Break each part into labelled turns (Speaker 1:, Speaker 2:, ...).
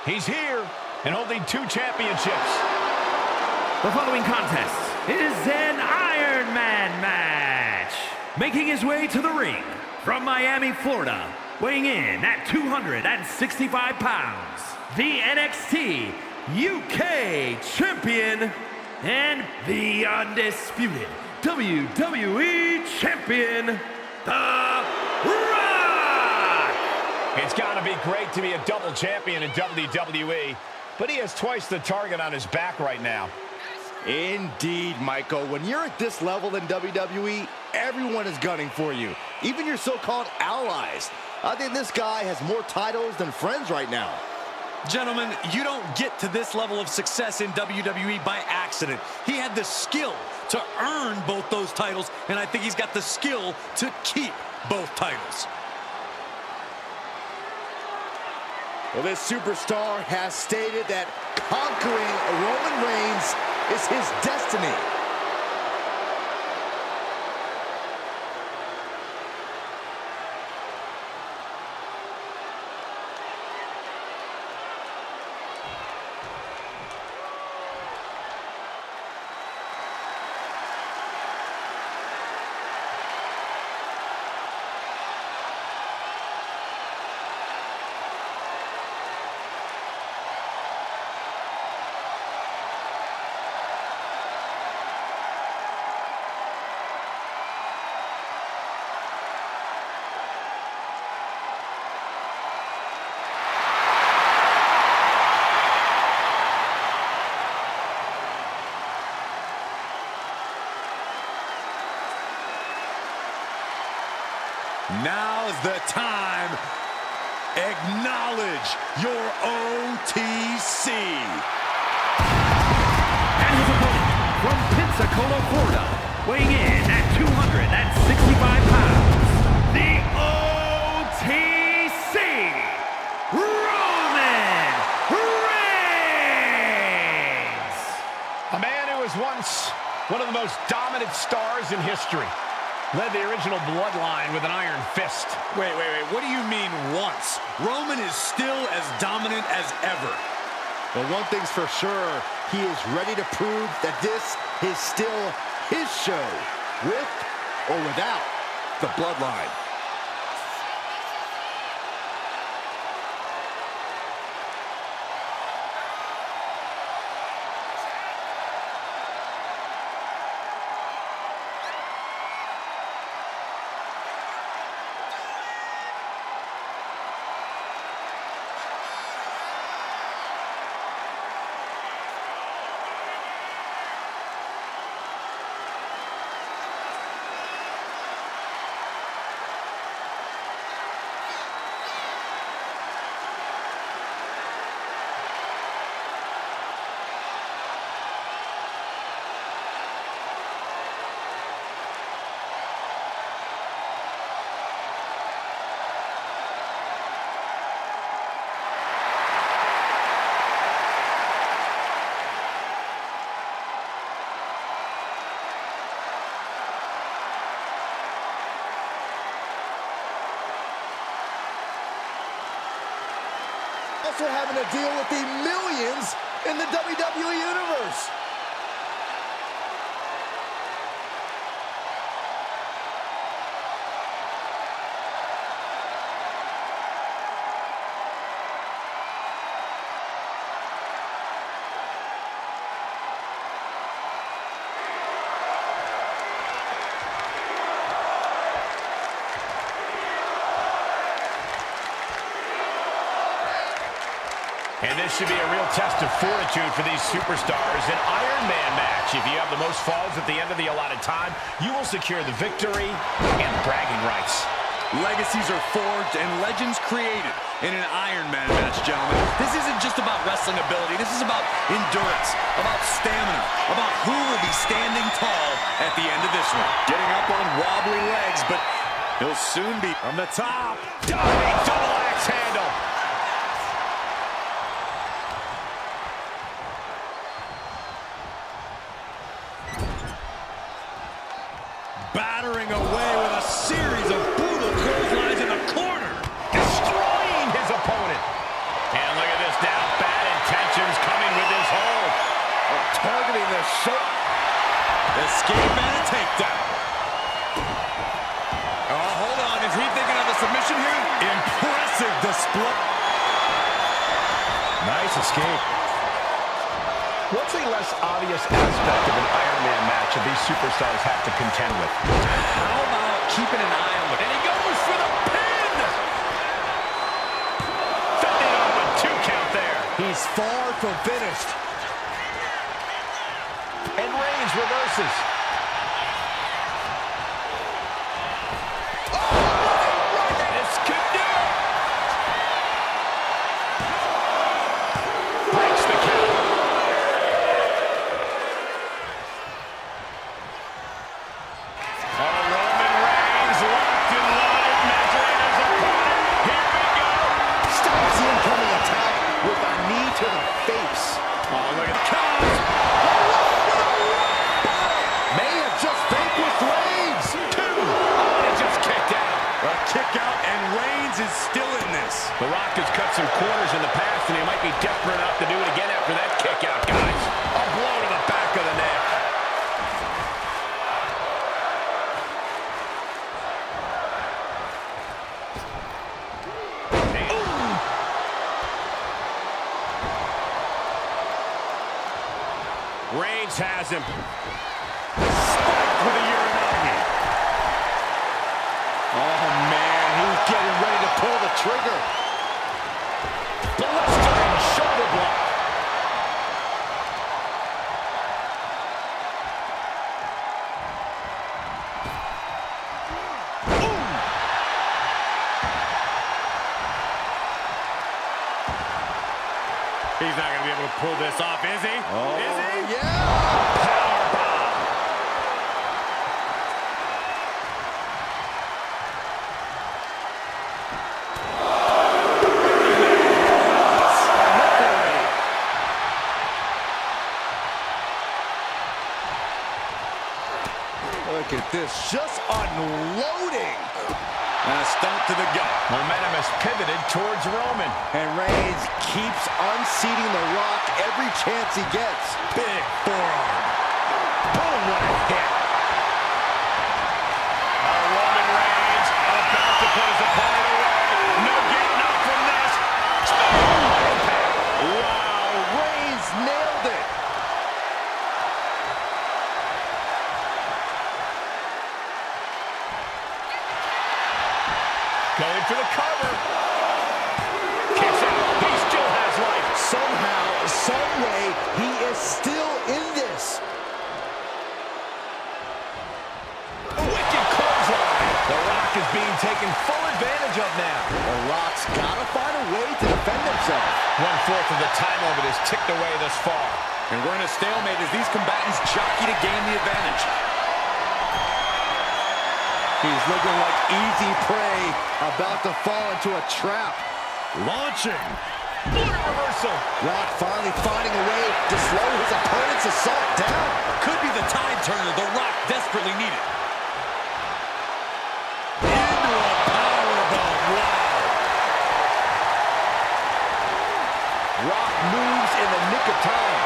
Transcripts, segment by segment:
Speaker 1: He's here and holding 2 championships.
Speaker 2: The following contest is an Iron Man match. Making his way to the ring from Miami, Florida, weighing in at 265 pounds, the NXT UK Champion and the undisputed WWE Champion, The Rock!
Speaker 1: It's got to be great to be a double champion in WWE, but he has twice the target on his back right now.
Speaker 3: Indeed, Michael. When you're at this level in WWE, everyone is gunning for you, even your so-called allies. I think this guy has more titles than friends right now.
Speaker 4: Gentlemen, you don't get to this level of success in WWE by accident. He had the skill to earn both those titles, and I think he's got the skill to keep both titles.
Speaker 3: Well, this superstar has stated that conquering Roman Reigns is his destiny.
Speaker 4: Now's the time. Acknowledge your OTC.
Speaker 2: And his opponent from Pensacola, Florida, weighing in at 265 pounds, the OTC, Roman Reigns!
Speaker 1: A man who was once one of the most dominant stars in history. Led the original bloodline with an iron fist.
Speaker 4: Wait. What do you mean once? Roman is still as dominant as ever.
Speaker 3: But one thing's for sure, he is ready to prove that this is still his show, with or without the bloodline. Also having to deal with the millions in the WWE Universe.
Speaker 1: And this should be a real test of fortitude for these superstars. An Iron Man match. If you have the most falls at the end of the allotted time, you will secure the victory and the bragging rights.
Speaker 4: Legacies are forged and legends created in an Iron Man match, gentlemen. This isn't just about wrestling ability. This is about endurance, about stamina, about who will be standing tall at the end of this one.
Speaker 1: Getting up on wobbly legs, but he'll soon be from the top. Diving double axe handle.
Speaker 4: Battering away with a series of brutal clotheslines in the corner.
Speaker 1: Destroying his opponent. And look at this now.
Speaker 4: submission here? Impressive display.
Speaker 3: Nice escape.
Speaker 1: What's a less obvious aspect of an Iron Man match that these superstars have to contend with?
Speaker 4: How about keeping an eye on them? And he goes for the pin!
Speaker 1: Fending off a 2 count there.
Speaker 3: He's far from finished.
Speaker 1: And Reigns reverses. This could do it. Breaks the count. Roman Reigns locked and loaded, measuring his opponent. Here we go.
Speaker 3: Stops the incoming attack with a knee to the face.
Speaker 1: Oh, look at the count.
Speaker 3: May have just vanquished Reigns.
Speaker 1: 2. Oh, it just kicked out.
Speaker 4: A kick out, and Reigns is still in this.
Speaker 1: The Rock has cut some corners in the past, and he might be desperate enough to do it again after that kick out, guys. A blow to the back of the neck. Reigns has him.
Speaker 3: Spiked with a Uranagi. Oh, man, he's getting ready to pull the trigger.
Speaker 1: Blistering shoulder block.
Speaker 4: He's not going to be able to pull this off, is he?
Speaker 3: Oh,
Speaker 4: Is he?
Speaker 3: yeah. Look at this, just unloading.
Speaker 4: And a stomp to the gut.
Speaker 1: Momentum has pivoted towards Roman.
Speaker 3: And Reigns keeps unseating The Rock every chance he gets.
Speaker 4: Big forearm.
Speaker 1: Boom, what a hit. Roman Reigns about to put his opponent away. No getting up from this.
Speaker 3: Wow, Reigns nailed it.
Speaker 1: Going for the cover. Kicks out. He still has life.
Speaker 3: Somehow, some way, he is still in this.
Speaker 1: Wicked clothesline. The Rock is being taken full advantage of now.
Speaker 3: The Rock's got to find a way to defend himself.
Speaker 1: 1/4 of the time limit is ticked away thus far.
Speaker 4: And we're in a stalemate as these combatants jockey to gain the advantage.
Speaker 3: He's looking like easy prey, about to fall into a trap.
Speaker 4: Launching.
Speaker 1: What a reversal.
Speaker 3: Rock finally finding a way to slow his opponent's assault down.
Speaker 4: Could be the tide turner The Rock desperately needed. Into a powerbomb. Wow.
Speaker 3: Rock moves in the nick of time.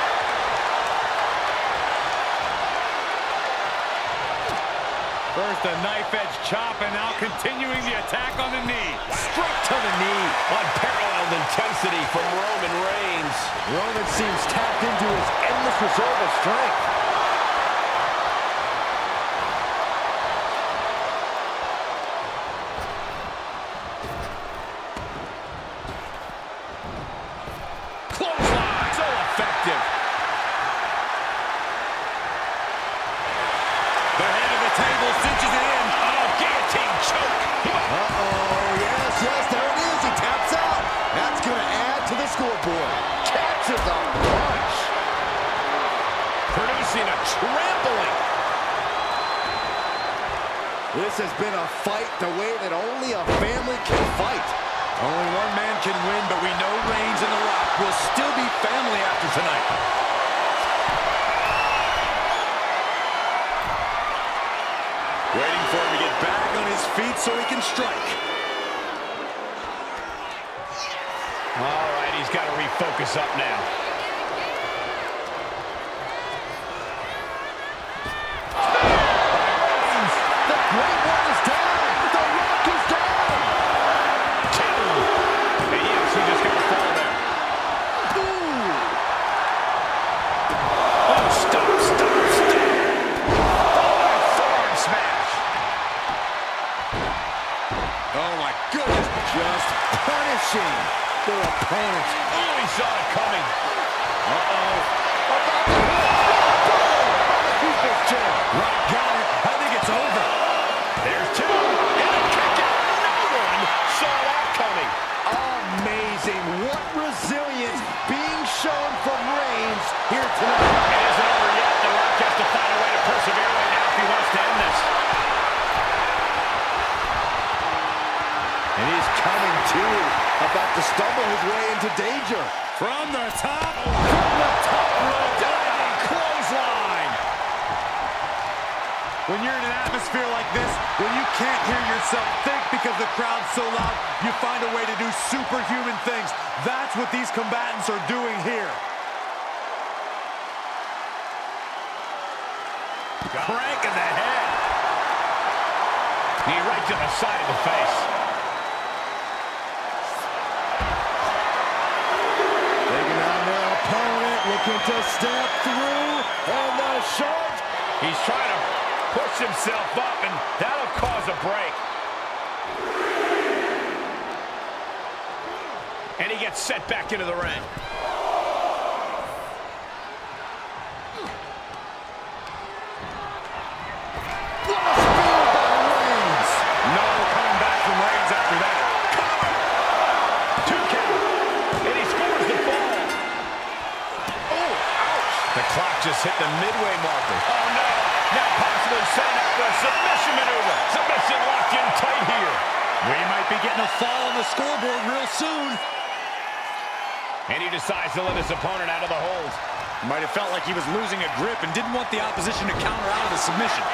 Speaker 4: First a knife-edge chop, and now continuing the attack on the knee.
Speaker 3: Straight to the knee.
Speaker 1: Unparalleled intensity from Roman Reigns.
Speaker 3: Roman seems tapped into his endless reserve of strength.
Speaker 1: Clothesline. So effective.
Speaker 4: The head of the table cinches it in.
Speaker 1: Oh, guillotine choke.
Speaker 3: Uh-oh, yes, there it is. He taps out. That's going to add to the scoreboard. Catches a punch.
Speaker 1: Producing a trampling.
Speaker 3: This has been a fight the way that only a family can fight.
Speaker 4: Only one man can win, but we know Reigns and The Rock will still be family after tonight. Waiting for him to get back on his feet so he can strike.
Speaker 1: All right, he's got to refocus up now.
Speaker 3: The Great One is down. The Rock is down.
Speaker 4: Oh, my goodness.
Speaker 3: Just punishing their opponent.
Speaker 1: Oh, he saw it coming.
Speaker 3: Uh-oh. About to hit. Chair.
Speaker 4: Right, got it. I think it's over.
Speaker 1: There's two. And a kick out. No one saw that coming.
Speaker 3: Amazing. What resilience being shown from Reigns here tonight.
Speaker 1: It isn't over yet. The Rock has to find a way to persevere right now if he wants to end this.
Speaker 3: And he's coming too. About to stumble his way into danger.
Speaker 4: From the top.
Speaker 3: From the top rope.
Speaker 1: Diving clothesline.
Speaker 4: When you're in an atmosphere like this, when you can't hear yourself think because the crowd's so loud, you find a way to do superhuman things. That's what these combatants are doing here.
Speaker 1: Crank in the head. Knee right to the side of the face.
Speaker 3: Taking on their opponent, looking to step through, and the shot.
Speaker 1: He's trying to push himself up, and that'll cause a break. And he gets set back into the ring.
Speaker 3: What a spear by Reigns.
Speaker 1: No coming back from Reigns after that. Two count. And he scores the fall. Oh, ouch. The clock just hit the midway marker. Oh, no. Now possibly setting up for a submission maneuver. Submission locked in tight here.
Speaker 4: We might be getting a fall on the scoreboard real soon.
Speaker 1: And he decides to let his opponent out of the hold.
Speaker 4: Might have felt like he was losing a grip and didn't want the opposition to counter out of the submission.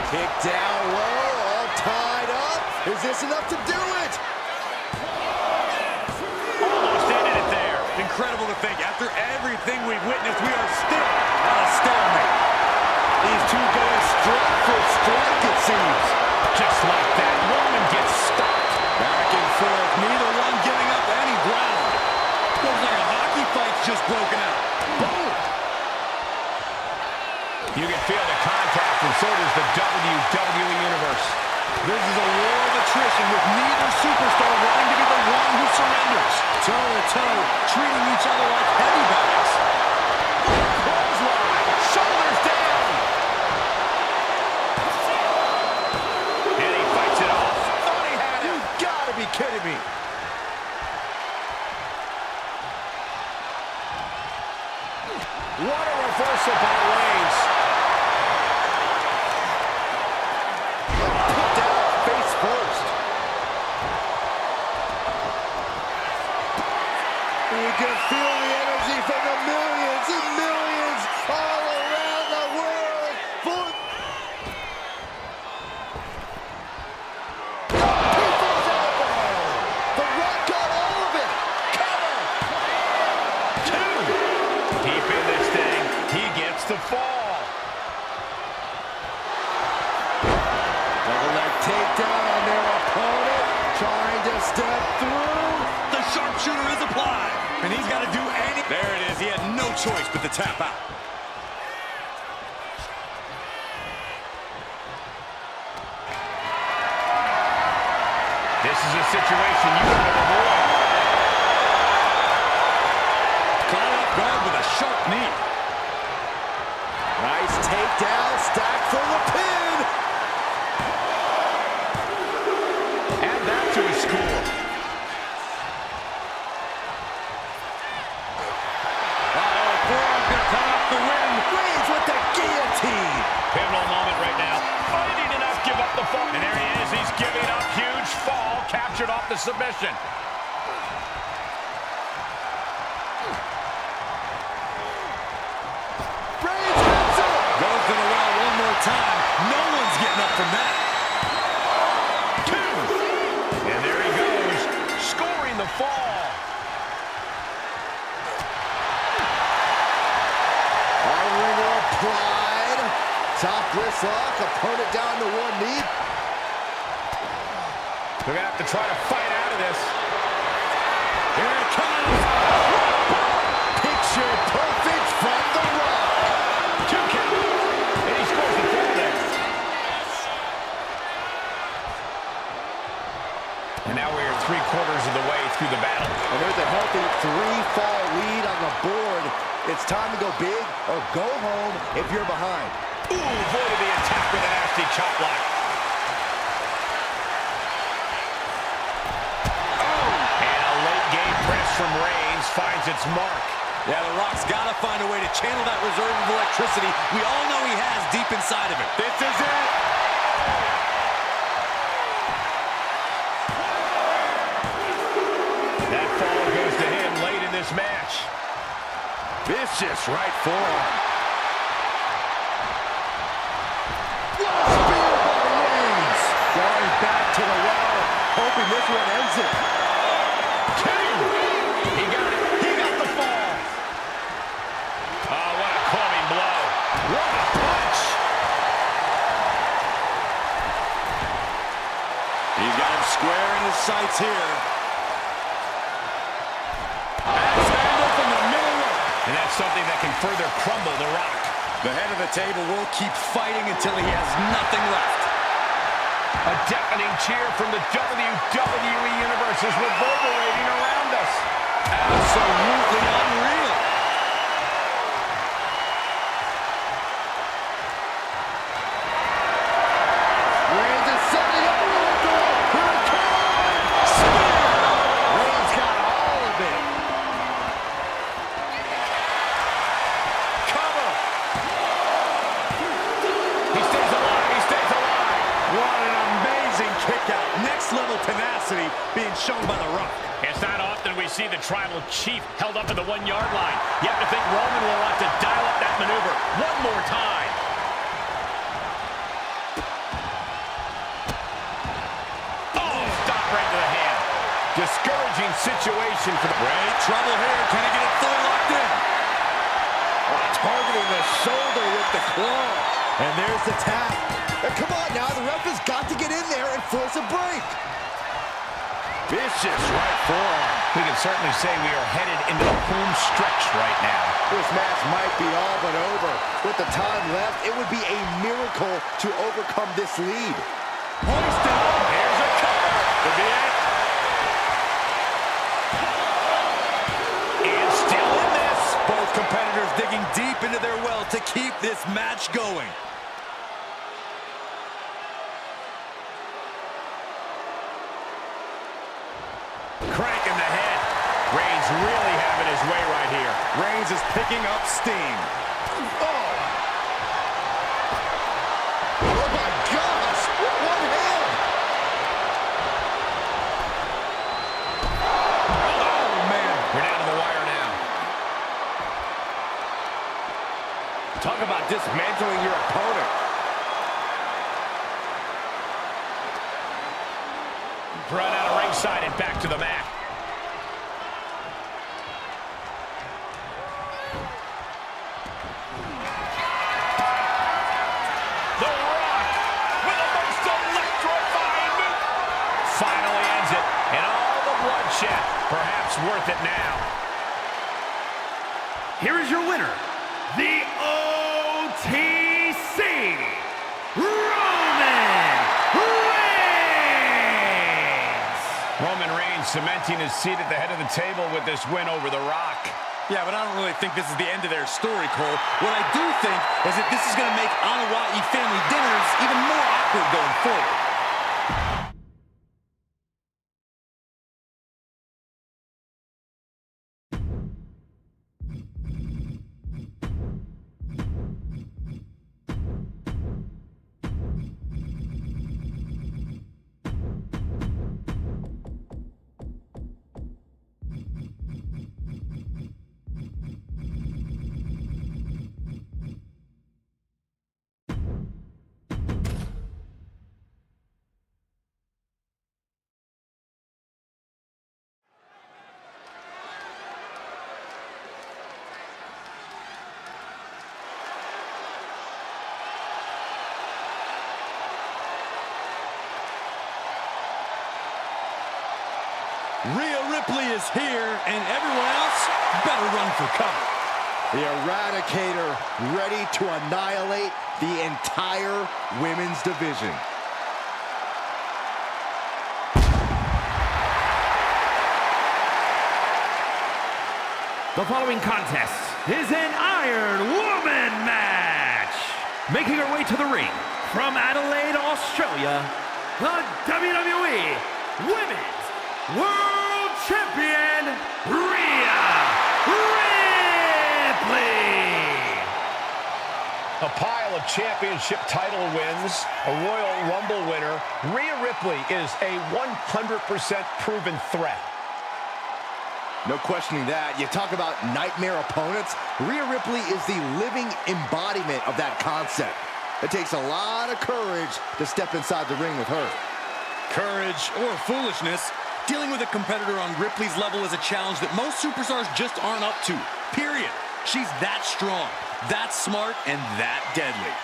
Speaker 3: Kick down low, all tied up. Is this enough to do it?
Speaker 1: Almost ended it there.
Speaker 4: Incredible to think, after everything we've witnessed, we are still at a stalemate.
Speaker 3: These two going strike for strike, it seems.
Speaker 1: Just like that, Roman gets stopped.
Speaker 4: Back and forth, neither one giving up any ground. Looks like a hockey fight's just broken out.
Speaker 3: Boom!
Speaker 1: You can feel the contact, and so does the WWE Universe.
Speaker 4: This is a war of attrition with neither superstar wanting to be the one who surrenders. Toe-to-toe, treating each other like heavy bags.
Speaker 1: Clothesline, shoulders down. And he fights it off. Thought he had it.
Speaker 3: You gotta be kidding me.
Speaker 1: What a reversal by Reigns.
Speaker 3: Put down face first. You can feel the energy from the millions and millions all around the world. People's elbow. The Rock got all of it. Cover.
Speaker 1: Two. Deep in this thing, he gets the fall.
Speaker 3: Double leg takedown on their opponent. Trying to step through.
Speaker 4: The sharpshooter is applied, and he's got to do anything. There it is. He had no choice but to tap out.
Speaker 1: This is a situation you want to avoid.
Speaker 4: Caught off guard with a sharp knee.
Speaker 3: Nice takedown. Stack for the pin.
Speaker 1: Add that to his score.
Speaker 4: Forearm gonna cut off the win.
Speaker 3: Reigns with the guillotine.
Speaker 1: Pivotal moment right now. Fighting to not give up the fall. And there he is. He's giving up. Huge fall. Captured off the submission.
Speaker 3: Reigns wins it.
Speaker 4: Goes to the well one more time. No one's getting up from that.
Speaker 1: Two. And there he goes. Scoring the fall.
Speaker 3: Ringer applied. Top wrist lock. Opponent down to one knee.
Speaker 1: They're going to have to try to fight out of this.
Speaker 3: healthy 3-fall lead on the board. It's time to go big or go home if you're behind.
Speaker 1: Ooh, avoided the attack with a nasty chop block. And a late game press from Reigns finds its mark.
Speaker 4: Yeah, The Rock's got to find a way to channel that reserve of electricity we all know he has deep inside of it.
Speaker 1: This is it. That fall goes to him late in this match.
Speaker 3: Vicious right forearm. Spear by Reigns. Going back to the well, hoping this one ends it.
Speaker 1: King! He got it. He got the fall. Oh, what a clubbing blow. What a punch.
Speaker 4: He's got him square in his sights here.
Speaker 1: And that's something that can further crumble The Rock.
Speaker 4: The head of the table will keep fighting until he has nothing left.
Speaker 1: A deafening cheer from the WWE Universe is reverberating around us.
Speaker 4: Absolutely unreal.
Speaker 3: Reigns is setting up for the door. Here it comes. Spear. Reigns got all of it.
Speaker 1: Cover. He stays alive. He stays alive.
Speaker 4: What an amazing kick out. Next level tenacity being shown by The Rock.
Speaker 1: It's not often we see the tribal chief held up at the 1-yard line. You have to think Roman will want to dial up that maneuver one more time. Oh, stop right to the hand. Discouraging situation for the...
Speaker 4: Great trouble here. Can he get it fully locked in?
Speaker 3: Targeting the shoulder with the claw. And there's the tap. Come on now, the ref has got to get in there and force a break. Vicious right forearm.
Speaker 1: We can certainly say we are headed into the home stretch right now.
Speaker 3: This match might be all but over. With the time left, it would be a miracle to overcome this lead.
Speaker 1: Hoisted up. Here's a cover. Could be it. And still in this.
Speaker 4: Both competitors digging deep into their well to keep this match going.
Speaker 1: Cranking the head. Reigns really having his way right here.
Speaker 4: Reigns is picking up steam.
Speaker 3: Oh! Oh my gosh! One hand!
Speaker 1: Oh, man. We're down to the wire now.
Speaker 3: Talk about dismantling your opponent.
Speaker 1: Run out of ringside and back to the mat. The Rock with the most electrifying move. Finally ends it, and all the bloodshed, perhaps worth it now.
Speaker 2: Here is your winner, the OTC,
Speaker 1: Roman Reigns cementing his seat at the head of the table with this win over The Rock.
Speaker 4: Yeah, but I don't really think this is the end of their story, Cole. What I do think is that this is going to make Hawaii family dinners even more awkward going forward. Rhea Ripley is here, and everyone else better run for cover.
Speaker 3: The Eradicator ready to annihilate the entire women's division.
Speaker 2: The following contest is an Iron Woman match. Making her way to the ring from Adelaide, Australia, the WWE Women's World Champion, Rhea Ripley.
Speaker 1: A pile of championship title wins, a Royal Rumble winner, Rhea Ripley is a 100% proven threat.
Speaker 3: No questioning that. You talk about nightmare opponents. Rhea Ripley is the living embodiment of that concept. It takes a lot of courage to step inside the ring with her.
Speaker 4: Courage or foolishness, dealing with a competitor on Ripley's level is a challenge that most superstars just aren't up to. Period. She's that strong, that smart, and that deadly.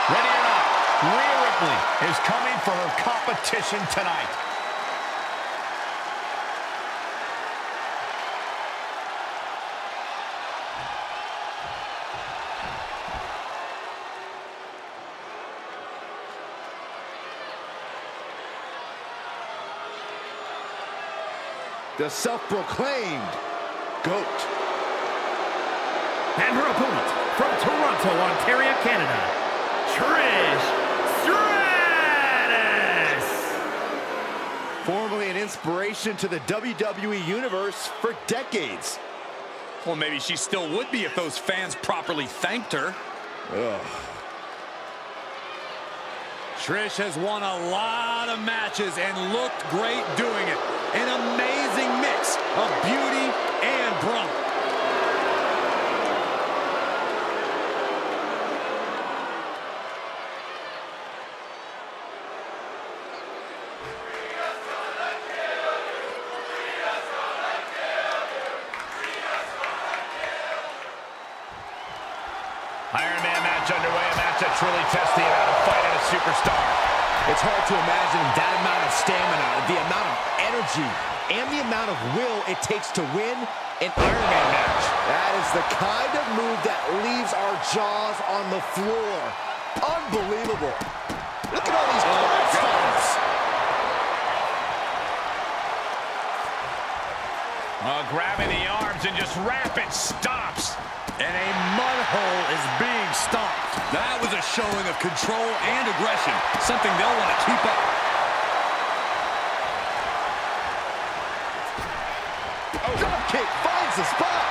Speaker 1: Ready or not, Rhea Ripley is coming for her competition tonight.
Speaker 3: The self-proclaimed GOAT.
Speaker 2: And her opponent from Toronto, Ontario, Canada, Trish Stratus.
Speaker 3: Formerly an inspiration to the WWE Universe for decades.
Speaker 4: Well, maybe she still would be if those fans properly thanked her.
Speaker 3: Ugh.
Speaker 4: Trish has won a lot of matches and looked great doing it. An amazing mix of beauty and brawn.
Speaker 1: Iron Man match underway, a match that's really testing the amount of fight in a superstar.
Speaker 3: It's hard to imagine that amount of stamina, the amount of energy, and the amount of will it takes to win an Iron Man match. That is the kind of move that leaves our jaws on the floor. Unbelievable. Look at all these stomps.
Speaker 1: Grabbing the arms and just rapid stops.
Speaker 4: And a mud hole is being stomped. That was a showing of control and aggression, something they'll want to keep up.
Speaker 3: Oh, drop kick finds the spot.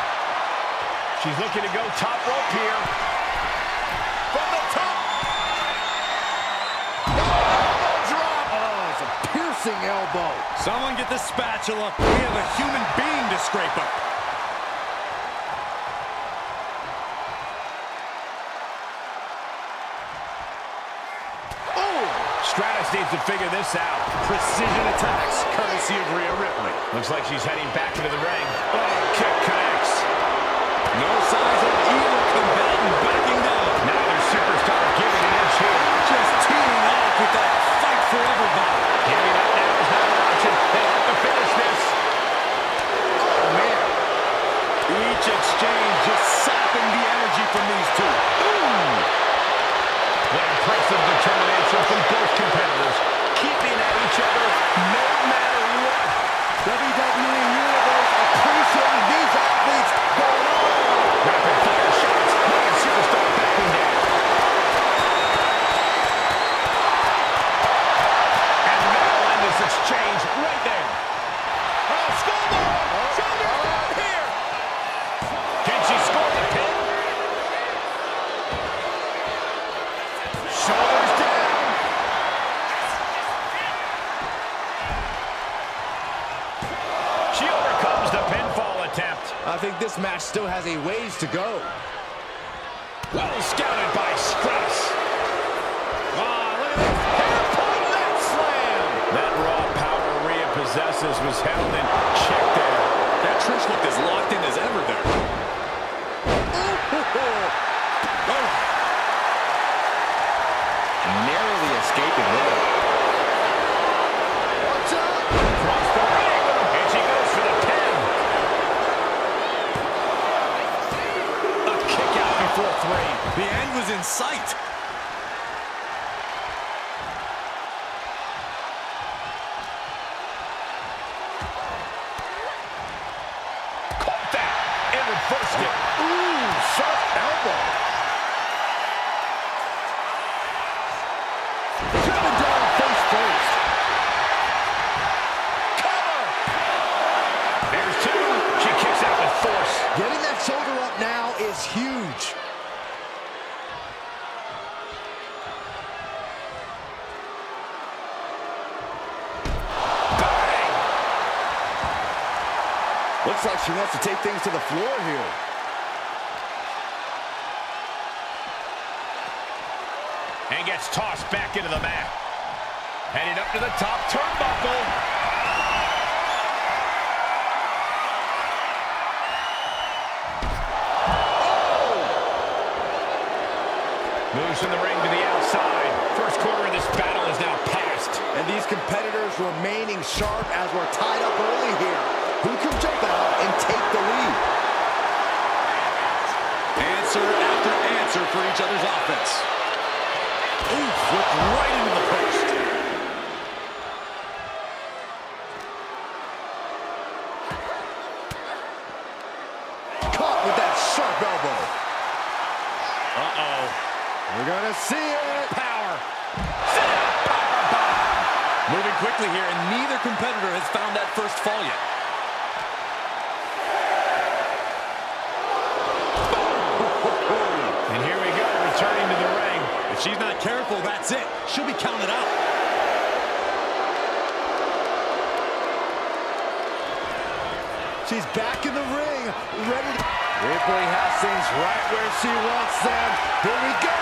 Speaker 1: She's looking to go top rope here. From the top.
Speaker 3: Elbow drop. Oh, it's a piercing elbow.
Speaker 4: Someone get the spatula. We have a human being to scrape up.
Speaker 1: Stratus needs to figure this out.
Speaker 4: Precision attacks, courtesy of Rhea Ripley.
Speaker 1: Looks like she's heading back into the ring. Oh, kick connects.
Speaker 4: No signs of either combatant backing down.
Speaker 1: Neither superstar giving an inch here.
Speaker 4: Just teeing off with that fight forever vibe.
Speaker 1: Giving up now is not an option. They have to finish this.
Speaker 3: Oh, man.
Speaker 4: Each exchange just sapping the energy from these two.
Speaker 1: What impressive determination from both competitors, keeping at each other no matter what.
Speaker 3: WWE Universe appreciating these athletes going on.
Speaker 1: Rapid fire shots, making superstar backing down. And that'll end this exchange right there. Oh, skullball! Shoulder down here. Can she score the pin? Shoulders down. She overcomes the pinfall attempt.
Speaker 3: I think this match still has a ways to go.
Speaker 1: Well scouted by Stratus. Oh, look at this. Hairpin left slam. That raw power Rhea possesses was held in check there.
Speaker 4: That Trish looked as locked in as ever there.
Speaker 3: Oh.
Speaker 4: end was in sight.
Speaker 1: Caught that and reversed it. Ooh, sharp elbow. Coming down face first. Cover. There's two. She kicks out with force.
Speaker 3: Getting that shoulder up now is huge.
Speaker 1: Bang.
Speaker 3: Looks like she wants to take things to the floor here.
Speaker 1: And gets tossed back into the mat. Heading up to the top turnbuckle. Moves from the ring to the outside. First quarter of this battle is now past.
Speaker 3: And these competitors remaining sharp as we're tied up early here. Who can jump out and take the lead?
Speaker 4: Answer after answer for each other's offense. Ooh, flipped right into the post.
Speaker 3: Caught with that sharp elbow.
Speaker 1: Uh-oh.
Speaker 3: We're gonna see it.
Speaker 1: Power. Sit out. Power bomb.
Speaker 4: Moving quickly here, and neither competitor has found that first fall yet.
Speaker 1: And here we go, returning to the ring.
Speaker 4: If she's not careful, that's it. She'll be counted out.
Speaker 3: She's back in the ring, ready to... Ripley has things right where she wants them. Here we go.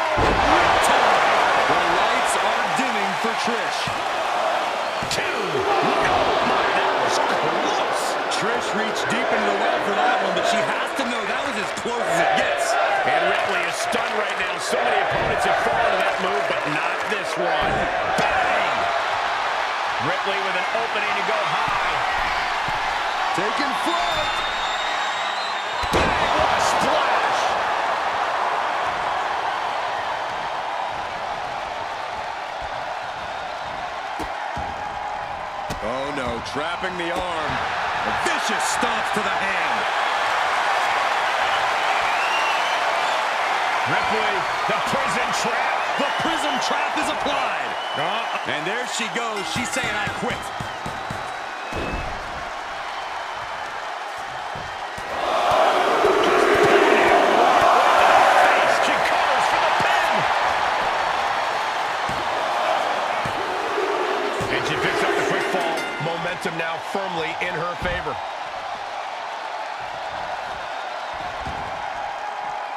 Speaker 4: The lights are dimming for Trish.
Speaker 1: Two. Oh, my, that was close.
Speaker 4: Trish reached deep into the well for that one, but she has to know that was as close as it gets.
Speaker 1: And Ripley is stunned right now. So many opponents have fallen to that move, but not this one. Bang! Ripley with an opening to go high.
Speaker 3: Taking flight.
Speaker 1: Bang! What a splash!
Speaker 4: Oh no, trapping the arm. A vicious stomp to the hand.
Speaker 1: Ripley, the prison trap.
Speaker 4: The prism trap is applied. And there she goes. She's saying, I quit.
Speaker 1: She covers for the pin. And she picks up the quick fall. Momentum now firmly in her favor.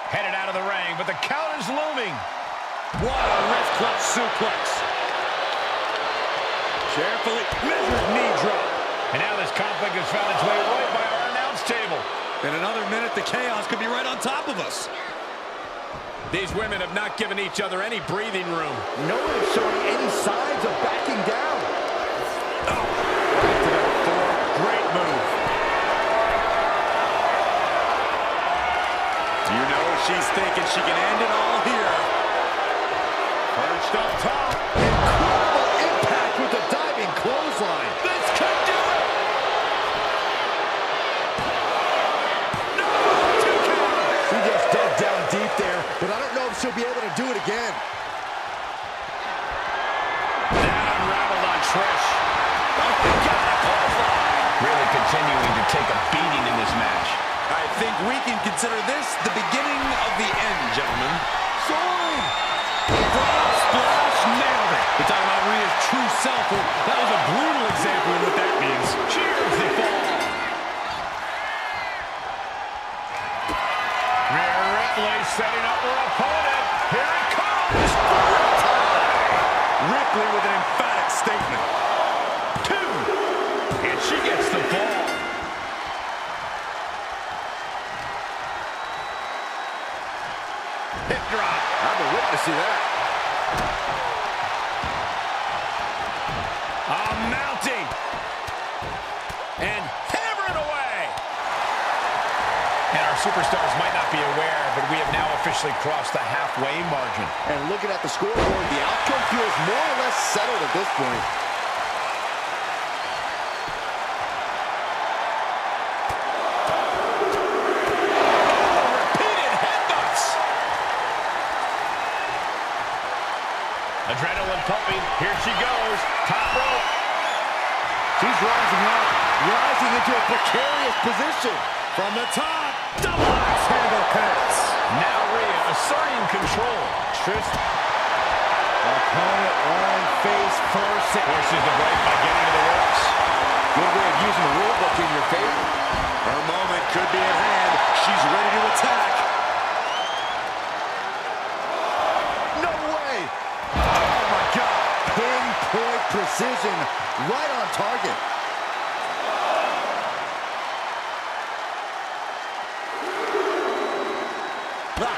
Speaker 1: Headed out of the ring, but the count is looming.
Speaker 4: What a wrist clutch suplex. Carefully measured knee drop.
Speaker 1: And now this conflict has found its way right by our announce table.
Speaker 4: In another minute, the chaos could be right on top of us.
Speaker 1: These women have not given each other any breathing room.
Speaker 3: No one is showing any signs of backing down.
Speaker 1: Oh, right to the throat. Great move.
Speaker 4: You know she's thinking she can end it all here.
Speaker 1: Perched up top.
Speaker 3: Incredible impact with the diving clothesline.
Speaker 1: This could do it. No, 2 count.
Speaker 3: She just dug down deep there, but I don't know if she'll be able to do it again.
Speaker 1: That unraveled on Trish. Oh, got a clothesline. Really continuing to take a beating in this match.
Speaker 4: I think we can consider this the beginning of the end, gentlemen.
Speaker 3: Soaring.
Speaker 4: Frog splash, nailed it. We're talking about Rhea's true self. Well, that was a brutal example of what that means.
Speaker 1: Cheers, the fall. Rhea Ripley setting up her opponent. Here it comes.
Speaker 4: Ripley with an emphatic statement.
Speaker 1: 2. And she gets the ball. Hip drop.
Speaker 3: I've been waiting to see that.
Speaker 1: Mounting. And hammering away. And our superstars might not be aware, but we have now officially crossed the halfway margin.
Speaker 3: And looking at the scoreboard, the outcome feels more or less settled at this point.
Speaker 1: Repeated headbutts. Adrenaline pumping. Here she goes. Top rope.
Speaker 3: She's rising up, rising into a precarious position.
Speaker 4: From the top, double axe handle pass.
Speaker 1: Now Rhea asserting control. Trish.
Speaker 3: Opponent lying face first.
Speaker 1: Forces the break by getting to the ropes.
Speaker 3: Good way of using the rule book in your favor.
Speaker 4: Her moment could be at hand. She's ready to attack.
Speaker 3: No way! Oh my God! Pinpoint precision, right on target.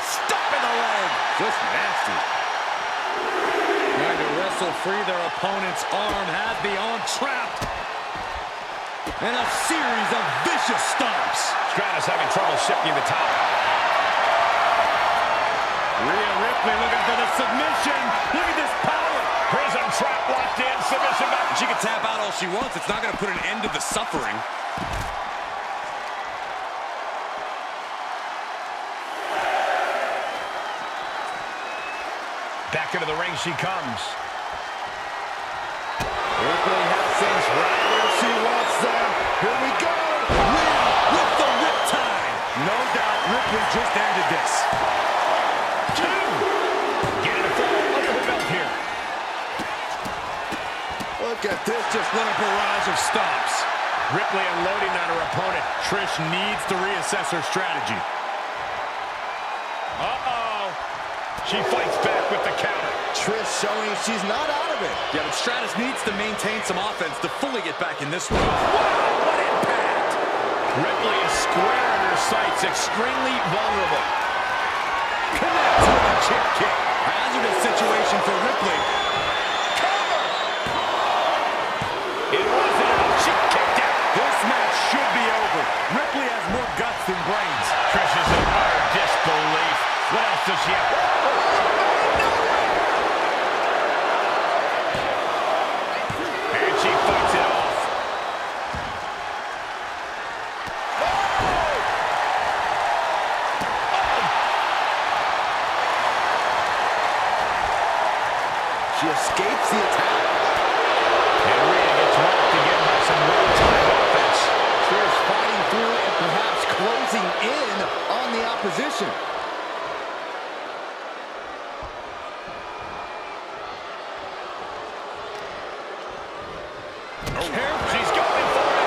Speaker 4: Stop in the leg.
Speaker 3: Just nasty.
Speaker 4: Trying to wrestle free their opponent's arm, had the arm trapped. And a series of vicious stomps.
Speaker 1: Stratus having trouble shifting the top.
Speaker 4: Rhea Ripley looking for the submission. Look at this power.
Speaker 1: Prism trap locked in. Submission back.
Speaker 4: She can tap out all she wants. It's not going to put an end to the suffering.
Speaker 1: Back into the ring she comes.
Speaker 3: Ripley has things right where she wants them. Here we go.
Speaker 4: Rhea with the riptide. No doubt Ripley just ended this.
Speaker 1: Two. Getting a fall under the belt here.
Speaker 3: Look at this, just
Speaker 4: What a barrage of stomps.
Speaker 1: Ripley unloading on her opponent.
Speaker 4: Trish needs to reassess her strategy.
Speaker 1: Uh-oh. She fights back with the counter.
Speaker 3: Trish showing she's not out of it.
Speaker 4: Yeah, but Stratus needs to maintain some offense to fully get back in this one. Wow, what impact!
Speaker 1: Ripley is square in her sights, extremely vulnerable.
Speaker 4: Connects with a chip kick. Hazardous situation for Ripley.
Speaker 1: Cover! It wasn't enough. She kicked out.
Speaker 4: This match should be over. Ripley has more guts than brains.
Speaker 1: Trish is in utter disbelief. What else does she have? And she fights it off.
Speaker 3: She escapes the attack.
Speaker 1: And Rhea gets rocked again by some well-timed offense.
Speaker 3: Trish fighting through and perhaps closing in on the opposition.
Speaker 1: She's going for it.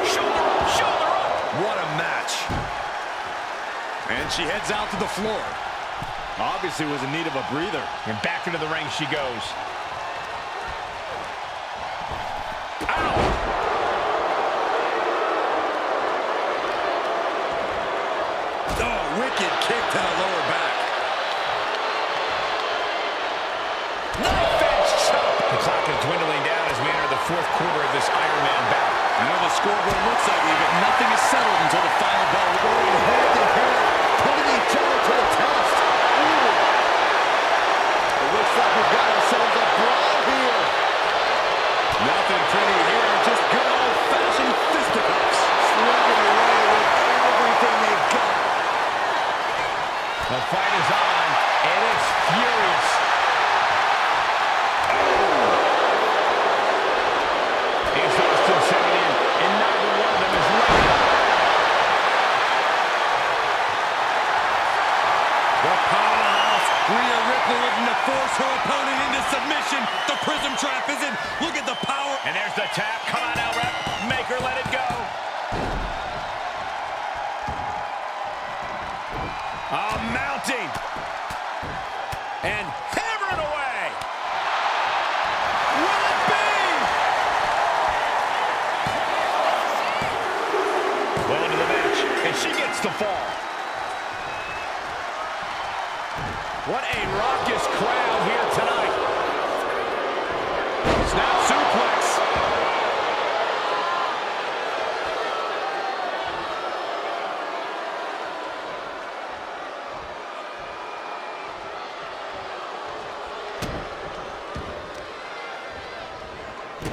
Speaker 1: Shoulder up, shoulder up.
Speaker 4: What a match. And she heads out to the floor. Obviously was in need of a breather.
Speaker 1: And back into the ring she goes.
Speaker 4: Oh, wicked kick to the lower back.
Speaker 1: Knife edge chop. The clock is dwindling down as we enter the fourth quarter of this Iron Man battle.
Speaker 4: I know the scoreboard looks ugly, but nothing is settled until the final bell.
Speaker 3: We're going head to head, putting each other to the test. Ooh. It looks like we've got ourselves a brawl here.
Speaker 4: Nothing pretty here, just good old-fashioned fisticuffs.
Speaker 3: Slugging away with everything they've got.
Speaker 1: The fight is on, and it's furious. Exhausted setting in, and neither one of them is ready.
Speaker 4: The powerhouse, Rhea Ripley looking to force her opponent into submission. The prism trap is in. Look at the power.
Speaker 1: And there's the tap. Come on now, ref. Make her let it go. Mounting. And hammer it away. Will it be? Well into the match, and she gets the fall. What a raucous crowd here tonight. Snap suplex.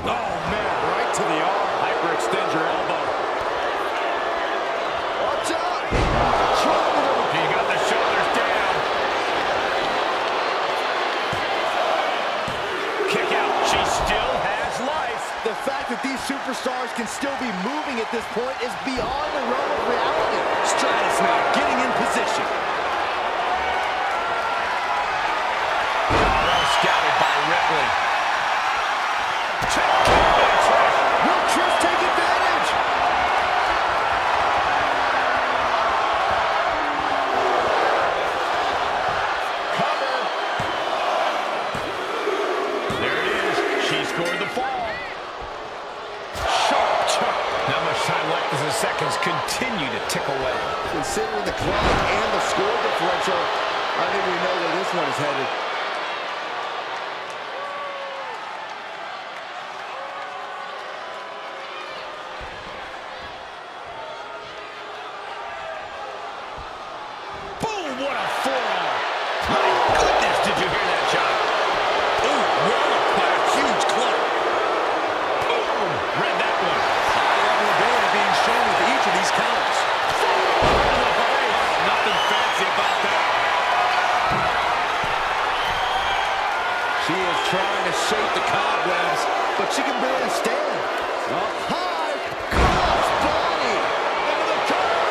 Speaker 3: Oh, man, right to the arm.
Speaker 1: Hyperextend your elbow.
Speaker 3: Watch out! Trouble.
Speaker 1: He got the shoulders down. Kick out. She still has life.
Speaker 3: The fact that these superstars can still be moving at this point is beyond the realm of reality.
Speaker 4: Stratus now getting in position.
Speaker 1: Well scouted by Ripley.
Speaker 3: Will Trish take advantage?
Speaker 1: Cover. There it is. She scored the fall. Sharp chop. Not much time left as the seconds continue to tick away.
Speaker 3: Considering the clock and the score differential, I think we know where this one is headed.
Speaker 1: Boom, what a forearm. My goodness, did you hear that shot?
Speaker 4: Ooh, rolled by a huge club.
Speaker 1: Boom, read that one.
Speaker 4: High level ability being shown with each of these counters.
Speaker 1: Nothing fancy about that.
Speaker 3: She is trying to shake the cobwebs, but she can barely stand. Up high, cross body. Into the cover.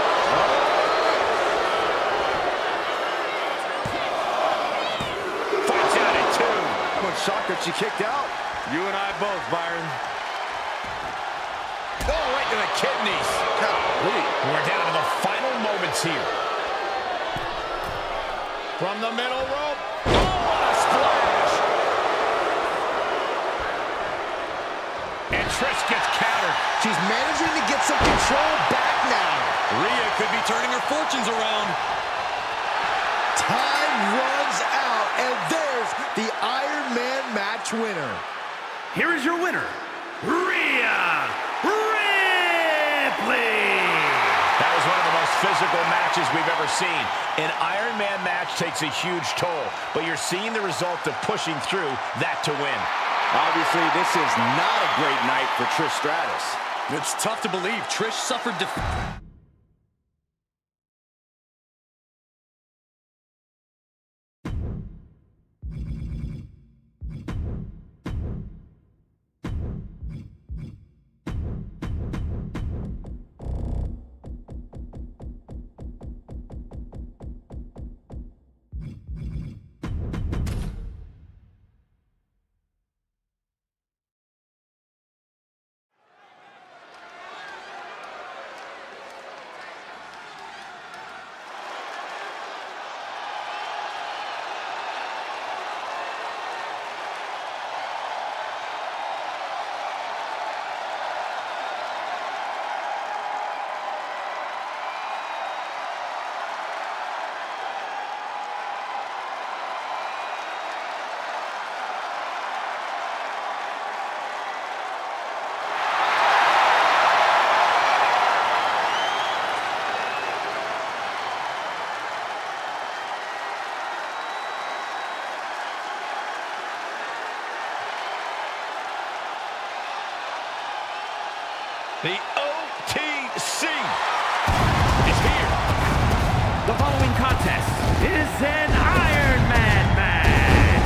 Speaker 1: Fights out at two.
Speaker 3: I'm shocked that she kicked out.
Speaker 1: You and I both, Byron. Oh, right to the kidneys.
Speaker 3: Golly.
Speaker 1: We're down to the final moments here. From the middle rope. Oh, what a splash. And Trish gets countered.
Speaker 3: She's managing to get some control back now.
Speaker 4: Rhea could be turning her fortunes around.
Speaker 3: Time runs out, and there's the Iron Man match winner.
Speaker 2: Here is your winner, Rhea Ripley.
Speaker 1: That was one of the most physical matches we've ever seen. An Iron Man match takes a huge toll, but you're seeing the result of pushing through that to win.
Speaker 3: Obviously, this is not a great night for Trish Stratus.
Speaker 4: It's tough to believe Trish suffered defeat.
Speaker 1: The OTC is here.
Speaker 2: The following contest is an Iron Man match.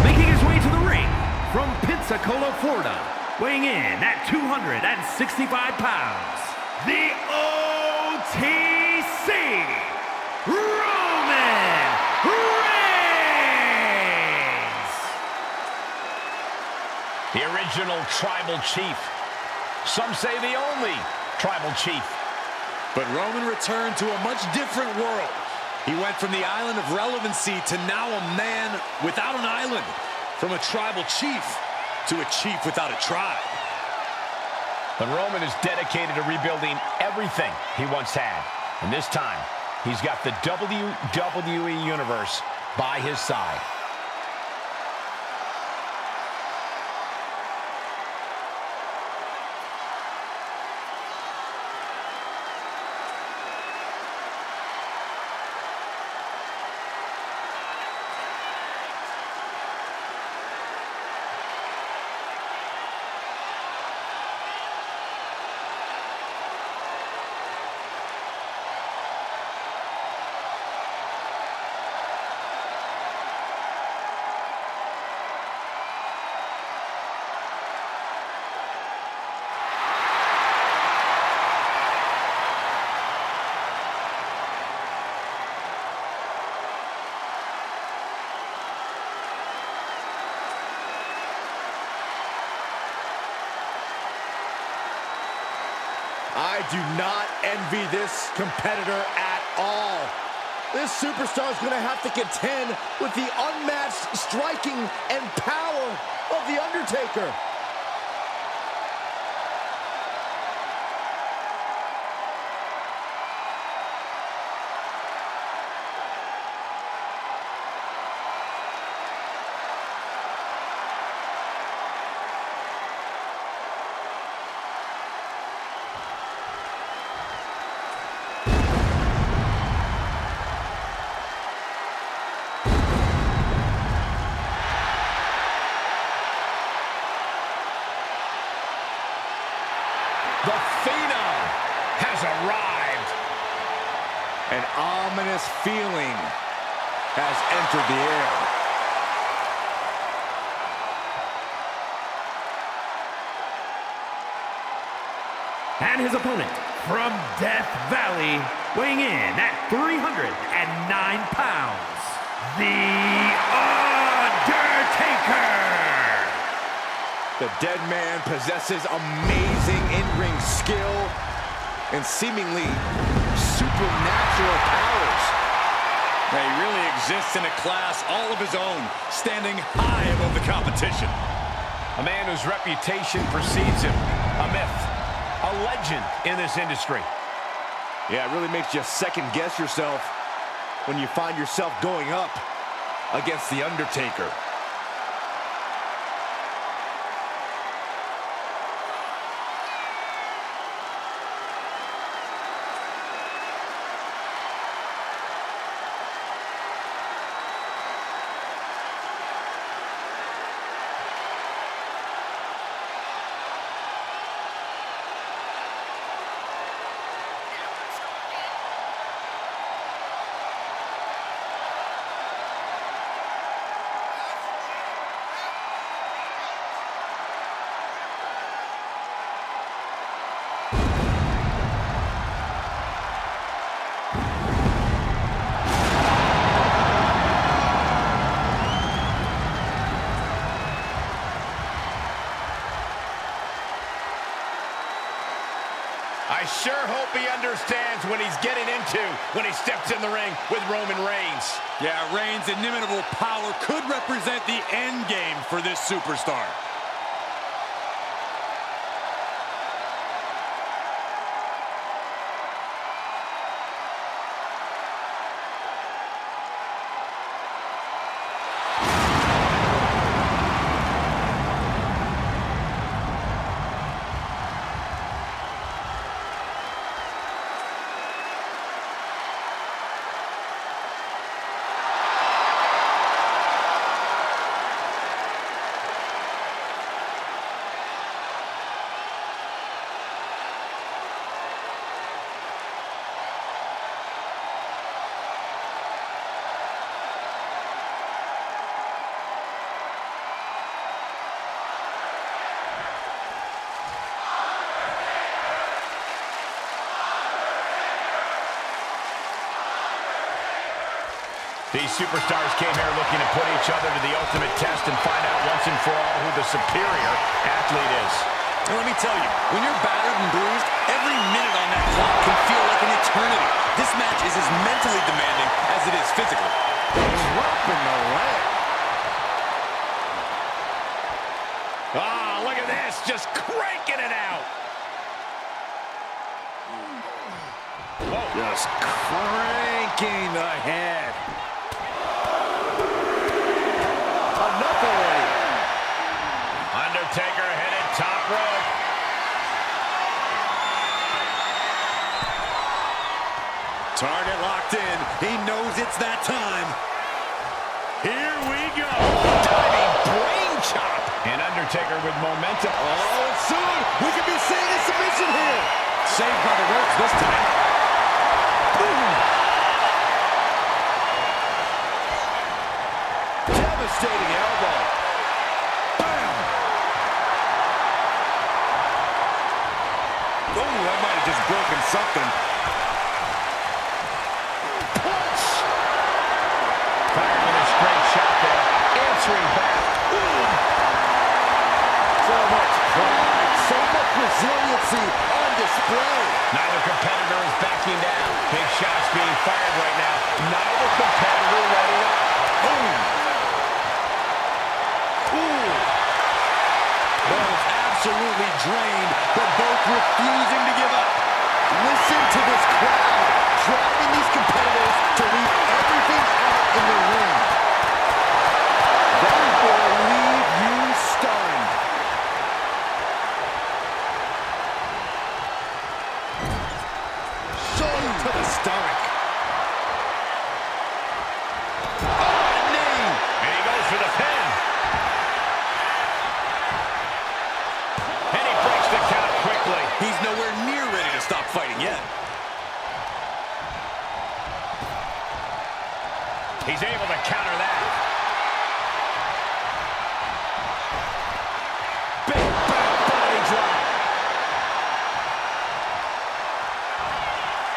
Speaker 2: Making his way to the ring from Pensacola, Florida, weighing in at 265 pounds, the OTC, Roman Reigns.
Speaker 1: The original tribal chief. Some say the only tribal chief.
Speaker 4: But Roman returned to a much different world. He went from the island of relevancy to now a man without an island. From a tribal chief to a chief without a tribe.
Speaker 1: But Roman is dedicated to rebuilding everything he once had. And this time, he's got the WWE Universe by his side.
Speaker 3: I do not envy this competitor at all. This superstar is going to have to contend with the unmatched striking and power of The Undertaker.
Speaker 1: The Phenom has arrived.
Speaker 3: An ominous feeling has entered the air.
Speaker 2: And his opponent from Death Valley, weighing in at 309 pounds, The Undertaker!
Speaker 3: The dead man possesses amazing in-ring skill and seemingly supernatural powers.
Speaker 4: He really exists in a class all of his own, standing high above the competition.
Speaker 1: A man whose reputation precedes him. A myth. A legend in this industry.
Speaker 3: Yeah, it really makes you second-guess yourself when you find yourself going up against The Undertaker.
Speaker 1: I sure hope he understands what he's getting into when he steps in the ring with Roman Reigns.
Speaker 4: Yeah, Reigns' inimitable power could represent the end game for this superstar.
Speaker 1: These superstars came here looking to put each other to the ultimate test and find out once and for all who the superior athlete is.
Speaker 4: And let me tell you, when you're battered and bruised, every minute on that clock can feel like an eternity. This match is as mentally demanding as it is physically.
Speaker 3: Drop in the leg.
Speaker 1: Ah, look at this, just cranking it out. Whoa.
Speaker 3: Just cranking the head. Enough already.
Speaker 1: Undertaker headed top rope.
Speaker 4: Target locked in. He knows it's that time.
Speaker 1: Here we go. Diving brain chop. And Undertaker with momentum.
Speaker 3: Oh, and soon we could be seeing a submission here.
Speaker 4: Saved by the ropes this time.
Speaker 3: Boom. Devastating elbow. Bam.
Speaker 4: Oh, that might have just broken something.
Speaker 1: Punch. Firing with a straight shot there. Answering back. Ooh.
Speaker 3: So much pride, so much resiliency on display.
Speaker 1: Neither competitor is backing down. Big shots being fired right now. Neither competitor letting up. Boom.
Speaker 4: Ooh. Both absolutely drained, but both refusing to give up.
Speaker 3: Listen to this crowd, driving these competitors to leave everything out in the ring. That will leave you stunned. Shoulder to the stomach. Oh, knee.
Speaker 1: And he goes for the pin. And he breaks the count quickly.
Speaker 4: He's nowhere near ready to stop fighting yet.
Speaker 1: He's able to counter that. Big back body drop.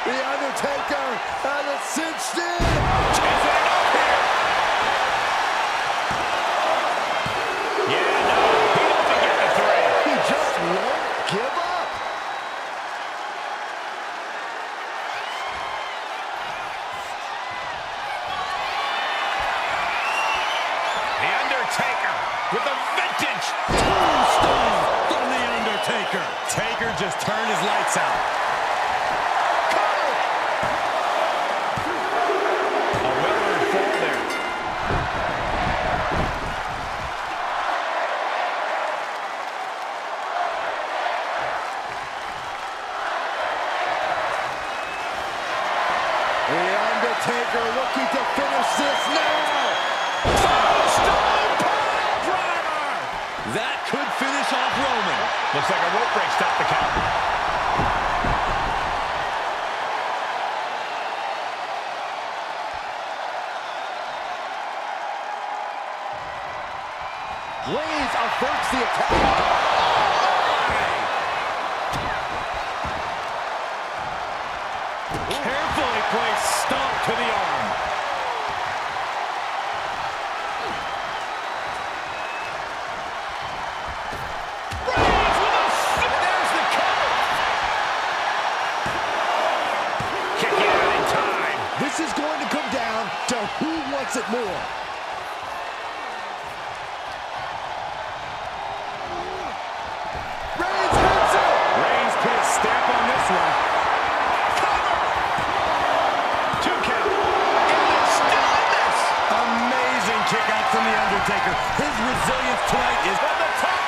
Speaker 3: The Undertaker has it cinched in.
Speaker 1: Chasing it up here. Yeah, no, he doesn't get the three.
Speaker 3: He just won't give up.
Speaker 1: The Undertaker with a vintage.
Speaker 4: Tombstone from The Undertaker. Taker just turned his lights out.
Speaker 1: A well-earned fall there.
Speaker 3: The Undertaker looking to finish this now.
Speaker 1: Tombstone pile driver.
Speaker 4: That could finish off Roman.
Speaker 1: Looks like a rope break stopped the count.
Speaker 3: Reigns averts the attack.
Speaker 4: Carefully placed stomp to the arm.
Speaker 1: Reigns with a... There's the cover. Kicking out in time.
Speaker 3: This is going to come down to who wants it more. Reigns hits it.
Speaker 1: Reigns put a stamp on this one. Cover. 2 count. And they're still in this.
Speaker 4: Amazing kick out from The Undertaker. His resilience tonight is
Speaker 1: From the top.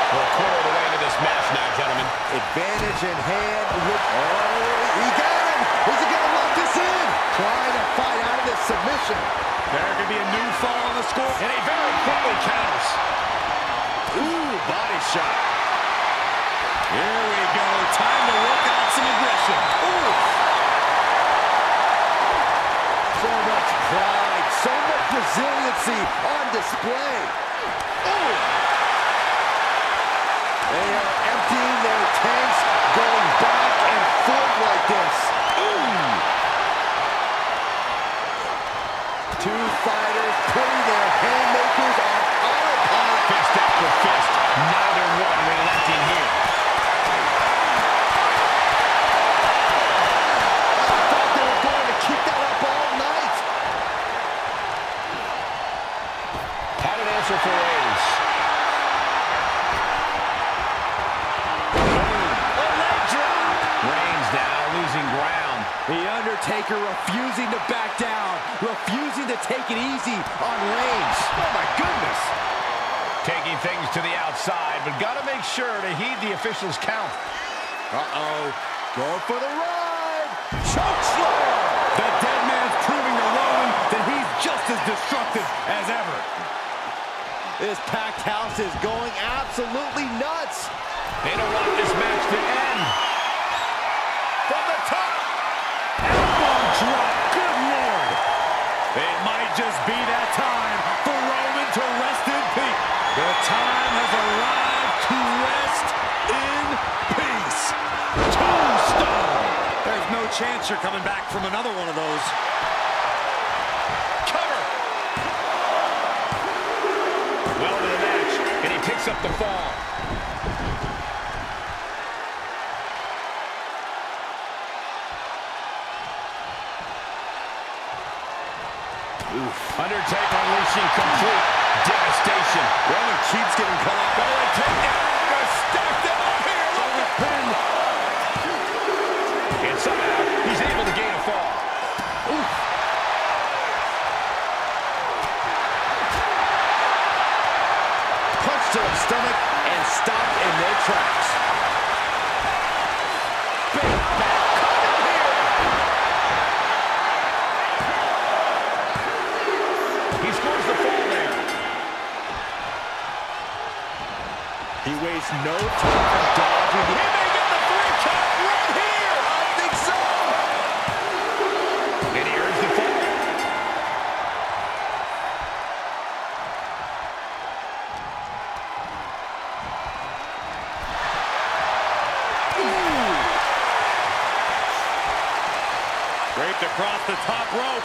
Speaker 1: We're a quarter of the way into this match now, gentlemen.
Speaker 3: Advantage in hand. He got him. Is he going to lock this in? Trying to fight out of this submission.
Speaker 4: there could be a new fall on the score.
Speaker 1: And he very quickly counters.
Speaker 3: Ooh, body shot.
Speaker 4: Here we go. Time to work out some aggression.
Speaker 3: Ooh. So much pride, so much resiliency on display. Ooh. They are emptying their tanks, going back and forth like this. Ooh. Two fighters putting their haymakers on autopilot.
Speaker 1: Fist after fist. Neither one relenting here.
Speaker 3: I thought they were going to keep that up all night.
Speaker 1: Had an answer for Reigns. A leg drop. Reigns now losing ground.
Speaker 3: The Undertaker refusing to back down, refusing to take it easy on Reigns. Oh my goodness.
Speaker 1: Taking things to the outside, but got to make sure to heed the officials' count.
Speaker 3: Uh-oh. Going for the ride. Choke slam.
Speaker 4: The dead man's proving to Roman that he's just as destructive as ever.
Speaker 3: This packed house is going absolutely nuts.
Speaker 1: They don't want this match to end. From the top.
Speaker 4: Elbow drop. Good Lord. It might just be that time for Roman to rest in peace. The time has arrived to rest in peace. Tombstone. There's no chance you're coming back from another one of those.
Speaker 1: Cover. Well into the match, and he picks up the fall. Undertaker unleashing complete devastation.
Speaker 3: Roman keeps getting cut off.
Speaker 1: Oh, they take down. Gonna stack them up here. Look at pin. And somehow he's able to gain a fall. Oof.
Speaker 3: Punch to the stomach and stopped in their tracks.
Speaker 1: Big back cover here. He scores the fall there.
Speaker 3: He wastes no time dodging
Speaker 1: He may get the 3 count right here.
Speaker 3: I think so.
Speaker 1: And he earns the fall.
Speaker 4: Draped across the top rope.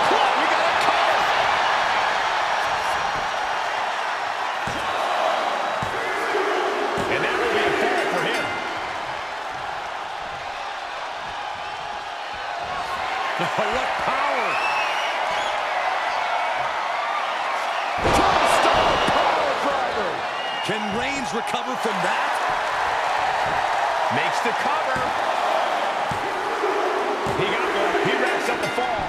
Speaker 1: Club, you got a cover. And that will be a fall for him.
Speaker 4: What power!
Speaker 3: Tombstone power driver.
Speaker 4: Can Reigns recover from that?
Speaker 1: Makes the cover. He got one. He wraps up the fall.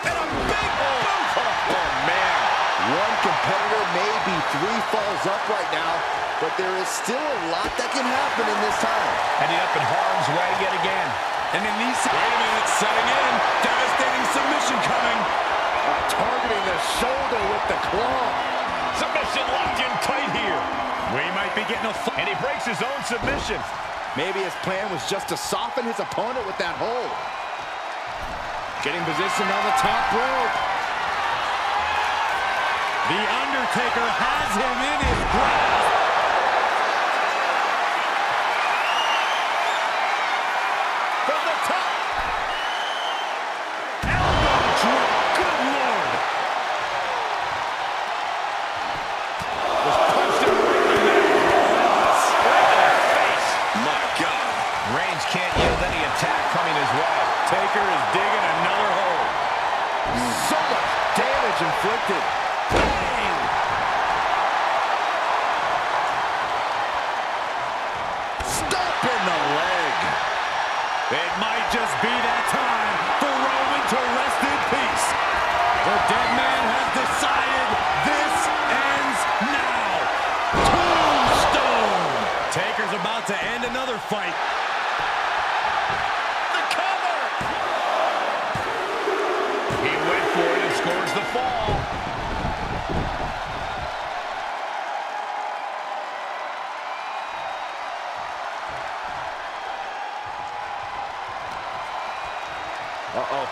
Speaker 1: And a big boot.
Speaker 3: Oh, man. One competitor may be 3 falls up right now, but there is still a lot that can happen in this time.
Speaker 1: Ending up in harm's way yet again.
Speaker 4: And in these... Wait a minute, setting in. Devastating submission coming.
Speaker 3: Targeting the shoulder with the claw.
Speaker 1: Submission locked in tight here.
Speaker 4: We might be getting a...
Speaker 1: And he breaks his own submission.
Speaker 3: Maybe his plan was just to soften his opponent with that hold. Getting positioned on the top rope.
Speaker 4: The Undertaker has him in his grasp.
Speaker 1: From the top. Elbow drop. Good Lord. Was punched him right in the neck. Straight to the face.
Speaker 4: My God.
Speaker 1: Reigns can't yield any attack coming his way.
Speaker 4: Taker is digging another hole.
Speaker 3: So much damage inflicted.
Speaker 4: Bang!
Speaker 3: Stop in the leg.
Speaker 4: It might just be that time for Roman to rest in peace. The dead man has decided this ends now. Tombstone. Taker's about to end another fight.
Speaker 1: The cover. He went for it and scores the fall.
Speaker 3: Uh-oh.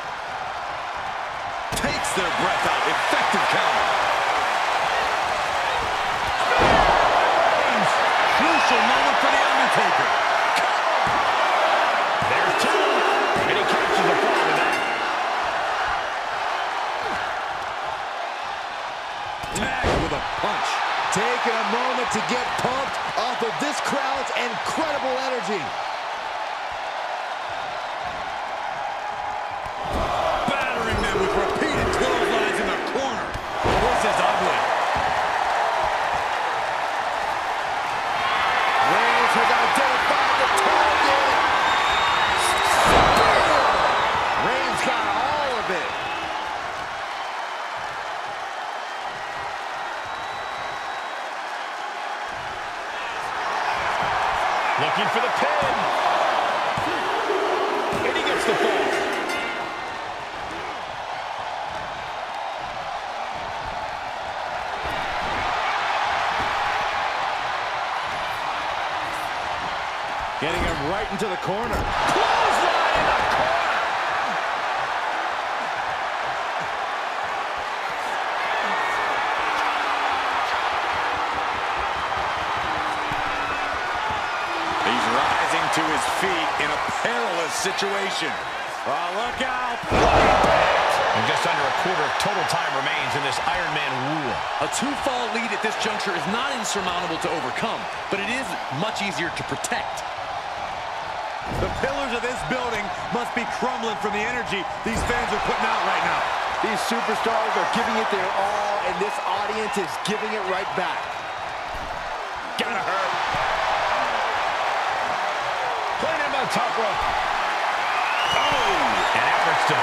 Speaker 4: Takes their breath out. Effective counter. Crucial moment for The Undertaker.
Speaker 1: There's 2. And he catches the fall with that.
Speaker 4: Tagged with a punch.
Speaker 3: Taking a moment to get pumped off of this crowd's incredible energy.
Speaker 4: Battering them with repeated clotheslines in the corner. This is ugly.
Speaker 3: Reigns has identified the target. Reigns got all of it.
Speaker 1: Looking for the pin. And he gets the fall.
Speaker 3: Getting him right into the corner.
Speaker 1: Clothesline in the corner.
Speaker 4: He's rising to his feet in a perilous situation. Oh, look out.
Speaker 1: And just under a quarter of total time remains in this Iron Man war.
Speaker 4: A two-fall lead at this juncture is not insurmountable to overcome, but it is much easier to protect.
Speaker 3: The pillars of this building must be crumbling from the energy these fans are putting out right now. These superstars are giving it their all, and this audience is giving it right back.
Speaker 1: Gotta hurt. Playing him on top rope. Oh! And efforts to...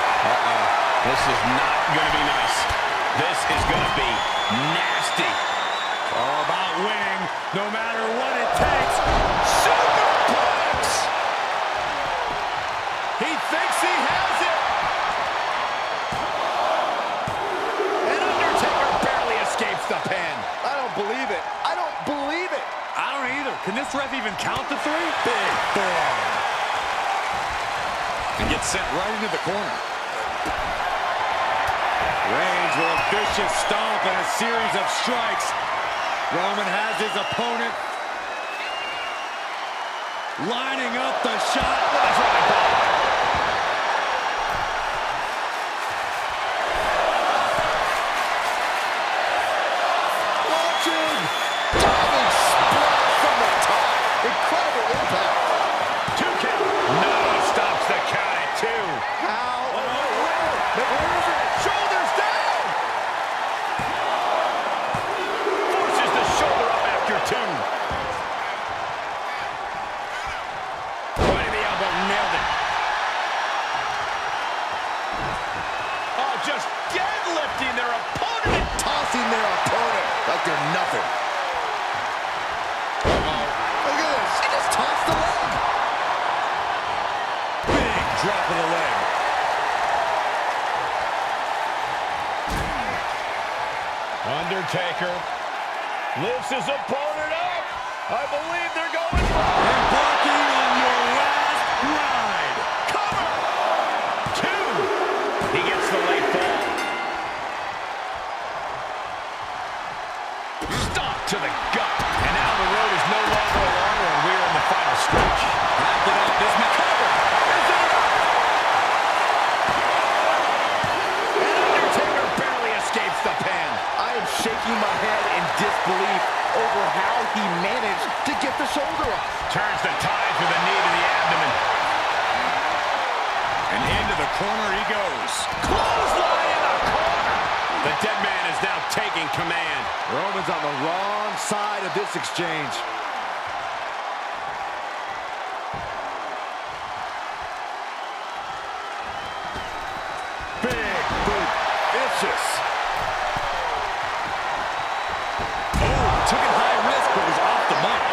Speaker 1: This is not going to be nice. This is going to be nasty.
Speaker 3: All about winning, no matter what it takes. Superplex! He thinks he has it. And Undertaker barely escapes the pin. I don't believe it. I don't believe it. I don't either. Can this ref even count to three? Big form.
Speaker 4: And gets sent right into the corner.
Speaker 3: Reigns with a vicious stomp and a series of strikes. Roman has his opponent lining up the shot. That's right, Bob. Launching. Diving splash from the top. Incredible impact.
Speaker 1: 2 count. No, stops the count at 2.
Speaker 3: How? Where is it? Shoulders down.
Speaker 1: Forces the shoulder up after 2. Right in the elbow, nailed it. Oh, just deadlifting their opponent and
Speaker 3: Tossing their opponent like they're nothing. Look at this. He just tossed the leg. Big drop of the leg.
Speaker 1: Undertaker lifts his opponent up. I believe they're going for it.
Speaker 3: Embarking on your last ride.
Speaker 1: Cover. 2. He gets the late fall. Stop to the gut. And now the road is no longer a long one. We're in the final stretch.
Speaker 4: Acted out this cover.
Speaker 1: And Undertaker barely escapes the pin.
Speaker 3: I am shaking my head in disbelief over how he managed to get the shoulder up.
Speaker 1: Turns the tide with a knee to the abdomen.
Speaker 4: And into the corner he goes.
Speaker 1: Clothesline in the corner. The dead man is now taking command.
Speaker 3: Roman's on the wrong side of this exchange. Big boot. Vicious.
Speaker 4: Took it high risk, but was off the mark.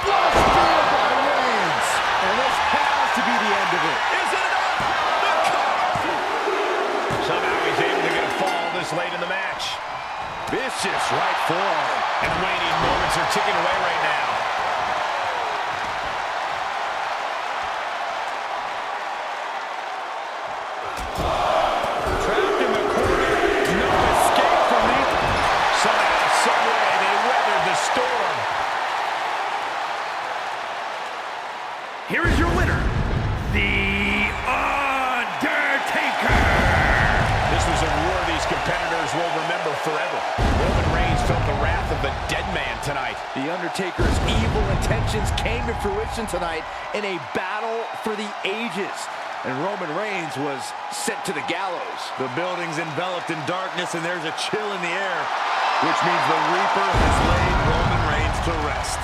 Speaker 3: What a spear by Reigns. And this has to be the end of it.
Speaker 1: Is it enough? The cover. Somehow he's able to get a fall this late in the match.
Speaker 3: Vicious right forearm.
Speaker 1: And the waning moments are ticking away right now.
Speaker 3: Trapped in the corner. No escape from me.
Speaker 1: Somehow, some way, they weathered the storm.
Speaker 2: Here is your winner, The Undertaker.
Speaker 1: This was a war these competitors will remember forever. Roman Reigns felt the wrath of the dead man tonight.
Speaker 3: The Undertaker's evil intentions came to fruition tonight in a battle for the ages. And Roman Reigns was sent to the gallows. The building's enveloped in darkness, and there's a chill in the air, which means the Reaper has laid Roman Reigns to rest.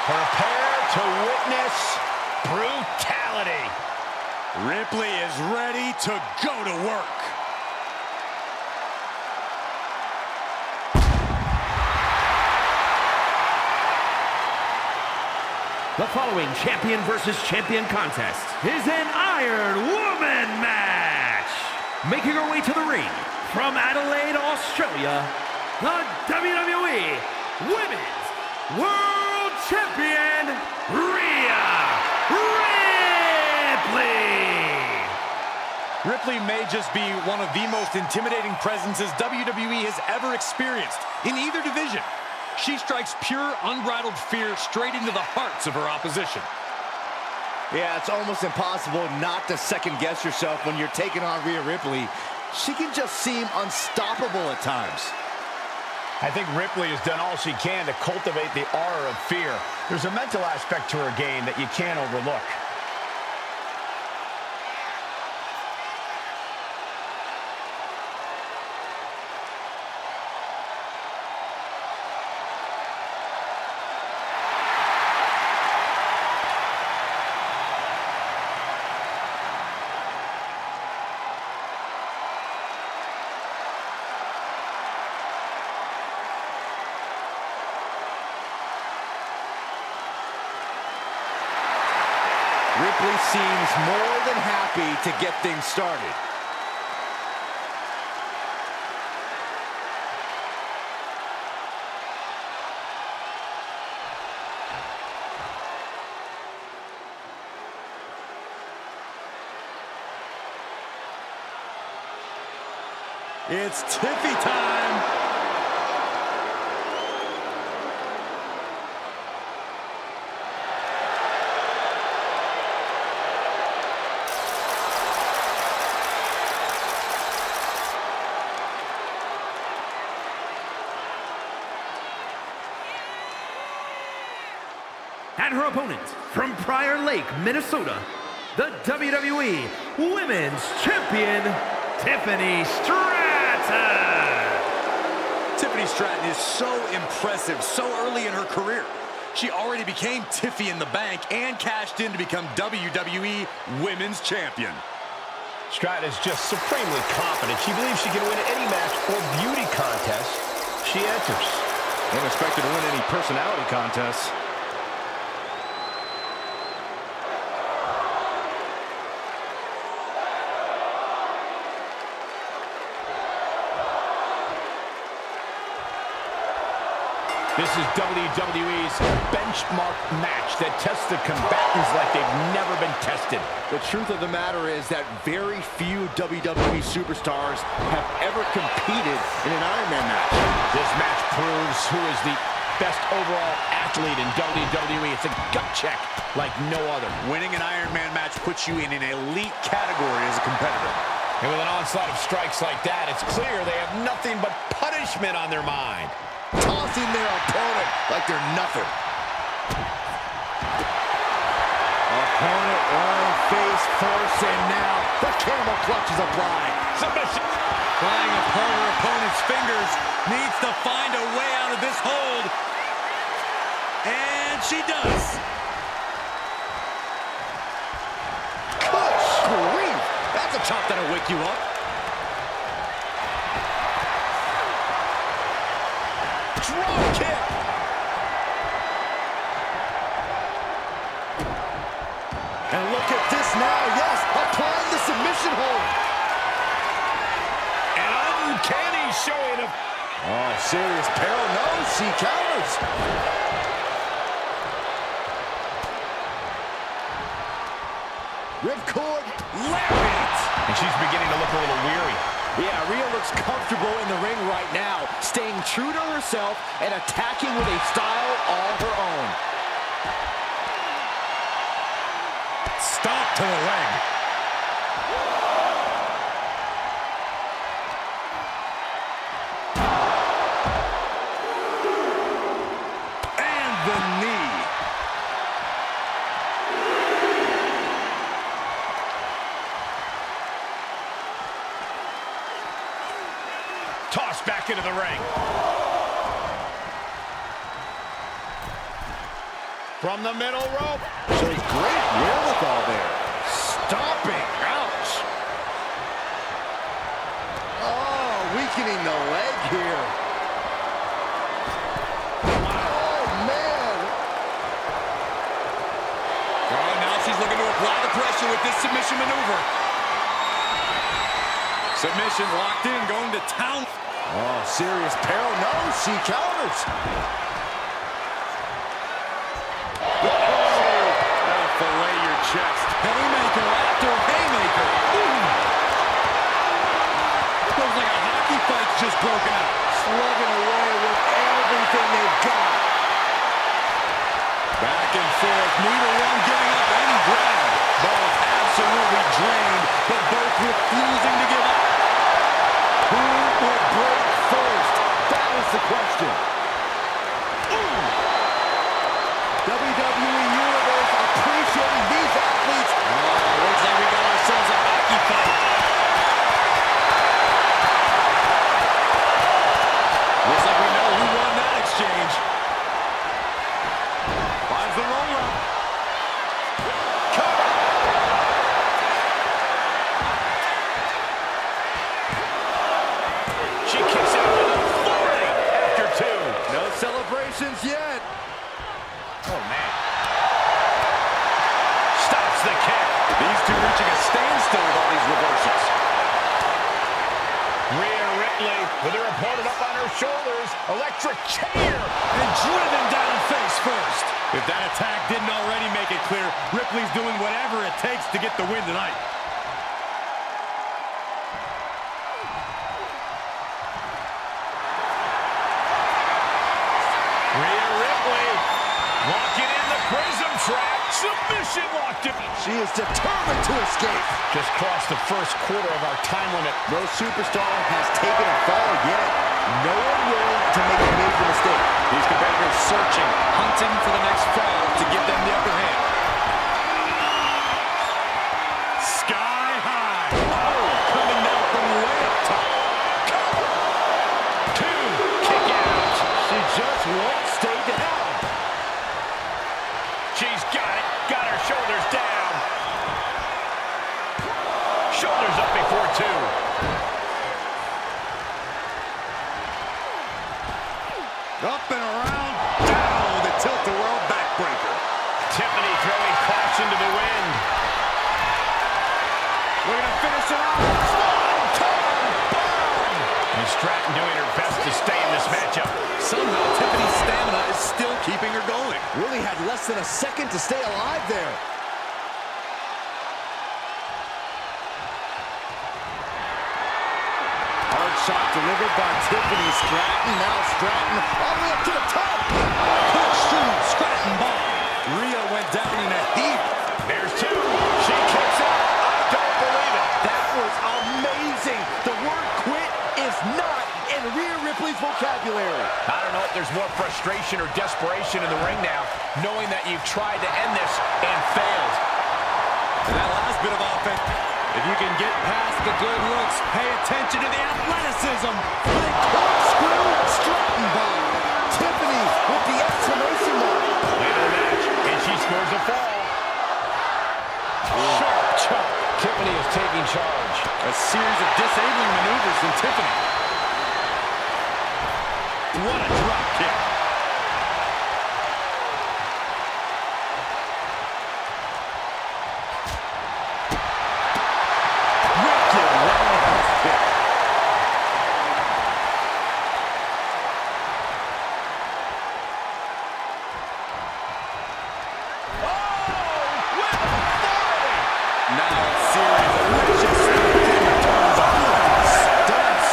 Speaker 1: Prepare to witness brutality.
Speaker 4: Ripley is ready to go to work.
Speaker 2: The following champion versus champion contest is an Iron Woman match. Making her way to the ring from Adelaide, Australia, the WWE Women's World Champion, Rhea Ripley.
Speaker 4: Ripley may just be one of the most intimidating presences WWE has ever experienced in either division. She strikes pure, unbridled fear straight into the hearts of her opposition.
Speaker 3: Yeah, it's almost impossible not to second-guess yourself when you're taking on Rhea Ripley. She can just seem unstoppable at times.
Speaker 1: I think Ripley has done all she can to cultivate the aura of fear. There's a mental aspect to her game that you can't overlook.
Speaker 3: Ripley seems more than happy to get things started.
Speaker 4: It's Tiffy time.
Speaker 2: And her opponent from Prior Lake, Minnesota, the WWE Women's Champion, Tiffany Stratton.
Speaker 4: Tiffany Stratton is so impressive so early in her career. She already became Tiffy in the Bank and cashed in to become WWE Women's Champion.
Speaker 1: Stratton is just supremely confident. She believes she can win any match or beauty contest she enters.
Speaker 3: Don't expect her to win any personality contests.
Speaker 1: This is WWE's benchmark match that tests the combatants like they've never been tested.
Speaker 3: The truth of the matter is that very few WWE superstars have ever competed in an Iron Man match.
Speaker 1: This match proves who is the best overall athlete in WWE. It's a gut check like no other.
Speaker 4: Winning an Iron Man match puts you in an elite category as a competitor.
Speaker 1: And with an onslaught of strikes like that, it's clear they have nothing but punishment on their mind.
Speaker 3: Tossing their opponent like they're nothing. Opponent on face first, and now the camel clutch is applied.
Speaker 1: Submission.
Speaker 4: Flying apart her opponent's fingers, needs to find a way out of this hold. And she does.
Speaker 3: Good grief! That's a chop that'll wake you up. Drop kick. And look at this now. Yes, applying the submission hold.
Speaker 1: An uncanny showing of...
Speaker 3: Oh, serious peril. No, she counters. Ripcord lariat.
Speaker 1: And she's beginning to look a little weary.
Speaker 3: Yeah, Rhea looks comfortable in the ring right now, staying true to herself and attacking with a style all her own.
Speaker 4: Stop to the leg. And the knee.
Speaker 1: Tossed back into the ring. From the middle rope.
Speaker 3: Shows great wherewithal there.
Speaker 1: Stomping. Ouch.
Speaker 3: Oh, weakening the leg here. Oh, man.
Speaker 4: Oh, now she's looking to apply the pressure with this submission maneuver. Submission locked in, going to town.
Speaker 3: Oh, serious peril. No, she counters.
Speaker 4: That'll fillet your chest. Haymaker after haymaker. Ooh. Looks like a hockey fight's just broken out.
Speaker 3: Slugging away with everything they've got.
Speaker 4: Back and forth, neither one giving up any ground. Both absolutely drained, but both refusing to give up.
Speaker 3: Who will break first? That is the question. WWE Universe appreciating these athletes.
Speaker 4: Looks like we got ourselves a hockey fight. Looks like we know who won that exchange. Finds the roll-up. Cover.
Speaker 1: She kicks out with authority after two.
Speaker 3: No celebrations yet.
Speaker 1: Oh, man. Stops the kick.
Speaker 4: These two reaching a standstill with all these reversals.
Speaker 1: Rhea Ripley with her opponent up on her shoulders. Electric chair.
Speaker 4: And driven down face first. If that attack didn't already make it clear, Ripley's doing whatever it takes to get the win tonight.
Speaker 1: Rhea Ripley locking in the prism trap. Submission locked in.
Speaker 3: She is determined to escape.
Speaker 1: Just crossed the first quarter of our time limit.
Speaker 3: No superstar has taken a fall yet. No one willing to make a major mistake.
Speaker 4: These competitors searching, hunting for the next fall to give them the upper hand. Sky high. Oh, coming down from way up top.
Speaker 1: Two. Kick out.
Speaker 3: She just won't stay down.
Speaker 1: She's got it. Got her shoulders down. Shoulders up before two.
Speaker 4: Up and around, down with a tilt-a-whirl backbreaker.
Speaker 1: Tiffany throwing caution to the wind.
Speaker 4: We're going to finish it off.
Speaker 1: And Stratton doing her best to stay in this matchup.
Speaker 4: Somehow, Tiffany's stamina is still keeping her going.
Speaker 3: Really had less than a second to stay alive there. Hard shot delivered by Tiffany Stratton. Now Stratton all the way up to the top.
Speaker 4: Push through, Stratton bomb. Rhea went down in a heap.
Speaker 1: There's two. She kicks out. I don't believe it.
Speaker 3: That was amazing. The word quit is not in Rhea Ripley's vocabulary.
Speaker 1: I don't know if there's more frustration or desperation in the ring now, knowing that you've tried to end this and failed.
Speaker 4: And that last bit of offense, if you can get past the good looks, pay attention to the athleticism.
Speaker 3: Big corkscrew, Stratton bomb. Tiffany with the exclamation mark.
Speaker 1: End of the match, and she scores a fall. Sharp chop. Tiffany is taking charge.
Speaker 4: A series of disabling maneuvers from Tiffany. What a drop kick. Wicked roundhouse kick. Now a series of vicious turns.
Speaker 3: Stunts.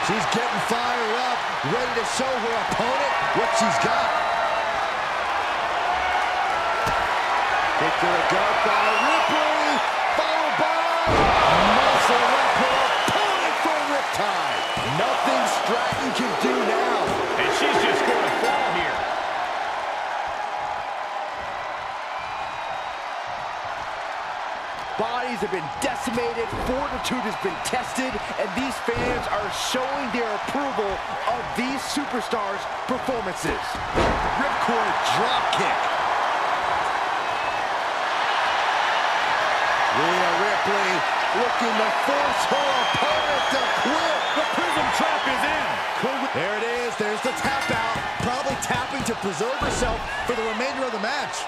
Speaker 3: She's getting fired up, ready to show her opponent what she's got. Kick to the gut by Ripley, followed by muscle up her opponent for a riptide. Nothing Stratton can do now.
Speaker 1: And she's just going to fall here.
Speaker 3: Body bodies have been decimated, fortitude has been tested, and these fans are showing their approval of these superstars' performances.
Speaker 4: Ripcord drop kick.
Speaker 3: Rhea Ripley looking to force her opponent to quit.
Speaker 4: The Prism Trap is in.
Speaker 3: There it is. There's the tap out. Probably tapping to preserve herself for the remainder of the match.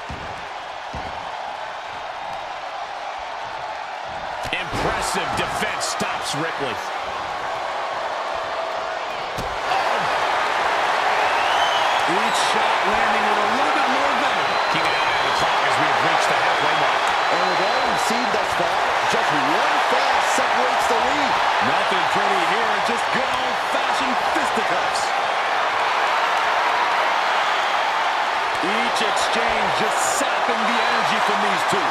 Speaker 1: Impressive defense stops Ripley.
Speaker 4: Each shot landing with a little bit more venom.
Speaker 1: Keep an eye on the clock as we have reached the halfway mark.
Speaker 3: And with all we've seen thus far, just one fall separates the lead.
Speaker 4: Nothing pretty here, just good old-fashioned fisticuffs. Each exchange just sapping the energy from these two.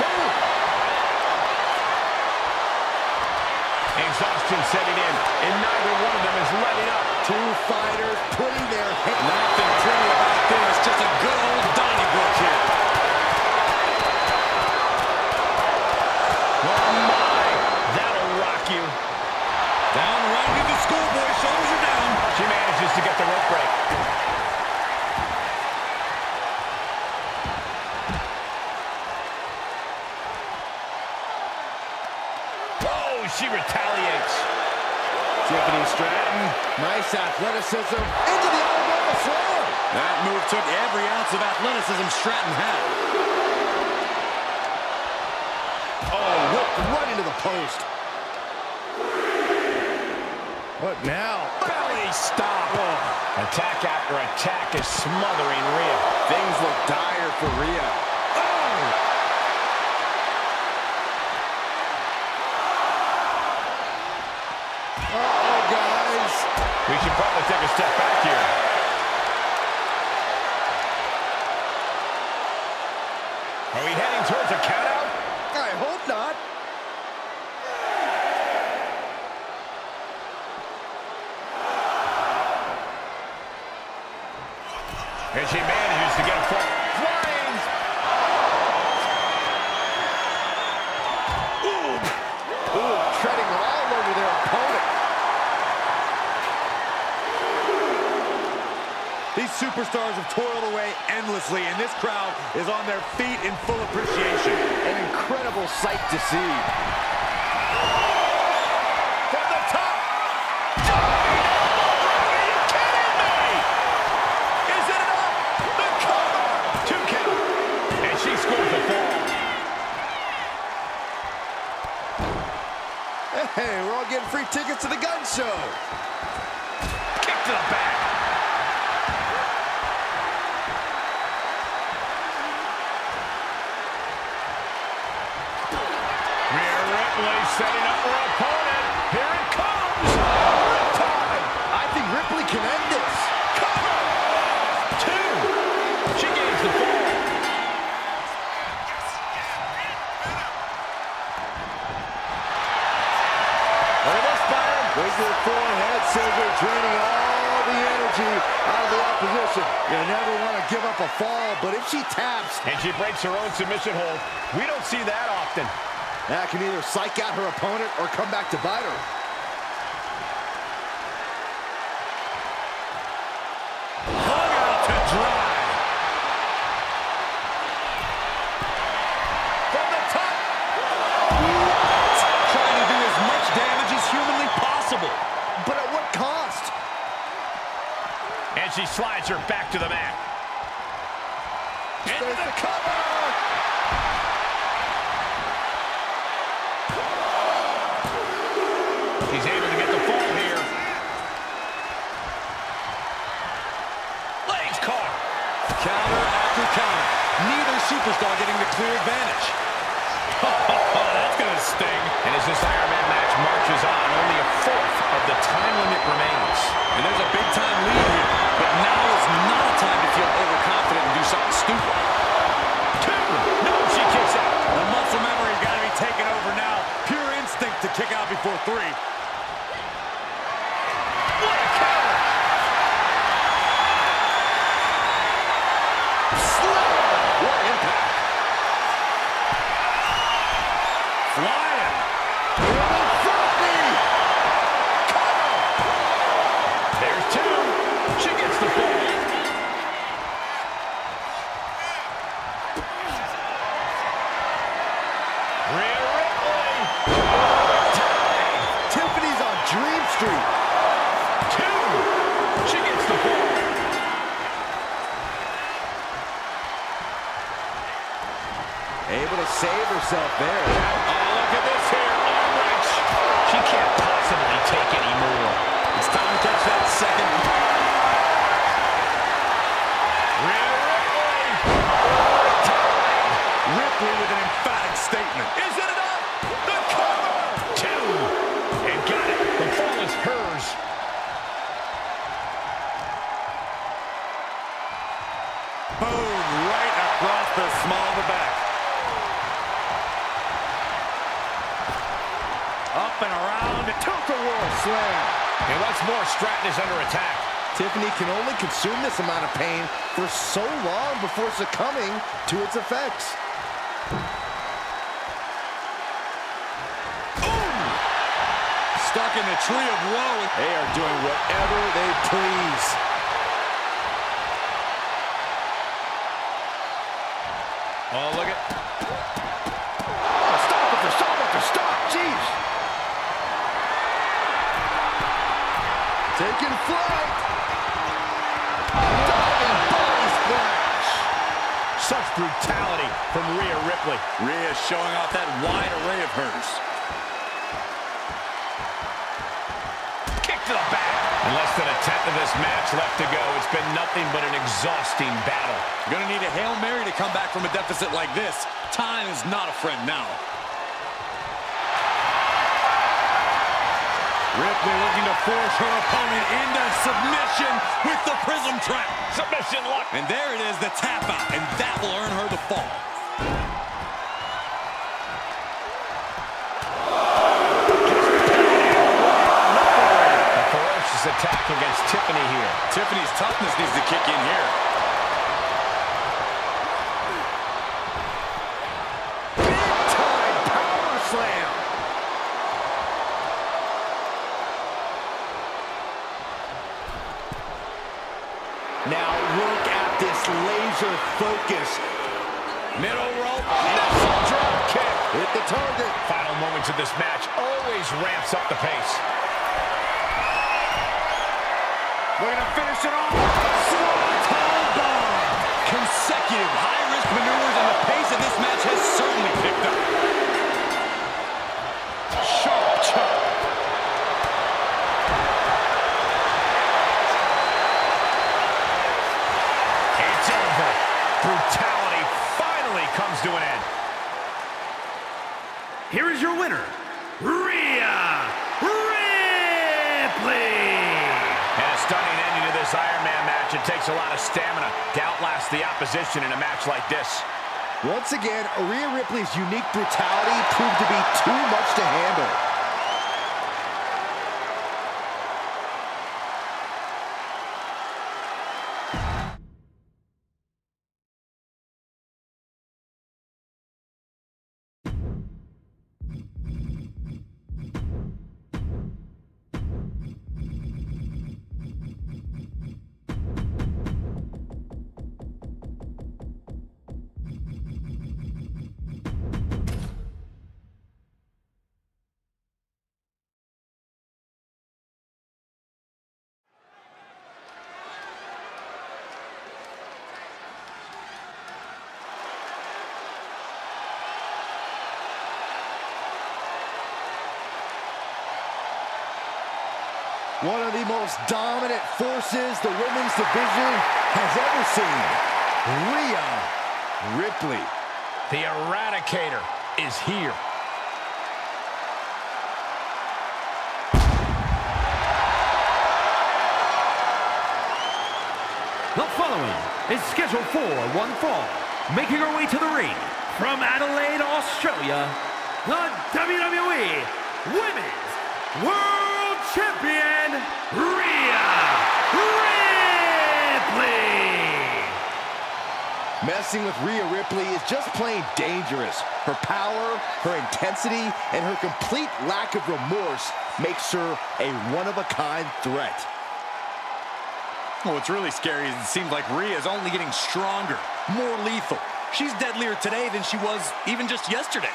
Speaker 3: Boom!
Speaker 1: Exhaustion setting in, and neither one of them is letting up.
Speaker 3: Two fighters putting their hands.
Speaker 4: Nothing pretty about this, just a good old Donnybrook here.
Speaker 1: Oh my, that'll rock you.
Speaker 4: Down right with the schoolboy, shoulders are down.
Speaker 1: She manages to get the rope break. Oh, she retaliates.
Speaker 3: Tiffany Stratton, nice athleticism into the Alabama slam.
Speaker 4: That move took every ounce of athleticism Stratton had.
Speaker 3: Oh, whipped right into the post. What now?
Speaker 1: Belly stop. Oh. Attack after attack is smothering Rhea.
Speaker 3: Things look dire for Rhea. Oh! Uh-oh, guys.
Speaker 1: We should probably take a step back here. Are we heading towards a countout?
Speaker 3: I hope not.
Speaker 1: And she manages to get a full flying.
Speaker 3: Ooh, treading all over their opponent.
Speaker 4: These superstars have toiled away endlessly, and this crowd is on their feet in full appreciation.
Speaker 3: An incredible sight to see.
Speaker 1: From the top. Are you kidding me? Is it enough? The cover. 2 count. And she scores the fall.
Speaker 3: Hey, we're all getting free tickets to the gun show.
Speaker 1: Kick to the back. Rhea Ripley setting up her opponent. Here it comes. Riptide.
Speaker 3: I think Ripley can end this.
Speaker 1: Cover. 2. She gains the fall.
Speaker 3: Look at this, Byron. Bigger forehead scissor draining all the energy out of the opposition. You never want to give up a fall, but if she taps,
Speaker 1: And she breaks her own submission hold. We don't see that often.
Speaker 3: that can either psych out her opponent or come back to bite her.
Speaker 4: Hung out to dry.
Speaker 1: From the top.
Speaker 4: Trying to do as much damage as humanly possible.
Speaker 3: But at what cost?
Speaker 1: And she slides her back to the mat. Into
Speaker 3: There's
Speaker 1: the
Speaker 3: the
Speaker 1: cover. He's able to get the fall here. Legs caught.
Speaker 4: Counter after counter. Neither superstar getting the clear advantage. That's going to sting.
Speaker 1: And as this Iron Man match marches on, only a fourth of the time limit remains.
Speaker 4: And there's a big-time lead here. But now is not a time to feel overconfident and do something stupid.
Speaker 1: 2. No, she kicks out.
Speaker 4: The muscle memory's got to be taken over now. Pure instinct to kick out before 3.
Speaker 1: What a counter.
Speaker 3: Slam! What impact!
Speaker 1: She gets the fall. Rhea Ripley.
Speaker 3: Tiffany's on Dream Street.
Speaker 1: 2. She gets the fall.
Speaker 3: Able to save herself there.
Speaker 1: Oh, look at this here. Arm wrench. She can't possibly take any more.
Speaker 4: It's time to catch that second.
Speaker 1: Rhea Ripley.
Speaker 4: Ripley with an emphatic statement.
Speaker 1: Is it enough? The cover. 2. And got it. The fall is hers.
Speaker 4: Boom, right across the small of the back. Up and around, tilt-a-whirl slam.
Speaker 1: And what's more, Stratton is under attack.
Speaker 3: Tiffany can only consume this amount of pain for so long before succumbing to its effects.
Speaker 4: Stuck in the tree of woe.
Speaker 3: They are doing whatever they please.
Speaker 1: Oh, look at...
Speaker 3: Stop after stop after stop. Jeez. Taking flight. Diving body splash.
Speaker 1: Such brutality from Rhea Ripley.
Speaker 4: Rhea showing off that wide array of hers.
Speaker 1: Kick to the back. And less than a tenth of this match left to go. It's been nothing but an exhausting battle.
Speaker 4: Gonna need a Hail Mary to come back from a deficit like this. Time is not a friend now. Ripley looking to force her opponent into submission with the prism trap.
Speaker 1: Submission lock.
Speaker 4: And there it is, the tap out, and that will earn her the fall.
Speaker 1: A ferocious attack against Tiffany here.
Speaker 4: Tiffany's toughness needs to kick in here.
Speaker 3: Big time power slam. Now look at this laser focus.
Speaker 1: Middle rope. Missile drop kick.
Speaker 3: Hit the target.
Speaker 1: Final moments of this match always ramps up the pace.
Speaker 4: We're gonna finish it off. Swanton bomb. Consecutive high-risk maneuvers, and the pace of this match has certainly picked up.
Speaker 1: Sharp chop. It's over. Brutality finally comes to an end.
Speaker 2: Here is your winner, Rhea Ripley.
Speaker 1: And a stunning ending to this Iron Man match. It takes a lot of stamina to outlast the opposition in a match like this.
Speaker 3: Once again, Rhea Ripley's unique brutality proved to be too much to handle. One of the most dominant forces the women's division has ever seen. Rhea Ripley.
Speaker 1: The Eradicator is here.
Speaker 2: The following is scheduled for one fall. Making her way to the ring from Adelaide, Australia, the WWE Women's World Champion, Rhea Ripley.
Speaker 3: Messing with Rhea Ripley is just plain dangerous. Her power, her intensity, and her complete lack of remorse makes her a one-of-a-kind threat.
Speaker 4: Well, what's really scary is it seems like Rhea's only getting stronger, more lethal. She's deadlier today than she was even just yesterday.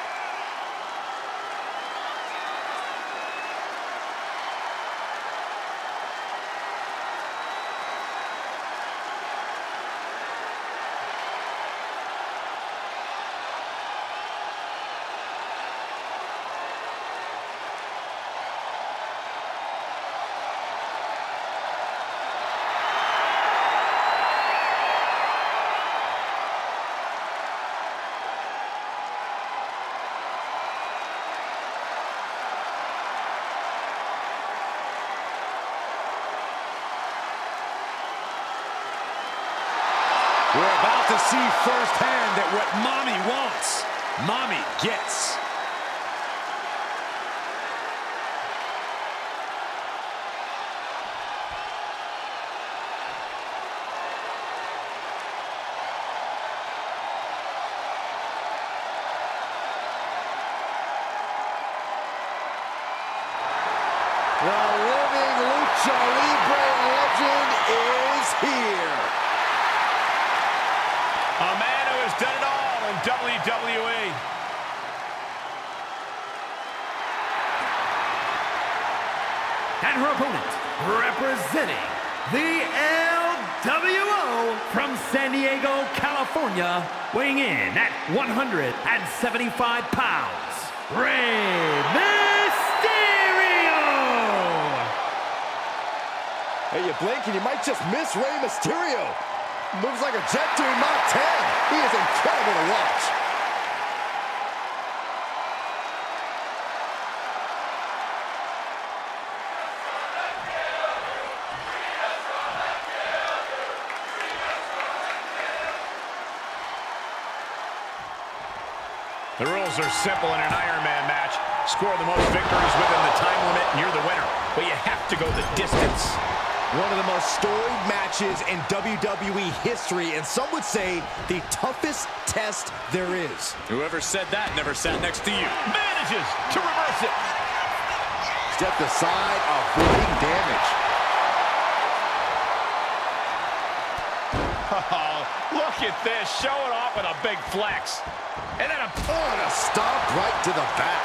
Speaker 4: We're about to see firsthand that what Mommy wants, Mommy gets.
Speaker 3: The living Lucha Libre legend is here.
Speaker 1: A man who has done it all in WWE.
Speaker 2: And her opponent, representing the LWO from San Diego, California, weighing in at 175 pounds, Rey Mysterio!
Speaker 3: Hey, you blink and you might just miss Rey Mysterio. Moves like a jet to Mach 10. He is incredible to watch.
Speaker 1: The rules are simple in an Iron Man match. Score the most victories within the time limit and you're the winner. But you have to go the distance.
Speaker 3: One of the most storied matches in WWE history, and some would say the toughest test there is.
Speaker 4: Whoever said that never sat next to you.
Speaker 1: Manages to reverse it.
Speaker 3: Stepped aside, avoiding damage.
Speaker 1: Oh, look at this. Showing off with a big flex. And then a
Speaker 3: stomp right to the back.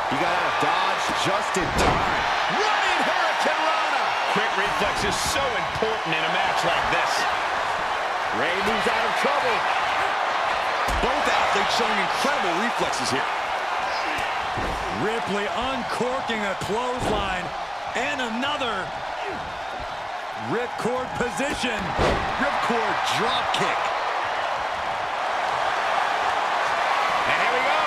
Speaker 3: He got out of dodge just in time.
Speaker 1: running Hurricane Rana. Quick reflex is so important in a match like this.
Speaker 3: Rey moves out of trouble.
Speaker 4: Both athletes showing incredible reflexes here. Ripley uncorking a clothesline. And another. Ripcord position. Ripcord drop kick.
Speaker 1: And here we go.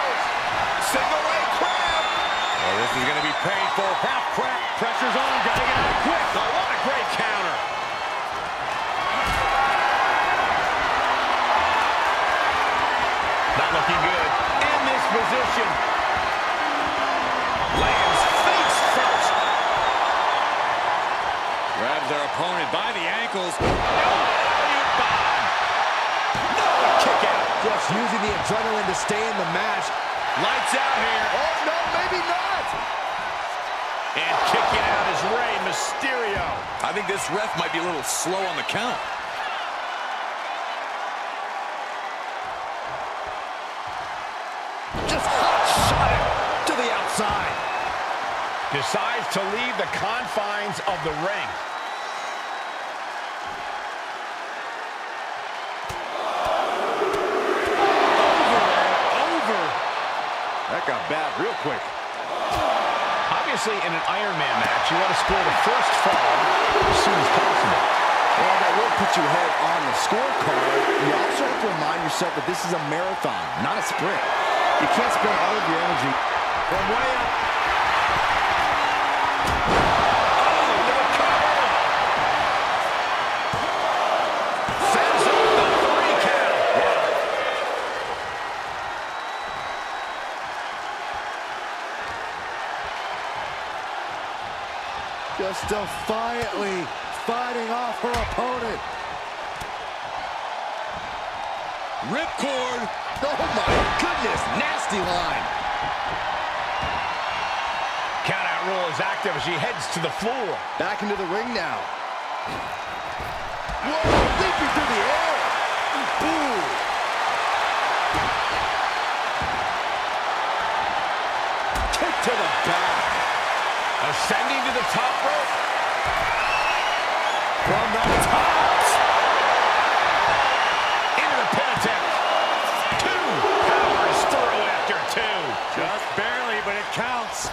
Speaker 1: Single leg crab.
Speaker 4: Oh, this is going to be painful. Half crab. Pressure's on. Got to get out quick.
Speaker 1: Oh, what a great counter. Not looking good. In this position. Lands face first.
Speaker 4: Grabs their opponent by the ankles.
Speaker 1: Oh, you bomb. No, kick out.
Speaker 3: Just using the adrenaline to stay in the match.
Speaker 1: Lights out here.
Speaker 3: Oh, no, maybe not.
Speaker 1: And kicking out is Rey Mysterio.
Speaker 4: I think this ref might be a little slow on the count.
Speaker 3: Just hot shot it to the outside.
Speaker 1: Decides to leave the confines of the ring.
Speaker 3: Over. That got bad real quick.
Speaker 1: Obviously, in an Iron Man match, you want to score the first fall as soon as possible.
Speaker 3: Well, that will put you ahead on the scorecard. You also have to remind yourself that this is a marathon, not a sprint. You can't spend all of your energy from way up.
Speaker 1: Sends up the 3 count.
Speaker 3: Just defiantly fighting off her opponent.
Speaker 4: Ripcord.
Speaker 3: Oh my goodness, nasty line.
Speaker 1: Count out rule is active as she heads to the floor.
Speaker 3: Back into the ring now. Whoa, leaping through the air. Ooh. Kick to the back.
Speaker 1: Ascending to the top rope.
Speaker 3: From the top.
Speaker 1: Into the pin attempt. Two. Powers through after two.
Speaker 4: Just barely, but it counts.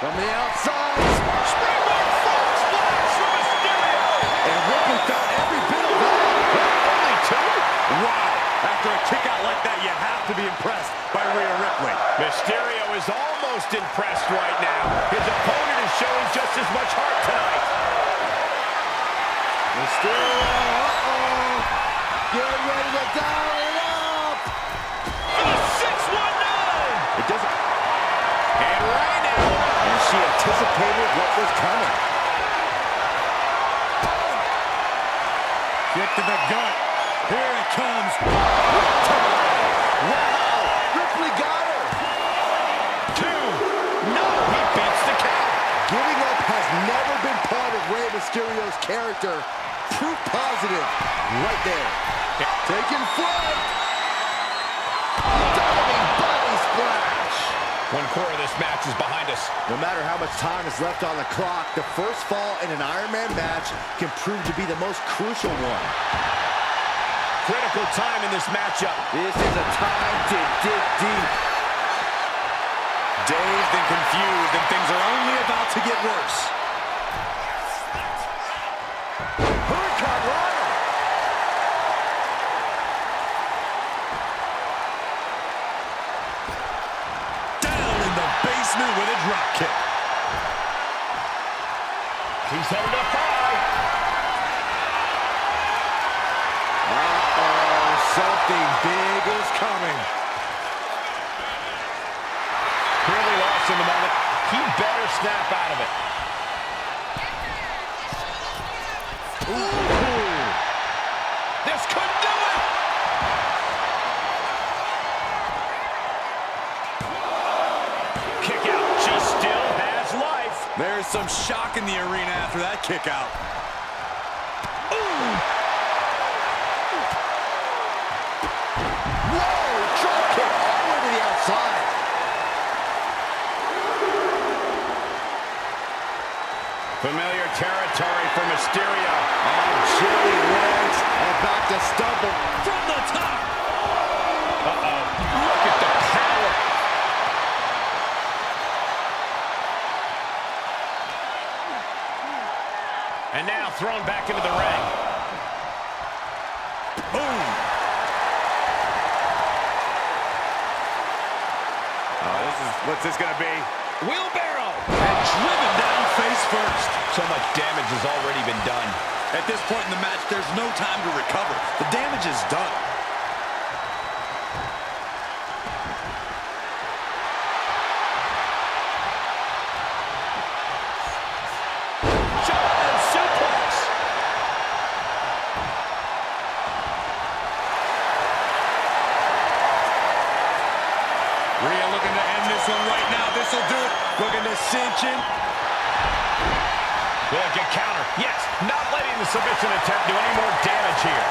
Speaker 3: From the outside.
Speaker 1: Springboard frog splash from Mysterio.
Speaker 3: And Ripley found every bit of that.
Speaker 1: Only two?
Speaker 4: Wow. After a kick out like that, you have to be impressed by Rhea Ripley.
Speaker 1: Mysterio is almost impressed right now. His opponent is showing just as much heart tonight.
Speaker 3: Mysterio, get ready to dial it up.
Speaker 1: For the 619.
Speaker 3: It doesn't.
Speaker 1: And right now.
Speaker 3: And she anticipated what was coming.
Speaker 4: Kick to the gut. Here it comes.
Speaker 3: Wow, Ripley got her.
Speaker 1: Two. No, he beats the count.
Speaker 3: Giving up has never been part of Rey Mysterio's character. Proof positive right there. Taking flight. Diving body splash.
Speaker 1: One quarter of this match is behind us.
Speaker 3: No matter how much time is left on the clock, the first fall in an Iron Man match can prove to be the most crucial one.
Speaker 1: Critical time in this matchup.
Speaker 3: This is a time to dig deep.
Speaker 4: Dazed and confused, and things are only about to get worse.
Speaker 3: Hurricane Rana.
Speaker 4: Down in the basement with a drop kick.
Speaker 1: He's headed up high.
Speaker 3: Something big is coming.
Speaker 1: Clearly lost in the moment. He better snap out of it.
Speaker 3: Ooh.
Speaker 1: This could do it. Kick out. She still has life.
Speaker 4: There's some shock in the arena after that kick out.
Speaker 1: Familiar territory for Mysterio.
Speaker 3: Oh, chilly legs, about to stumble.
Speaker 4: From the top.
Speaker 1: Uh-oh. Look at the power. And now thrown back into the ring.
Speaker 4: Boom. What's this gonna be?
Speaker 1: Wheelbarrow.
Speaker 4: And driven down face first.
Speaker 1: So much damage has already been done.
Speaker 4: At this point in the match, there's no time to recover. The damage is done.
Speaker 1: German suplex.
Speaker 4: Rhea looking to end this one right now. This will do it. Looking to cinch in.
Speaker 1: Look at counter. Yes, not letting the submission attempt do any more damage here.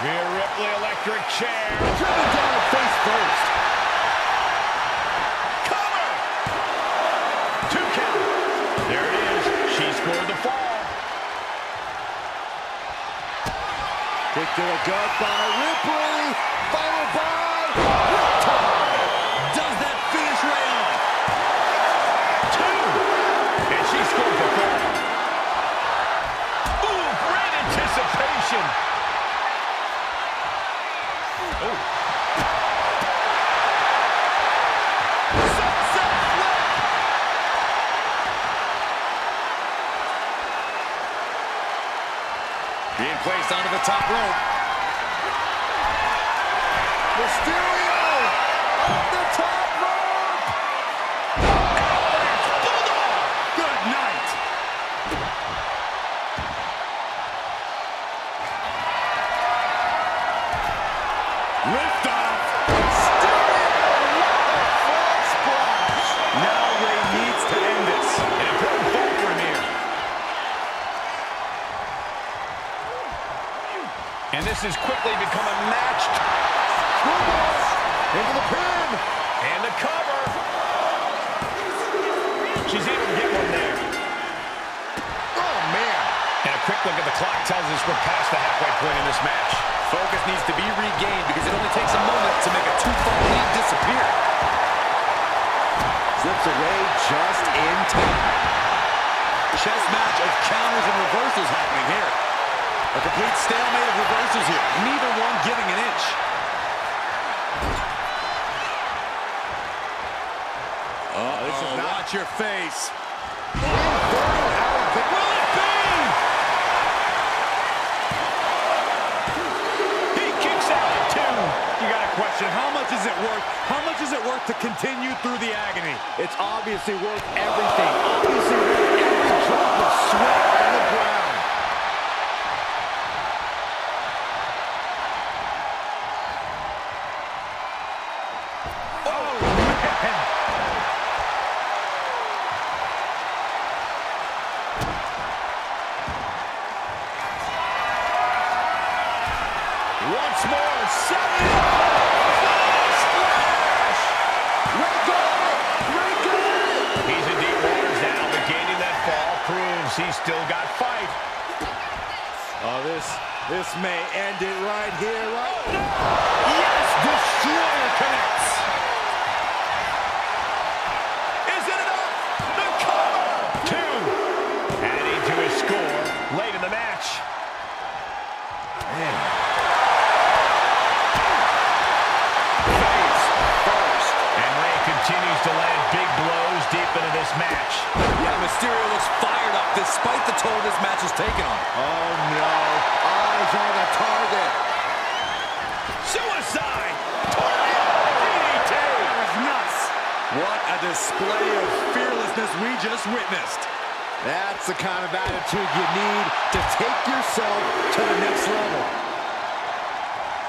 Speaker 1: Rhea Ripley electric chair.
Speaker 3: Driven down face first.
Speaker 1: Cover. 2 count. There it is. She scored the fall.
Speaker 3: Kick to the gut by Ripley. Followed by
Speaker 4: Does that finish Rhea off?
Speaker 1: 2. And she scored the fall. Ooh, great anticipation. Oh. Sunset flip.
Speaker 4: Being placed onto the top rope.
Speaker 3: Mysterio. The top rope.
Speaker 4: Good night. Lift off.
Speaker 3: Frog splash.
Speaker 4: Now Rey needs to end this.
Speaker 1: An important fall for him here. has quickly become a match.
Speaker 3: Into the pin.
Speaker 1: And the cover. She's able to get one there.
Speaker 3: Oh, man.
Speaker 1: And a quick look at the clock tells us we're past the halfway point in this match.
Speaker 4: Focus needs to be regained because it only takes a moment to make a two-fall lead disappear.
Speaker 3: Slips away just in time.
Speaker 4: Chess match of counters and reversals happening here. A complete stalemate of reversals here. Neither one giving an inch.
Speaker 3: This is not...
Speaker 4: Watch your face.
Speaker 3: Will it be?
Speaker 1: He kicks out at 2.
Speaker 4: You got a question. How much is it worth? How much is it worth to continue through the agony?
Speaker 3: It's obviously worth everything. Obviously worth every drop of sweat on the ground.
Speaker 1: Oh, man. Once more, 7. He's in deep waters now, but gaining that fall proves he's still got fight.
Speaker 3: Oh, this may end it right here, right?
Speaker 1: Yes, Destroyer connects. Is it enough? The cover. 2. Adding to his score late in the match.
Speaker 3: Man.
Speaker 1: Face first. And Ray continues to land big blows deep into this match.
Speaker 4: Yeah, Mysterio looks fired up despite the toll this match has taken on him.
Speaker 3: Oh, no. Eyes on the target.
Speaker 1: Suicide. DDT.
Speaker 4: That was nuts. What a display of fearlessness we just witnessed.
Speaker 3: That's the kind of attitude you need to take yourself to the next level.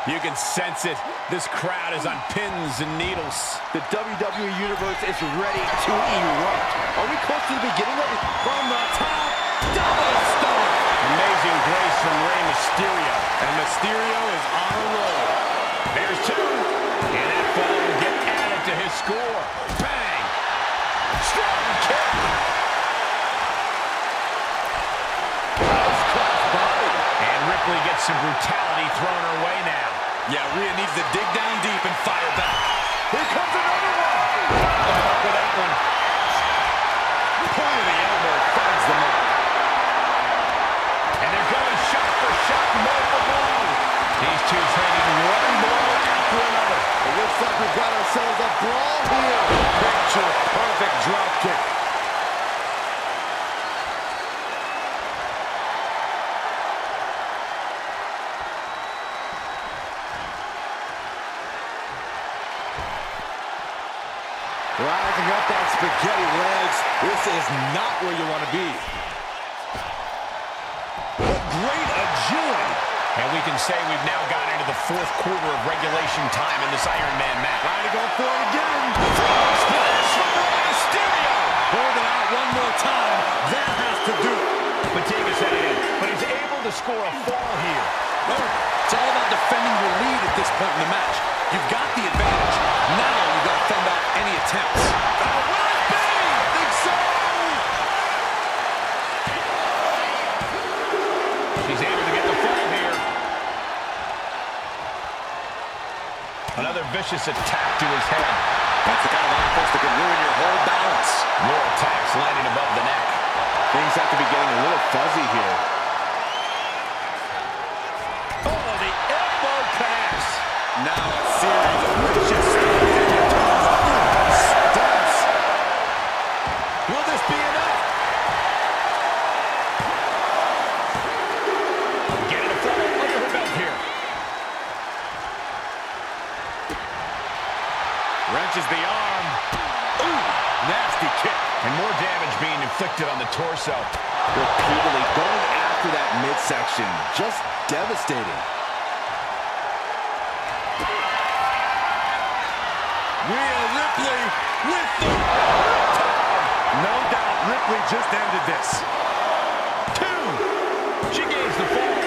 Speaker 1: You can sense it. This crowd is on pins and needles.
Speaker 3: The WWE Universe is ready to erupt. Are we close to the beginning of it? From the top, double stomp.
Speaker 1: Amazing grace from Rey Mysterio.
Speaker 4: And Mysterio is on a roll.
Speaker 1: There's 2. And that fall will get added to his score. Bang. Strong kick.
Speaker 3: Nice cross body.
Speaker 1: And Ripley gets some brutality thrown her way now.
Speaker 4: Yeah, Rhea needs to dig down deep and fire back.
Speaker 3: Here comes another one.
Speaker 1: Up with that one.
Speaker 4: Point of the elbow finds the mark.
Speaker 1: And they're going shot for shot, blow for blow. These two trading one blow after another.
Speaker 3: It looks like we've got ourselves a brawl here.
Speaker 1: Picture perfect drop kick.
Speaker 3: Rising up on spaghetti legs. This is not where you want to be.
Speaker 1: What great agility. And we can say we've now got into the 4th quarter of regulation time in this Iron Man match.
Speaker 3: Trying to go for it again.
Speaker 1: Frog splash from Rey Mysterio.
Speaker 4: Hold it out one more time. That has to do it.
Speaker 1: Batista set it in, but he's able to score a fall here.
Speaker 4: Oh, it's all about defending your lead at this point in the match. You've got the advantage. Now you've got to fend off any attempts.
Speaker 1: Oh, will it be? I think so. She's able to get the fall here. Another vicious attack to his head.
Speaker 4: That's the kind of offense that can ruin your whole balance.
Speaker 1: More attacks landing above the neck.
Speaker 3: Things have to be getting a little fuzzy here.
Speaker 1: Oh, the elbow pass.
Speaker 4: Now a series of vicious
Speaker 3: Stunts.
Speaker 1: Will this be enough? Getting a fall under her belt here. Wrenches the arm. Ooh, nasty kick. And more damage being inflicted on the torso.
Speaker 3: Repeatedly going after that midsection. Just devastating.
Speaker 4: Rhea Ripley with the... No doubt Ripley just ended this.
Speaker 1: 2. She gains the fall.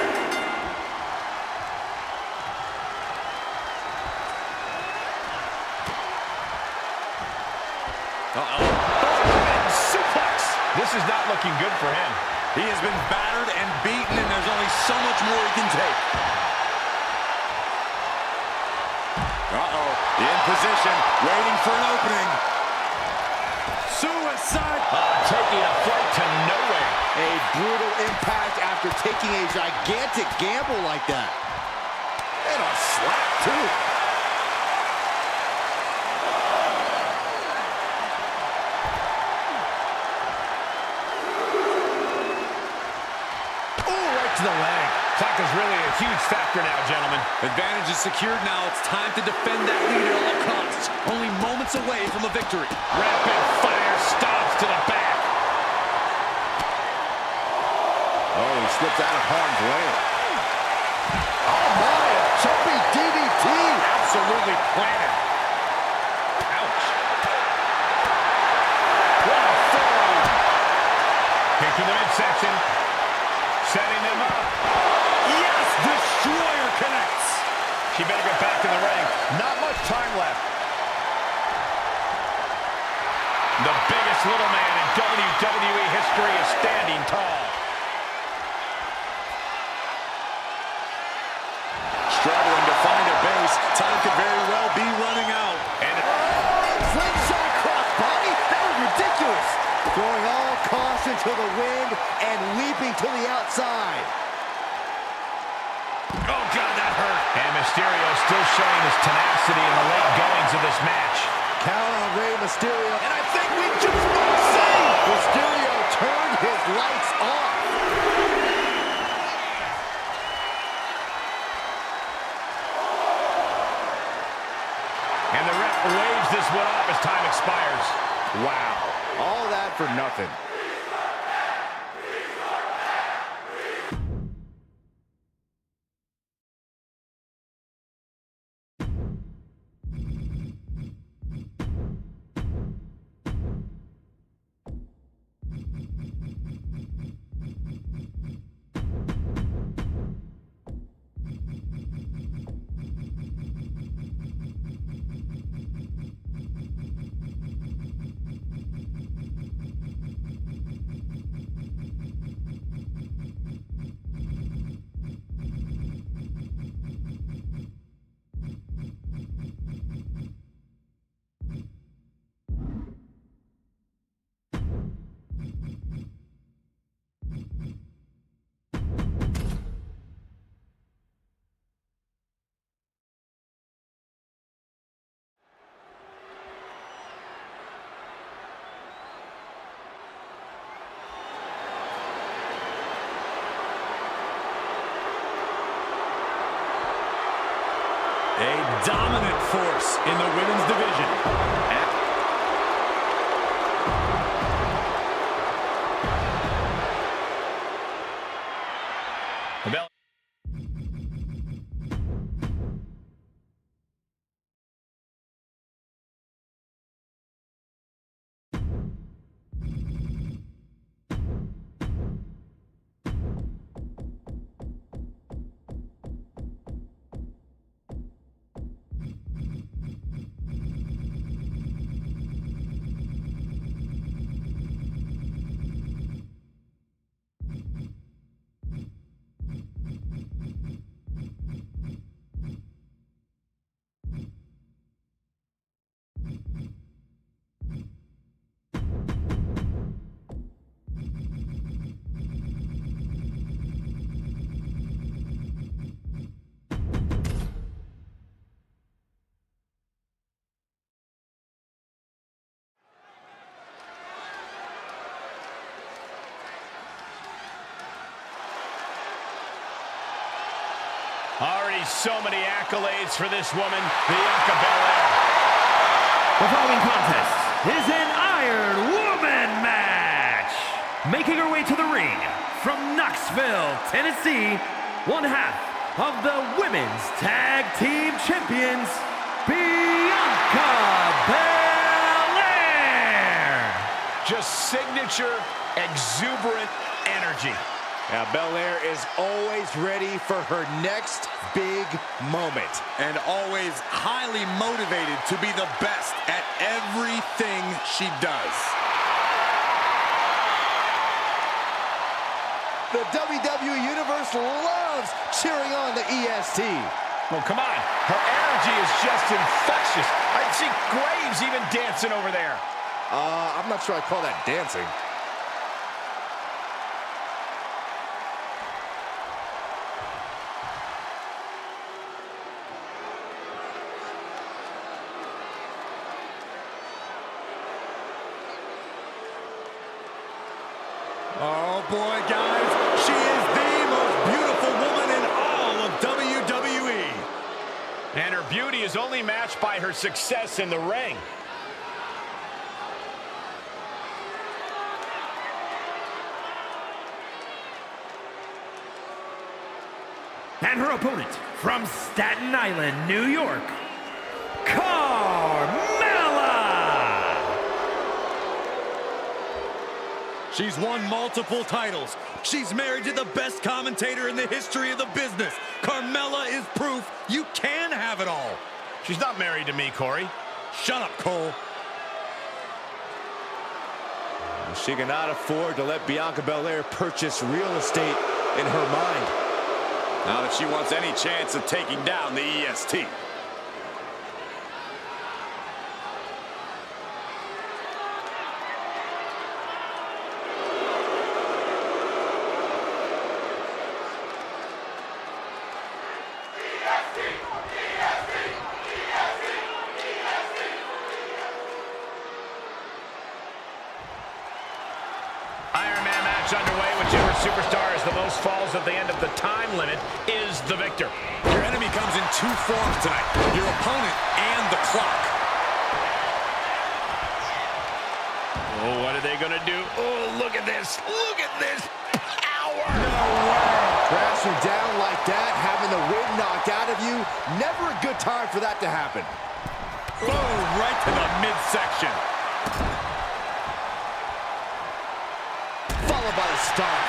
Speaker 1: This is not looking good for him.
Speaker 4: He has been battered and beaten, and there's only so much more he can take. Uh-oh, in position, waiting for an opening. Suicide.
Speaker 1: Taking a flight to nowhere.
Speaker 3: A brutal impact after taking a gigantic gamble like that.
Speaker 1: And a slap, too. To the leg. Clock is really a huge factor now, gentlemen.
Speaker 4: Advantage is secured now. It's time to defend that lead at all costs. Only moments away from a victory.
Speaker 1: Rapid fire stops to the back.
Speaker 3: Oh, he slipped out of harm's way. Oh my, a jumping DDT.
Speaker 1: Absolutely planted. Ouch. What a throw. Kick to the midsection. Setting them up.
Speaker 4: Yes, Destroyer connects.
Speaker 1: She better get back in the ring. Not much time left. The biggest little man in WWE history is standing tall.
Speaker 4: Struggling to find a base. Time could very well be running out.
Speaker 1: And
Speaker 3: Slingshot crossbody. That was ridiculous. Throwing all caution to the wind and leaping to the outside.
Speaker 1: oh, God, that hurt. And Mysterio still showing his tenacity in the late goings of this match.
Speaker 3: Count on Rey Mysterio. And I think we just might see Mysterio turned his lights off.
Speaker 1: And the ref waves this one off as time expires.
Speaker 3: Wow. All that for nothing.
Speaker 4: A dominant force in the women's division.
Speaker 1: The bell. Already so many accolades for this woman, Bianca Belair.
Speaker 2: The following contest is an Iron Woman match. Making her way to the ring from Knoxville, Tennessee, one half of the Women's Tag Team Champions, Bianca Belair.
Speaker 1: Just signature, exuberant energy.
Speaker 3: Now, Belair is always ready for her next big moment.
Speaker 4: And always highly motivated to be the best at everything she does.
Speaker 3: The WWE Universe loves cheering on the EST.
Speaker 1: Well, come on. Her energy is just infectious. I see Graves even dancing over there.
Speaker 3: I'm not sure I call that dancing.
Speaker 4: Oh, boy, guys. She is the most beautiful woman in all of WWE.
Speaker 1: And her beauty is only matched by her success in the ring.
Speaker 2: And her opponent from Staten Island, New York, Carmella!
Speaker 4: She's won multiple titles. She's married to the best commentator in the history of the business. Carmella is proof you can have it all.
Speaker 1: She's not married to me, Corey.
Speaker 4: Shut up, Cole.
Speaker 3: She cannot afford to let Bianca Belair purchase real estate in her mind.
Speaker 4: Not if she wants any chance of taking down the EST.
Speaker 1: Underway. Whichever superstar is the most falls at the end of the time limit is the victor.
Speaker 4: Your enemy comes in two forms tonight, your opponent and the clock.
Speaker 1: Oh, what are they going to do? Oh, look at this. Look at this power.
Speaker 3: No way. Crashing down like that, having the wind knocked out of you, never a good time for that to happen.
Speaker 4: Boom, right to the midsection.
Speaker 3: Followed by the stomp.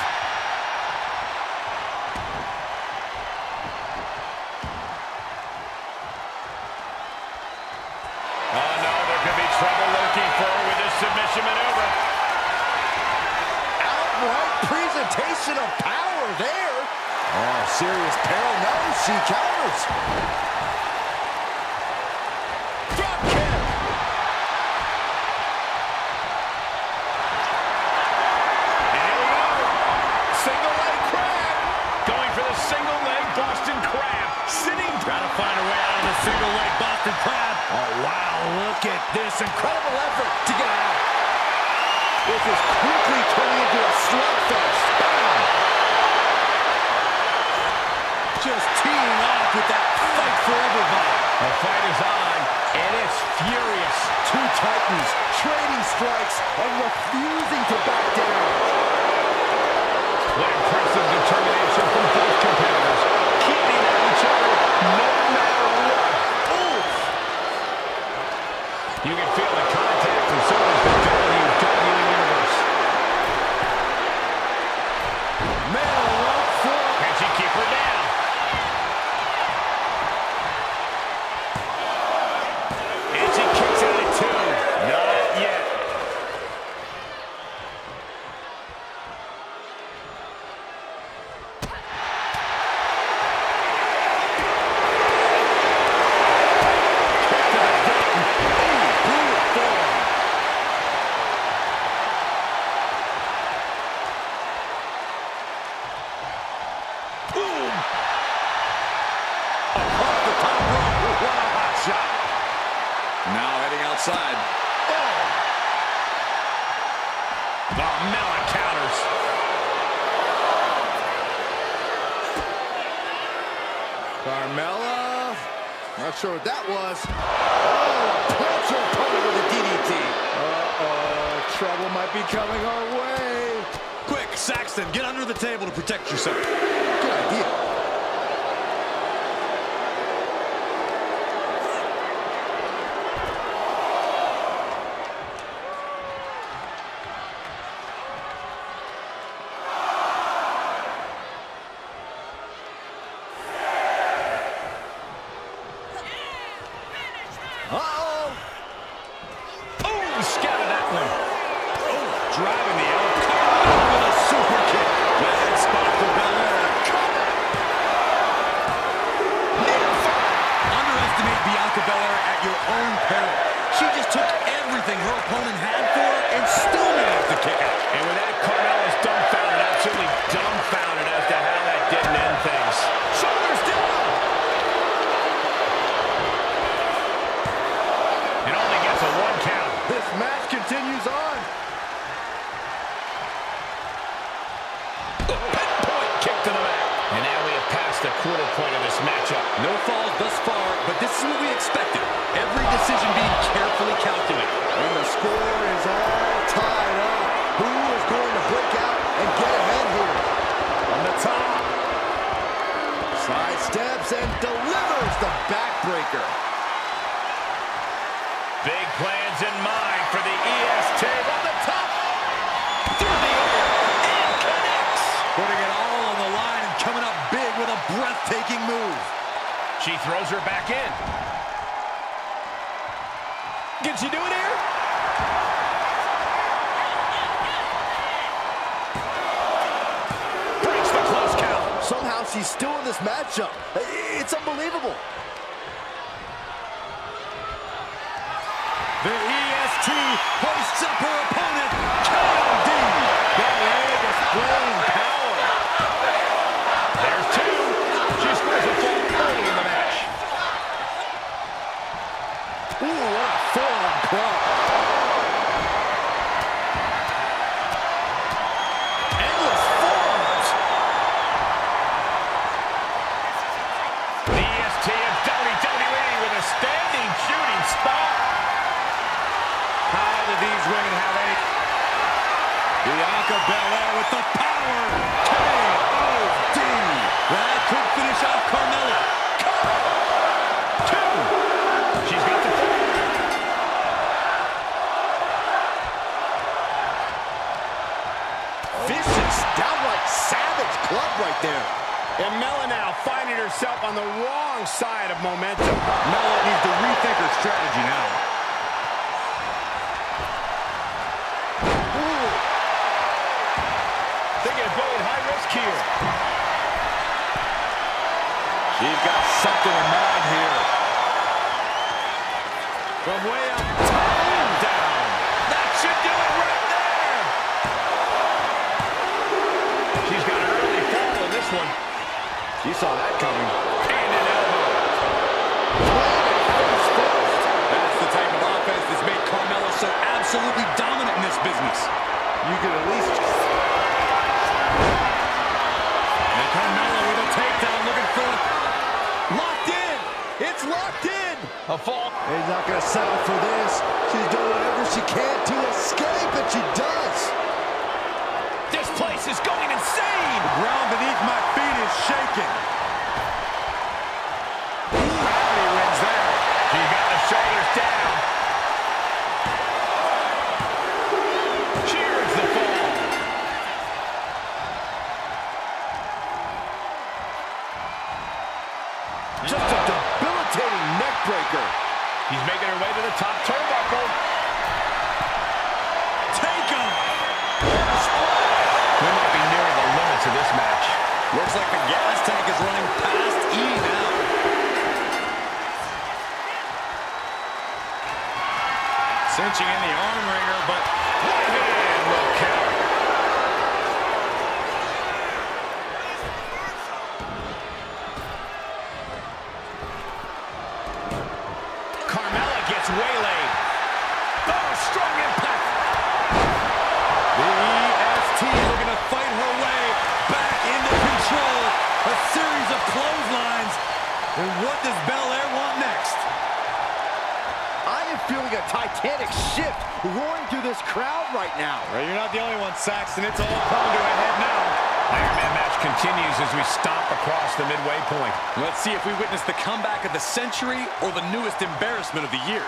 Speaker 1: Oh, no, there could be trouble lurking for her with this submission maneuver.
Speaker 3: Outright presentation of power there. Oh, serious peril. No, she counters. Drop kick.
Speaker 1: And here we go. Single leg crab. Going for the single leg Boston crab. Sitting.
Speaker 4: Got to find a way out of the single leg Boston crab.
Speaker 3: Oh, wow, look at this incredible effort to get out. This is quickly turning into a slugfest. Bam!
Speaker 4: Just teeing off with that fight forever vibe.
Speaker 1: The fight is on, and it's furious.
Speaker 3: Two titans trading strikes and refusing to back down.
Speaker 1: What impressive determination from both competitors. Keeping at each other no matter what. Oof! You can feel the contact from some of the WWE Universe.
Speaker 3: Man, right foot.
Speaker 1: Can she keep her down? And she kicks out at two. Not yet. Boom!
Speaker 4: Across the top rope. What a hot shot. Now heading outside.
Speaker 1: Mella counters.
Speaker 3: Carmella. Not sure what that was. Oh, punch her opponent with a DDT. Uh-oh, trouble might be coming our way.
Speaker 4: Quick, Saxton, get under the table to protect yourself.
Speaker 3: Good idea. Uh-oh.
Speaker 1: Oh, scattered that one.
Speaker 4: Driving the elbow. With a super kick. Bad spot.
Speaker 1: Pinpoint kick to the back. And now we have passed the quarter point of this matchup.
Speaker 4: No falls thus far, but this is what we expected. Every decision being carefully calculated.
Speaker 3: And the score is all tied up. Who is going to break out and get ahead here?
Speaker 1: On the top.
Speaker 3: Side steps and delivers the backbreaker.
Speaker 1: Big plans in mind for the EST. On the top. Through the air. And connects.
Speaker 4: Putting it all on the line and coming up big with a breathtaking move.
Speaker 1: She throws her back in. Can she do it here? Breaks the close count.
Speaker 3: Somehow she's still in this matchup. It's unbelievable.
Speaker 4: The EST hoists up her opponent, KD.
Speaker 1: Belair displaying power. There's two. She scores a fall early in the match.
Speaker 3: Ooh, what a forearm club. Endless forearms.
Speaker 1: The EST of WWE with a standing shooting star.
Speaker 4: How do these women have any? Bianca Belair with the power. KOD. That could finish off Carmella.
Speaker 1: Two. She's got the fall.
Speaker 3: Vicious, downright savage club right there.
Speaker 1: And Mella now finding herself on the wrong side of momentum.
Speaker 4: Mella needs to rethink her strategy now.
Speaker 1: Thinking of going high risk here.
Speaker 4: She's got something in mind here.
Speaker 1: From way up top and down. That should do it right there. She's got an early fall on this one.
Speaker 3: She saw that coming.
Speaker 1: And an elbow.
Speaker 4: That's the type of offense that's made Carmella so absolutely dominant in this business.
Speaker 3: You could at least...
Speaker 4: And Carmella with a takedown looking for it. Locked in. It's locked in.
Speaker 1: A fall.
Speaker 3: He's not going to settle for this. She's doing whatever she can to escape, and she does.
Speaker 1: This place is going insane.
Speaker 4: The ground beneath my feet is shaking.
Speaker 1: Gravity wins there. She got the shoulders down. Cheers the fall.
Speaker 3: Just a debilitating neck breaker.
Speaker 1: She's making her way to the top turnbuckle.
Speaker 4: Take him.
Speaker 1: We might be nearing the limits of this match.
Speaker 4: Looks like the gas tank is running past E now. Cinching in the arm wringer, but
Speaker 1: Right hand will count. Carmella gets waylaid. Oh, strong impact.
Speaker 4: the EST looking to fight her way back into control. A series of clotheslines. And what does Belair want next?
Speaker 3: I am feeling a titanic shift roaring through this crowd right now.
Speaker 4: Well, you're not the only one, Saxton. It's all coming to a head now.
Speaker 1: Iron Man match continues as we stomp across the midway point.
Speaker 4: Let's see if we witness the comeback of the century or the newest embarrassment of the year.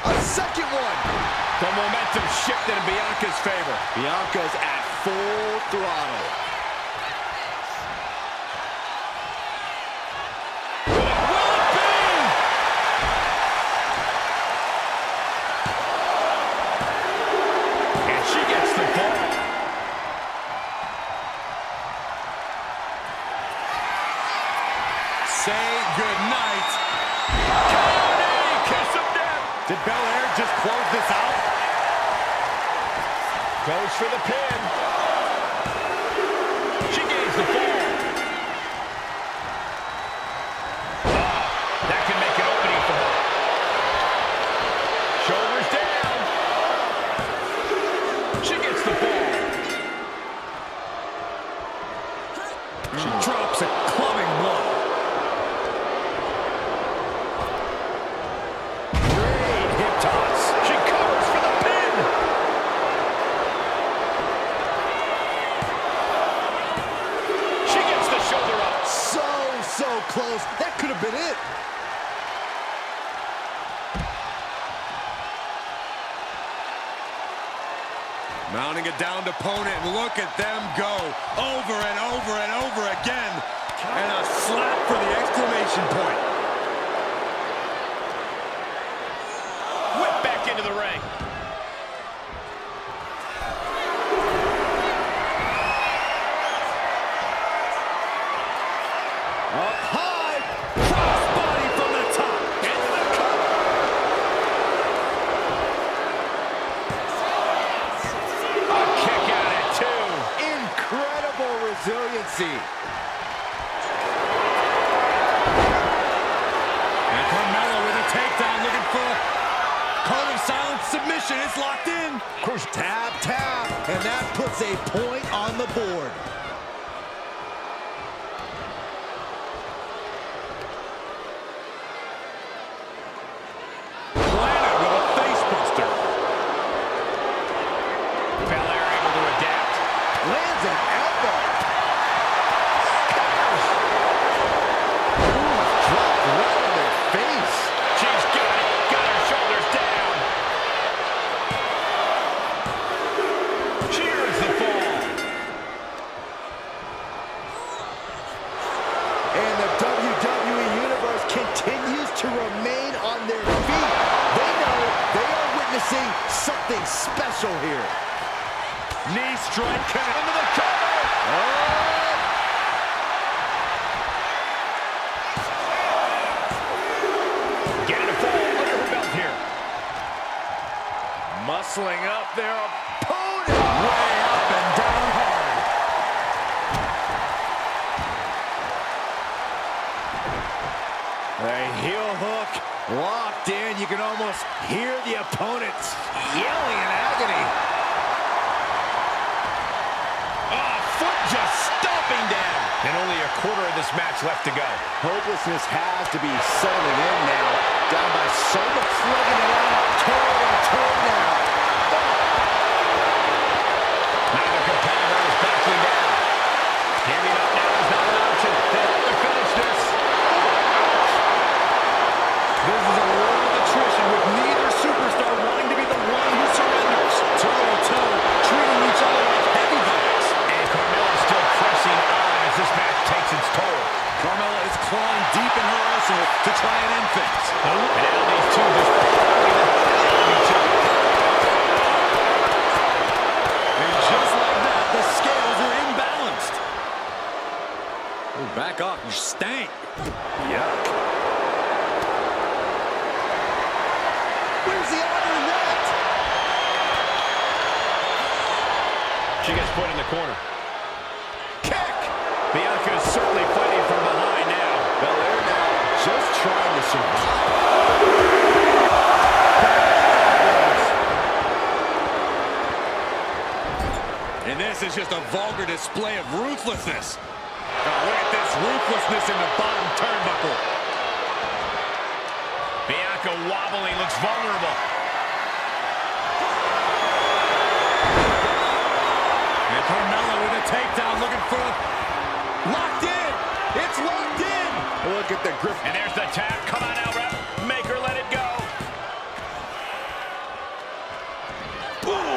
Speaker 3: A second one.
Speaker 1: The momentum shifted in Bianca's favor.
Speaker 3: Bianca's at full throttle.
Speaker 1: And she gets the ball.
Speaker 4: Say goodnight.
Speaker 1: Kiss of death.
Speaker 4: Did Belair just close this out?
Speaker 1: Goes for the pin. She gains the fall. That can make an opening for her. Shoulders down.
Speaker 4: Mounting a downed opponent, and look at them go. Over and over and over again. And a slap for the exclamation point.
Speaker 1: Whip back into the ring.
Speaker 3: Up high, crossbody from the top.
Speaker 1: Into the cover. A kick out at 2.
Speaker 3: Incredible resiliency.
Speaker 4: And Carmelo with a takedown, looking for a call of silence submission. It's locked in.
Speaker 3: Tap, tap, and that puts a point on the board.
Speaker 4: Planet with a face buster.
Speaker 1: Belair able to adapt.
Speaker 3: Lands an elbow. Dropped right in their face.
Speaker 1: She's got it. Got her shoulders down. Cheers the fall.
Speaker 3: And the WWE Universe continues to remain on their feet. They know they are witnessing something special here.
Speaker 4: Knee strike coming into the cover.
Speaker 1: Getting a fall under her belt here.
Speaker 3: Muscling up their opponent. Way up and down hard. A heel hook locked in. You can almost hear the opponents yelling in agony.
Speaker 1: Foot just stomping down. And only a quarter of this match left to go.
Speaker 3: Hopelessness has to be settling in now. Down by so much, slugging it out. Toe and toe now.
Speaker 1: Neither competitor is backing down. Giving up now is not an option. They have to finish this.
Speaker 4: This is a war of attrition with neither superstar wanting to be the one who surrenders. Toe to toe, treating each other like heavyweights.
Speaker 1: And Carmella's still pressing on as this match takes its toll.
Speaker 4: Carmella is clawing deep in her arsenal to try and end things.
Speaker 1: And now these two just pounding the hell out of each other.
Speaker 4: And just like that, the scales are imbalanced. Oh, back off, you stank.
Speaker 3: Yuck. Where's the honor in that?
Speaker 1: She gets put in the corner. Kick! Bianca is certainly fighting from behind now.
Speaker 3: Belair now just trying to survive.
Speaker 4: And this is just a vulgar display of ruthlessness. Oh, look at this ruthlessness in the bottom turnbuckle.
Speaker 1: Bianca wobbling, looks vulnerable.
Speaker 4: And Carmella with a takedown, looking for locked in. It's locked in.
Speaker 3: Look at the grip.
Speaker 1: And there's the tap. Come on out, ref. Make her let it go.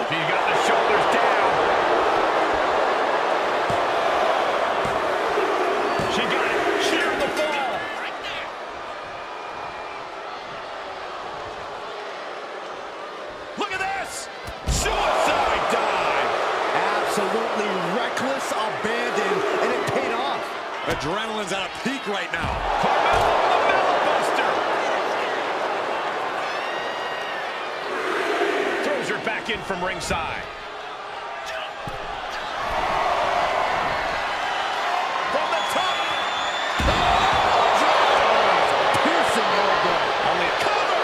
Speaker 1: She's got the shoulders down. She got it. Sheared the fall. Look at this. Suicide dive.
Speaker 3: Absolutely reckless abandon, and it paid off.
Speaker 4: Adrenaline's at a peak right now.
Speaker 1: Carmella, the Mellow Buster. Throws her back in from ringside. From the top.
Speaker 3: Piercing elbow.
Speaker 1: Only a cover.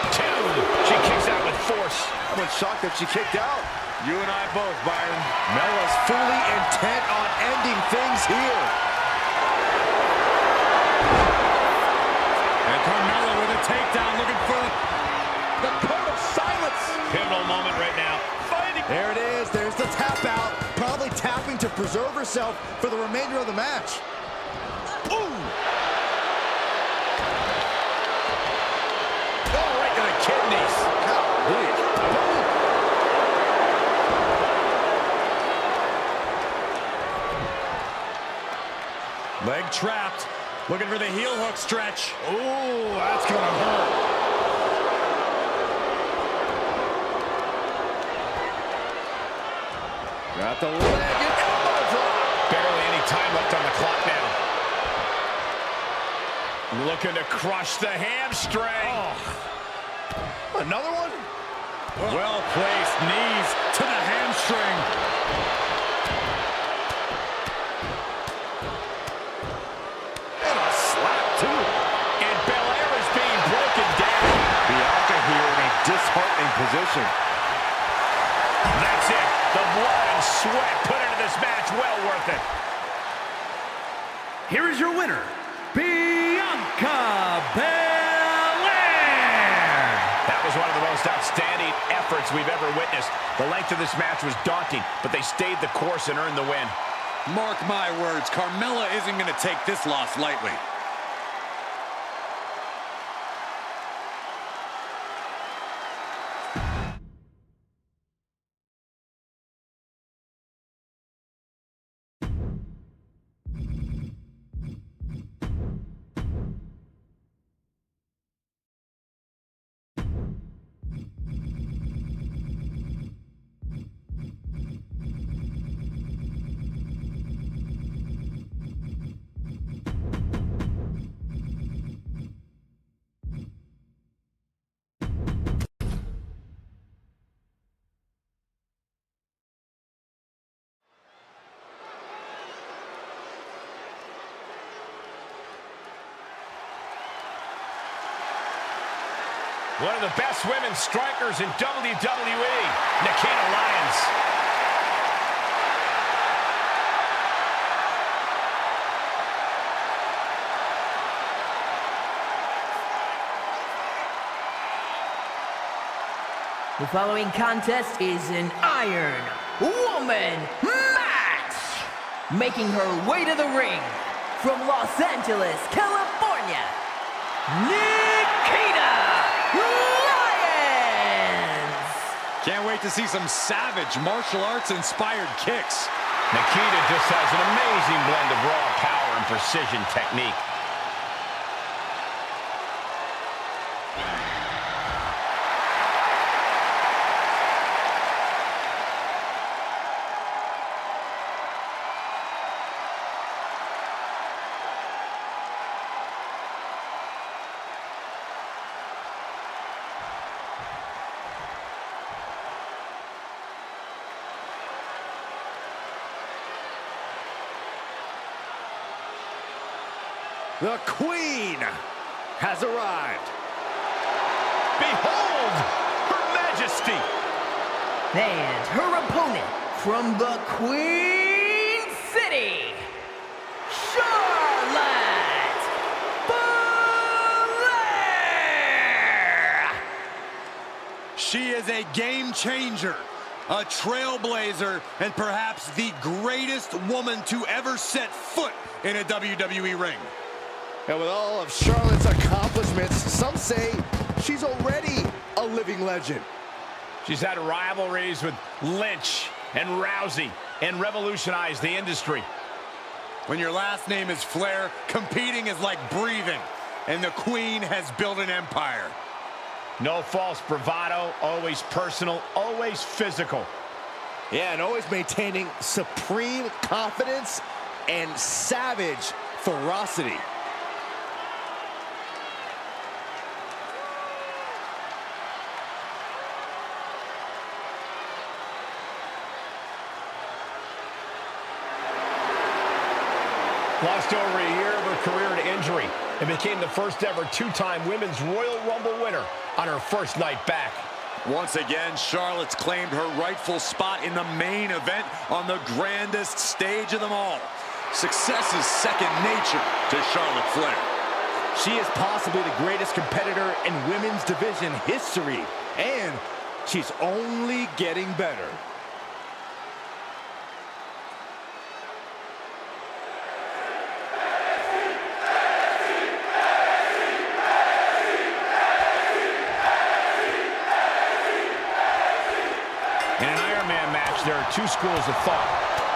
Speaker 1: 2. She kicks out with force.
Speaker 3: I'm shocked that she kicked out.
Speaker 1: You and I both, Byron.
Speaker 3: Mella's fully intent on ending things here.
Speaker 4: And Carmella with a takedown, looking for
Speaker 3: The code of silence.
Speaker 1: Pivotal moment right now. Fighting.
Speaker 3: There it is. There's the tap out. Probably tapping to preserve herself for the remainder of the match.
Speaker 1: Ooh. Oh, right to the kidneys.
Speaker 4: Looking for the heel hook stretch.
Speaker 3: Ooh, that's gonna hurt. Got the leg and elbow drop.
Speaker 1: Barely any time left on the clock now. Looking to crush the hamstring.
Speaker 3: Oh. Another one?
Speaker 4: Well-placed knees to the hamstring.
Speaker 3: And a slap, too.
Speaker 1: And Belair is being broken down.
Speaker 3: Bianca here in a disheartening position.
Speaker 1: That's it. The blood and sweat put into this match. Well worth it.
Speaker 2: Here is your winner, Bianca Belair.
Speaker 1: That was one of the most outstanding efforts we've ever witnessed. The length of this match was daunting, but they stayed the course and earned the win.
Speaker 4: Mark my words, Carmella isn't going to take this loss lightly.
Speaker 1: One of the best women strikers in WWE, Nikita Lyons.
Speaker 5: The following contest is an Iron Woman match. Making her way to the ring from Los Angeles, California, Nikita Lyons.
Speaker 4: Can't wait to see some savage martial arts inspired kicks.
Speaker 1: Nikita just has an amazing blend of raw power and precision technique.
Speaker 3: The Queen has arrived.
Speaker 1: Behold, Her Majesty.
Speaker 5: And her opponent from the Queen City, Charlotte Flair.
Speaker 4: She is a game changer, a trailblazer, and perhaps the greatest woman to ever set foot in a WWE ring.
Speaker 3: And with all of Charlotte's accomplishments, some say she's already a living legend.
Speaker 1: She's had rivalries with Lynch and Rousey and revolutionized the industry.
Speaker 4: When your last name is Flair, competing is like breathing, and the Queen has built an empire.
Speaker 1: No false bravado, always personal, always physical.
Speaker 3: Yeah, and always maintaining supreme confidence and savage ferocity.
Speaker 1: Lost over a year of her career to injury and became the first ever two-time Women's Royal Rumble winner on her first night back.
Speaker 4: Once again, Charlotte's claimed her rightful spot in the main event on the grandest stage of them all. Success is second nature to Charlotte Flair.
Speaker 3: She is possibly the greatest competitor in women's division history, and she's only getting better.
Speaker 1: In an Iron Man match, there are two schools of thought.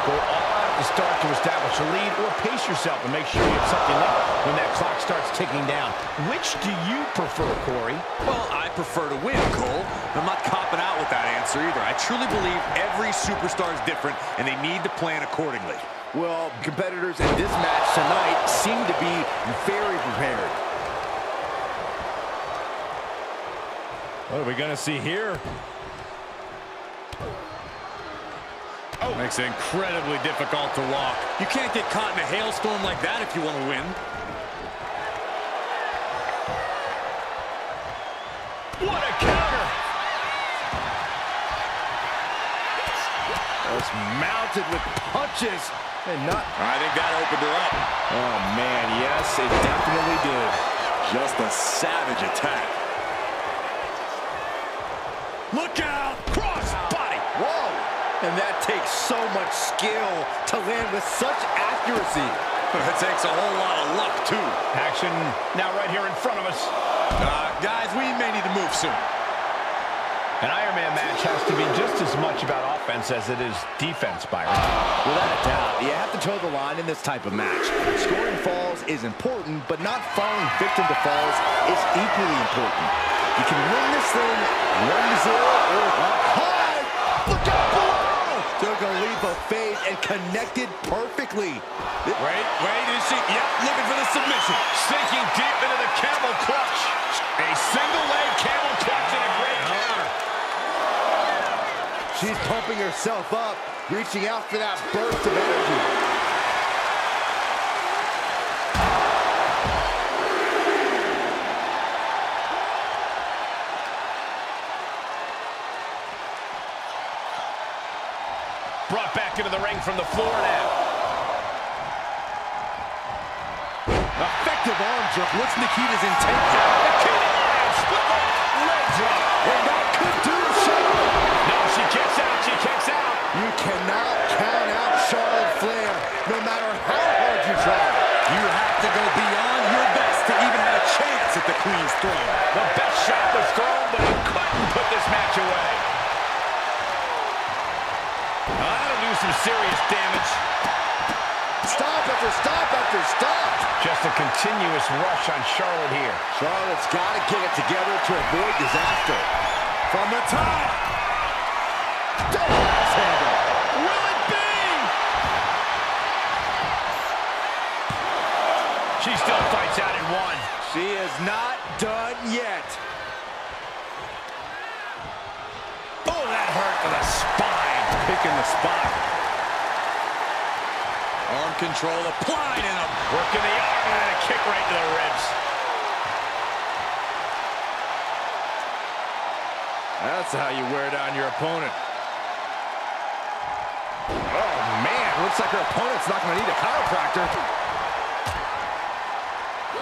Speaker 1: Go all out at the start to establish a lead, or pace yourself and make sure you have something left when that clock starts ticking down. Which do you prefer, Corey?
Speaker 4: Well, I prefer to win, Cole. I'm not copping out with that answer either. I truly believe every superstar is different, and they need to plan accordingly.
Speaker 3: Well, competitors in this match tonight seem to be very prepared.
Speaker 1: What are we going to see here?
Speaker 4: Oh. Makes it incredibly difficult to walk. You can't get caught in a hailstorm like that if you want to win.
Speaker 1: What a counter!
Speaker 3: Just mounted with punches and not...
Speaker 4: I think that opened her up.
Speaker 3: Oh, man, yes, it definitely did.
Speaker 4: Just a savage attack. Look out! Cross body!
Speaker 3: Whoa! And that takes so much skill to land with such accuracy.
Speaker 4: It takes a whole lot of luck, too.
Speaker 1: Action now right here in front of us.
Speaker 4: Guys, we may need to move soon.
Speaker 1: An Iron Man match has to be just as much about offense as it is defense, Byron.
Speaker 3: Without a doubt, you have to toe the line in this type of match. Scoring falls is important, but not falling victim to falls is equally important. You can win this thing 1-0 or up high. Look out below! Took a leap of faith and connected perfectly.
Speaker 4: Wait, is she? Yep, looking for the submission.
Speaker 1: Sinking deep into the camel clutch. A single leg camel clutch and a great counter.
Speaker 3: She's pumping herself up, reaching out for that burst of energy.
Speaker 1: Brought back into the ring from the floor now.
Speaker 3: Effective arm jerk. What's Nikita's intent here?
Speaker 1: Nikita split leg drop.
Speaker 3: And that could do Charlotte.
Speaker 1: No, she kicks out. She kicks out.
Speaker 3: You cannot count out Charlotte Flair, no matter how hard you try.
Speaker 4: You have to go beyond your best to even have a chance at the Queen's throne.
Speaker 1: The best shot was thrown, but he couldn't put this match away. That'll do some serious damage.
Speaker 3: Stop after stop after stop.
Speaker 1: Just a continuous rush on Charlotte here.
Speaker 3: Charlotte's got to get it together to avoid disaster.
Speaker 4: From the top.
Speaker 3: Double axe handle.
Speaker 4: Will it be?
Speaker 1: She still fights out in one.
Speaker 3: She is not done yet.
Speaker 1: Oh, that hurt to the spine.
Speaker 4: Picking the spot. Arm control applied and a
Speaker 1: Working the arm and then a kick right to the ribs.
Speaker 3: That's how you wear down your opponent. Oh, man. Looks like her opponent's not going to need a chiropractor.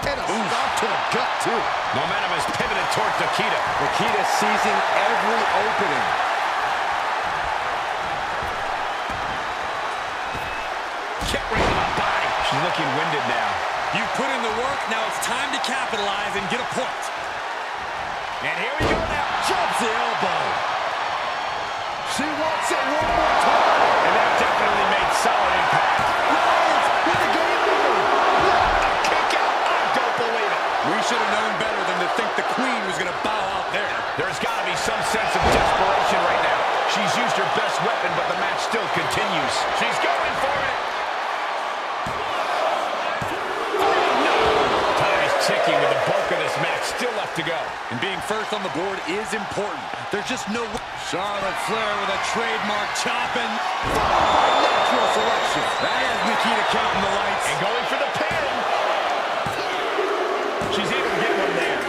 Speaker 3: And a stop to the gut, too.
Speaker 1: Momentum is pivoted towards Nikita.
Speaker 3: Nikita seizing every opening.
Speaker 1: Kick right to the body. She's looking winded now.
Speaker 4: You put in the work, now it's time to capitalize and get a point.
Speaker 1: And here we go now.
Speaker 3: Jumps the elbow. She wants it one more time.
Speaker 1: And that definitely made solid impact.
Speaker 3: Lions with the game winner.
Speaker 1: What a kick out. I don't believe it.
Speaker 4: We should have known better than to think the Queen was going to bow out there.
Speaker 1: There's got to be some sense of desperation right now. She's used her best weapon, but the match still continues. She's going for it. Ticking with the bulk of this match still left to go.
Speaker 4: And being first on the board is important. There's just no... Charlotte Flair with a trademark chopping.
Speaker 3: Natural selection.
Speaker 4: That is Nikita counting the lights.
Speaker 1: And going for the pin. She's able to get one there.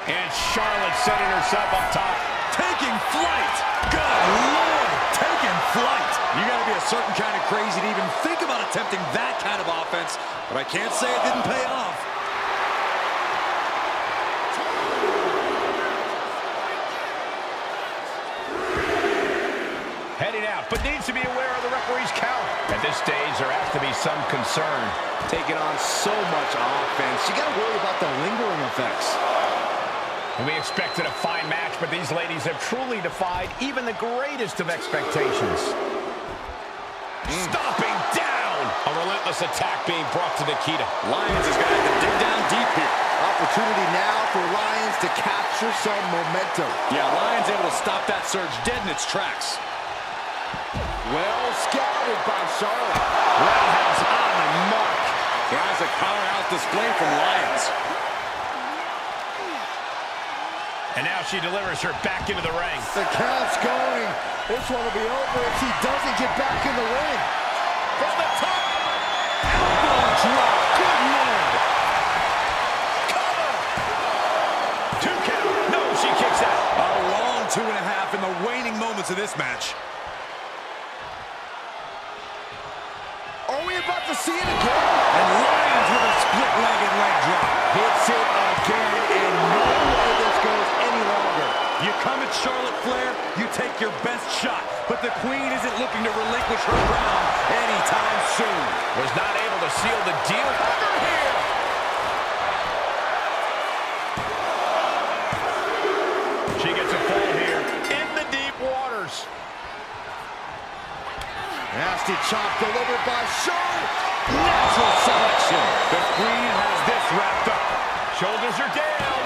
Speaker 1: And Charlotte setting herself up top.
Speaker 4: Taking flight. Good Lord. Taking flight. You got to be a certain kind of crazy to even think about attempting that kind of offense. But I can't say it didn't pay off.
Speaker 1: Heading out, but needs to be aware of the referee's count. At this stage, there has to be some concern.
Speaker 3: Taking on so much offense. You got to worry about the lingering effects.
Speaker 1: And we expected a fine match, but these ladies have truly defied even the greatest of expectations. Stomping down! A relentless attack being brought to Nikita.
Speaker 4: Lyons is going to have to dig down deep here.
Speaker 3: Opportunity now for Lyons to capture some momentum.
Speaker 4: Yeah, Lyons able to stop that surge dead in its tracks.
Speaker 3: Well scouted by Charlotte.
Speaker 1: Roundhouse on the mark.
Speaker 4: There's a powerhouse display from Lyons.
Speaker 1: And now she delivers her back into the ring.
Speaker 3: The count's going. This one will be over if she doesn't get back in the ring.
Speaker 1: From the top.
Speaker 4: Elbow drop. Good Lord.
Speaker 1: Cover. 2 count. No, she kicks out.
Speaker 4: A long 2.5 in the waning moments of this match.
Speaker 3: Are we about to see it again?
Speaker 4: And Lyons with a split-legged leg drop.
Speaker 3: Hits it again, and no way this goes any longer.
Speaker 4: You come at Charlotte Flair, you take your best shot. But the Queen isn't looking to relinquish her ground anytime soon.
Speaker 1: Was not able to seal the deal. Over here. She gets a fall here in the deep waters.
Speaker 3: Nasty chop delivered by Charlotte. Natural selection.
Speaker 1: The Queen has this wrapped up. Shoulders are down.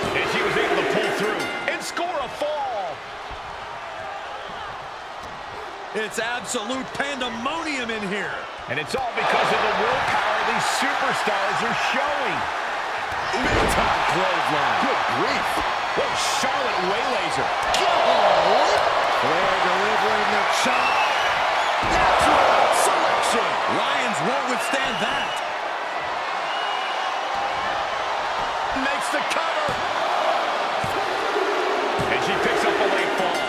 Speaker 1: And she was able to pull through and score a fall.
Speaker 4: It's absolute pandemonium in here.
Speaker 1: And it's all because of the willpower these superstars are showing. Big-time clothesline.
Speaker 3: Good grief.
Speaker 1: Whoa, Charlotte waylays her.
Speaker 3: Flair delivering the chop. Natural selection.
Speaker 4: Lyons won't withstand that.
Speaker 1: Makes the cover. And she picks up a late fall.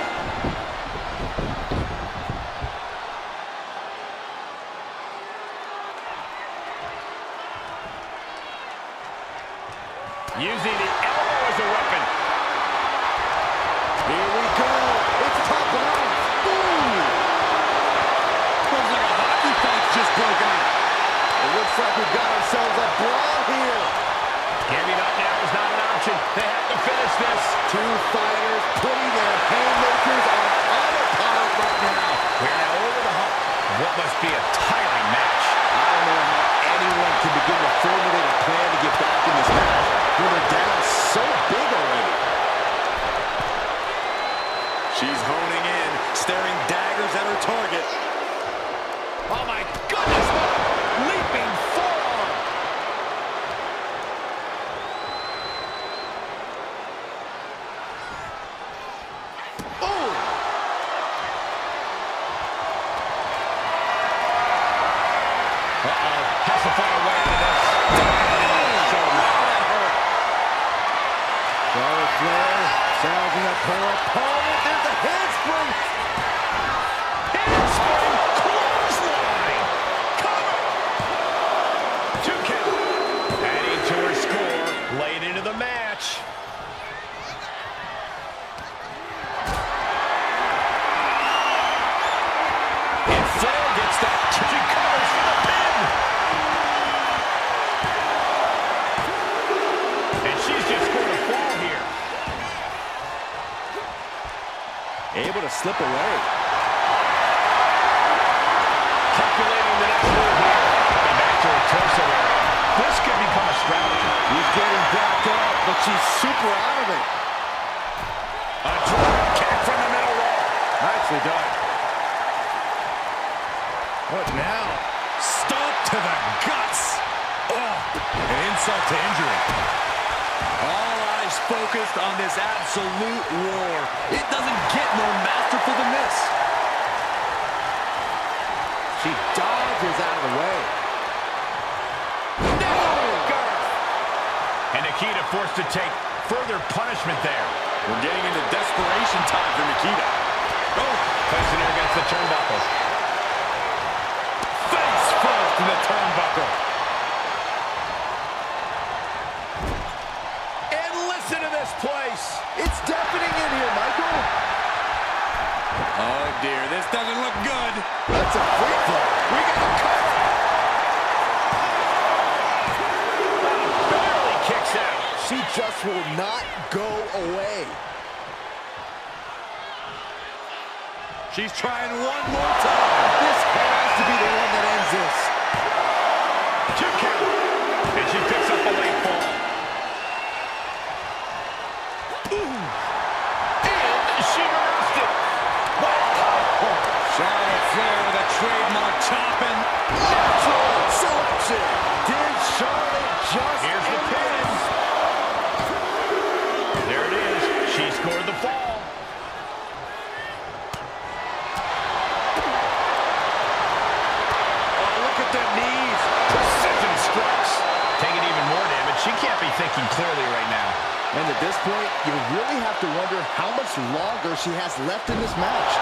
Speaker 1: Using the elbow as a weapon.
Speaker 3: Here we go. It's top off. Ooh.
Speaker 4: Looks like a hockey fight's just broken out.
Speaker 3: It looks like we've got ourselves a brawl here.
Speaker 1: Giving up now is not an option. They have to finish this.
Speaker 3: Two fighters putting their haymakers on autopilot right now.
Speaker 1: We're now over the hump of what must be a tiring match.
Speaker 3: I don't know how anyone can begin to formulate a plan to get back in this match when they're down so big already.
Speaker 4: She's honing in, staring daggers at her target.
Speaker 1: Oh my goodness! Leaping forearm!
Speaker 3: Oh!
Speaker 1: Uh-oh. Has to find a way out of this.
Speaker 3: Charlotte Flair sounding up her opponent. There's a handspring.
Speaker 1: Handspring clothesline. Cover. 2 count. Adding to her score late into the match. And Flair gets that. She covers for the pin. And she's just scored a fall here.
Speaker 3: Able to slip away.
Speaker 1: Calculating the next move here. And back to her torso area. This could become a strategy.
Speaker 3: He's getting back up, but she's super out of it.
Speaker 1: A drop kick from the middle rope.
Speaker 3: Nicely done. What now?
Speaker 4: Stomp to the guts. Oh, an insult to injury. All eyes focused on this absolute war. It doesn't get more masterful than this.
Speaker 3: She dodges out of the way.
Speaker 1: No! And Nikita forced to take further punishment there.
Speaker 4: We're getting into desperation time for Nikita.
Speaker 1: Oh! Placing her against the turnbuckle.
Speaker 4: Face first in the turnbuckle.
Speaker 1: And listen to this place.
Speaker 3: It's deafening in here, Michael.
Speaker 4: Oh dear, this doesn't look good.
Speaker 3: That's a free throw.
Speaker 1: We got a cover. Barely kicks out.
Speaker 3: She just will not go away.
Speaker 4: She's trying one more time.
Speaker 3: This has to be the one that ends this.
Speaker 1: 2 count. And she picks up a late fall. Ooh. And she reversed it. Wow.
Speaker 4: Charlotte Flair with a trademark chopping.
Speaker 3: Natural selection. Did Charlotte just
Speaker 1: Here's the pin. There it is. She scored the fall. She can't be thinking clearly right now.
Speaker 3: And at this point, you really have to wonder how much longer she has left in this match.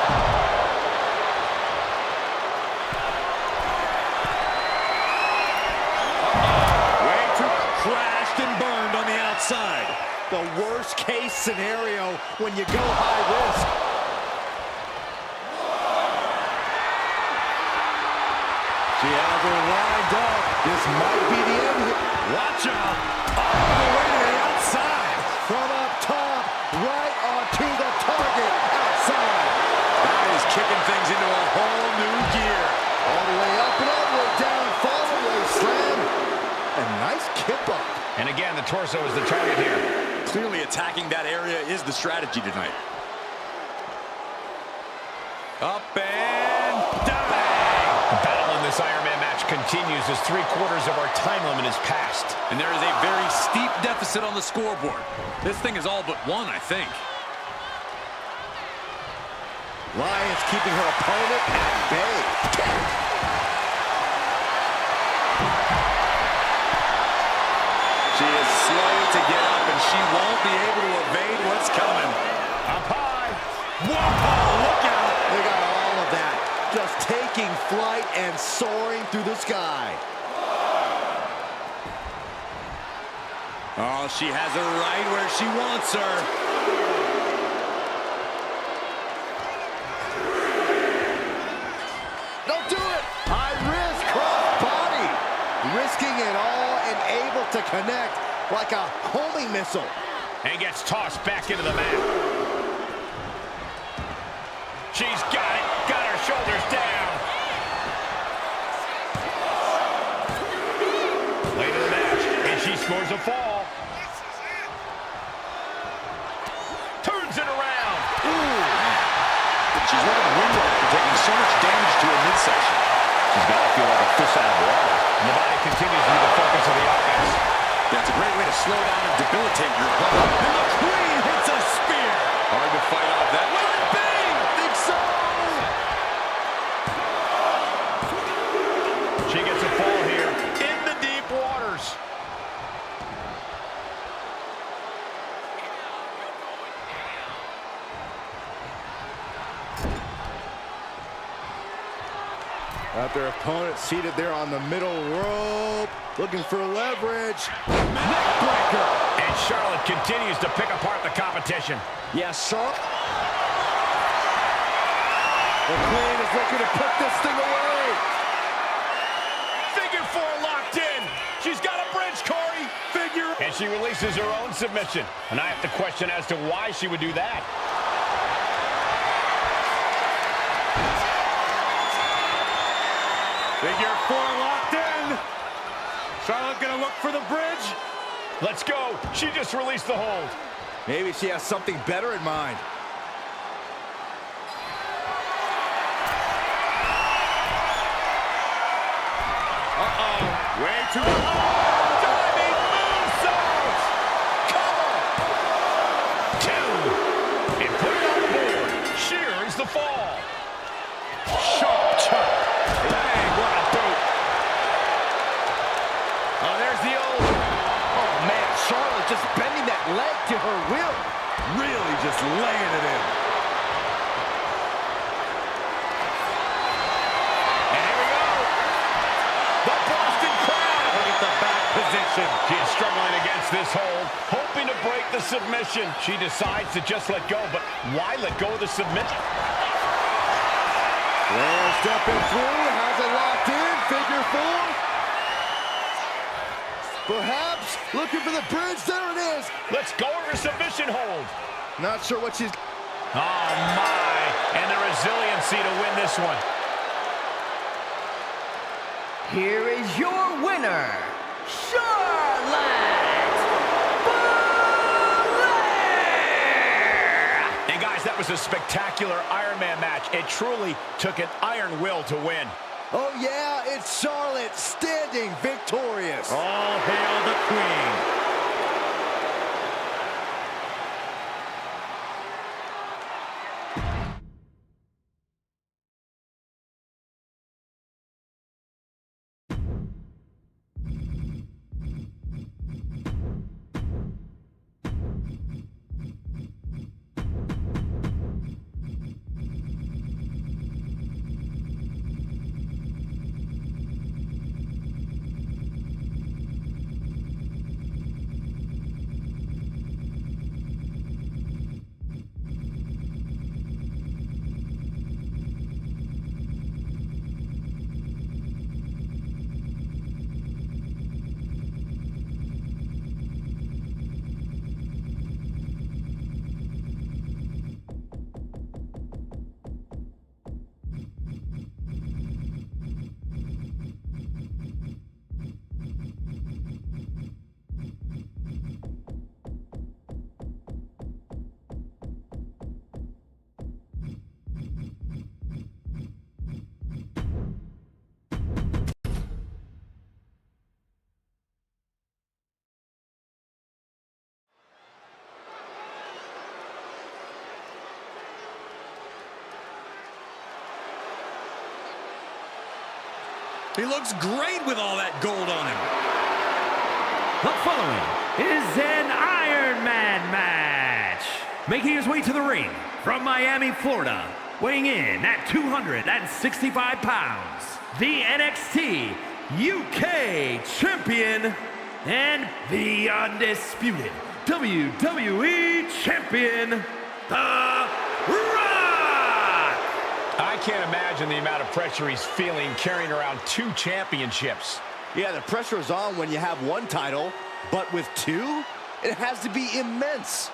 Speaker 4: Way too crashed and burned on the outside.
Speaker 3: The worst case scenario when you go high risk. She has her lined up. This might be the end.
Speaker 4: Watch out. All the way to the outside.
Speaker 3: From up top, right onto the target outside.
Speaker 4: That is kicking things into a whole new gear.
Speaker 3: All the way up and over, down, follow-away slam. A nice kip up.
Speaker 1: And again, the torso is the target here.
Speaker 4: Clearly attacking that area is the strategy tonight. Up and down.
Speaker 1: The battle in this Iron Man match continues as 3/4 of our time limit is passed.
Speaker 4: And there is a very steep deficit on the scoreboard. This thing is all but won, I think.
Speaker 3: Lyons keeping her opponent at bay.
Speaker 4: She is slow to get up, and she won't be able to evade what's coming.
Speaker 1: Up high.
Speaker 4: Whoa, look out.
Speaker 3: They got all of that. Just taking flight and soaring through the sky.
Speaker 4: Oh, she has her right where she wants her.
Speaker 3: Don't do it! High risk, cross body. Risking it all and able to connect like a homing missile.
Speaker 1: And gets tossed back into the mat. She's got it. Got her shoulders down. Late in the match, and she scores a fall. Turns it around.
Speaker 4: Ooh. She's running the wind after taking so much damage to her midsection.
Speaker 1: She's got to feel like a fish out of water. And the body continues to be the focus of the offense.
Speaker 4: That's a great way to slow down and debilitate your opponent. And the Queen hits a spear. Hard to fight off that. Will it be? I think so.
Speaker 1: She gets a fall here in the deep waters.
Speaker 3: Got their opponent seated there on the middle rope, looking for leverage. Neckbreaker.
Speaker 1: And Charlotte continues to pick apart the competition.
Speaker 3: Yes, Charlotte. The Queen is looking to put this thing away.
Speaker 1: Figure 4 locked in. She's got a bridge, Corey. Figure. And she releases her own submission. And I have to question as to why she would do that.
Speaker 4: Figure 4 locked in. Charlotte gonna look for the bridge.
Speaker 1: Let's go. She just released the hold.
Speaker 3: Maybe she has something better in mind.
Speaker 1: Uh-oh. Way too long. Diving moonsault. Cover. 2. And put it on the board. She earns the fall. Sharp chop. Bang, what a boot. Oh, there's the old.
Speaker 3: Oh, man, Charlotte just bending that leg to her will.
Speaker 4: Really just laying it in.
Speaker 1: And here we go. The Boston Crab.
Speaker 4: Look at the back position.
Speaker 1: She is struggling against this hold, hoping to break the submission. She decides to just let go, but why let go of the submission?
Speaker 3: Flair stepping through, has it locked in, figure 4. Perhaps looking for the bridge. There it is.
Speaker 1: Let's go over submission hold.
Speaker 3: Not sure what she's...
Speaker 1: Oh, my. And the resiliency to win this one.
Speaker 5: Here is your winner, Charlotte Flair!
Speaker 1: And guys, that was a spectacular Iron Man match. It truly took an iron will to win.
Speaker 3: Oh, yeah, it's Charlotte standing victorious.
Speaker 4: All hail the Queen. He looks great with all that gold on him.
Speaker 2: The following is an Iron Man match. Making his way to the ring from Miami, Florida, weighing in at 265 pounds, the NXT UK Champion and the undisputed WWE Champion, The Rock!
Speaker 1: I can't imagine the amount of pressure he's feeling carrying around 2 championships.
Speaker 3: Yeah, the pressure is on when you have one title, but with 2, it has to be immense.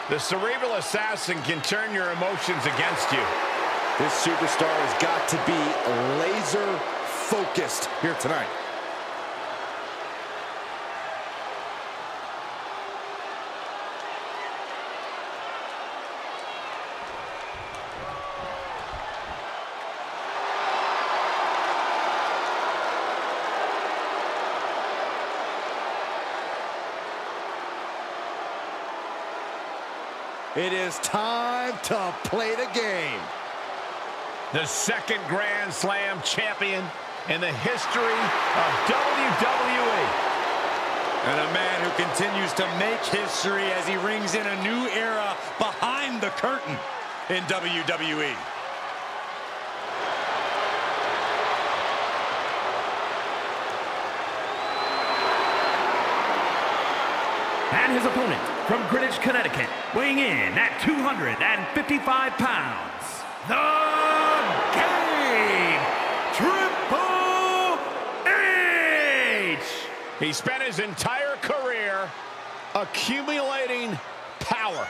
Speaker 1: The cerebral assassin can turn your emotions against you.
Speaker 3: This superstar has got to be laser focused here tonight. It is time to play the game.
Speaker 1: The second Grand Slam champion in the history of WWE.
Speaker 4: And a man who continues to make history as he rings in a new era behind the curtain in WWE.
Speaker 2: And his opponent from Greenwich, Connecticut, weighing in at 255 pounds, the Game, Triple H!
Speaker 1: He spent his entire career accumulating power.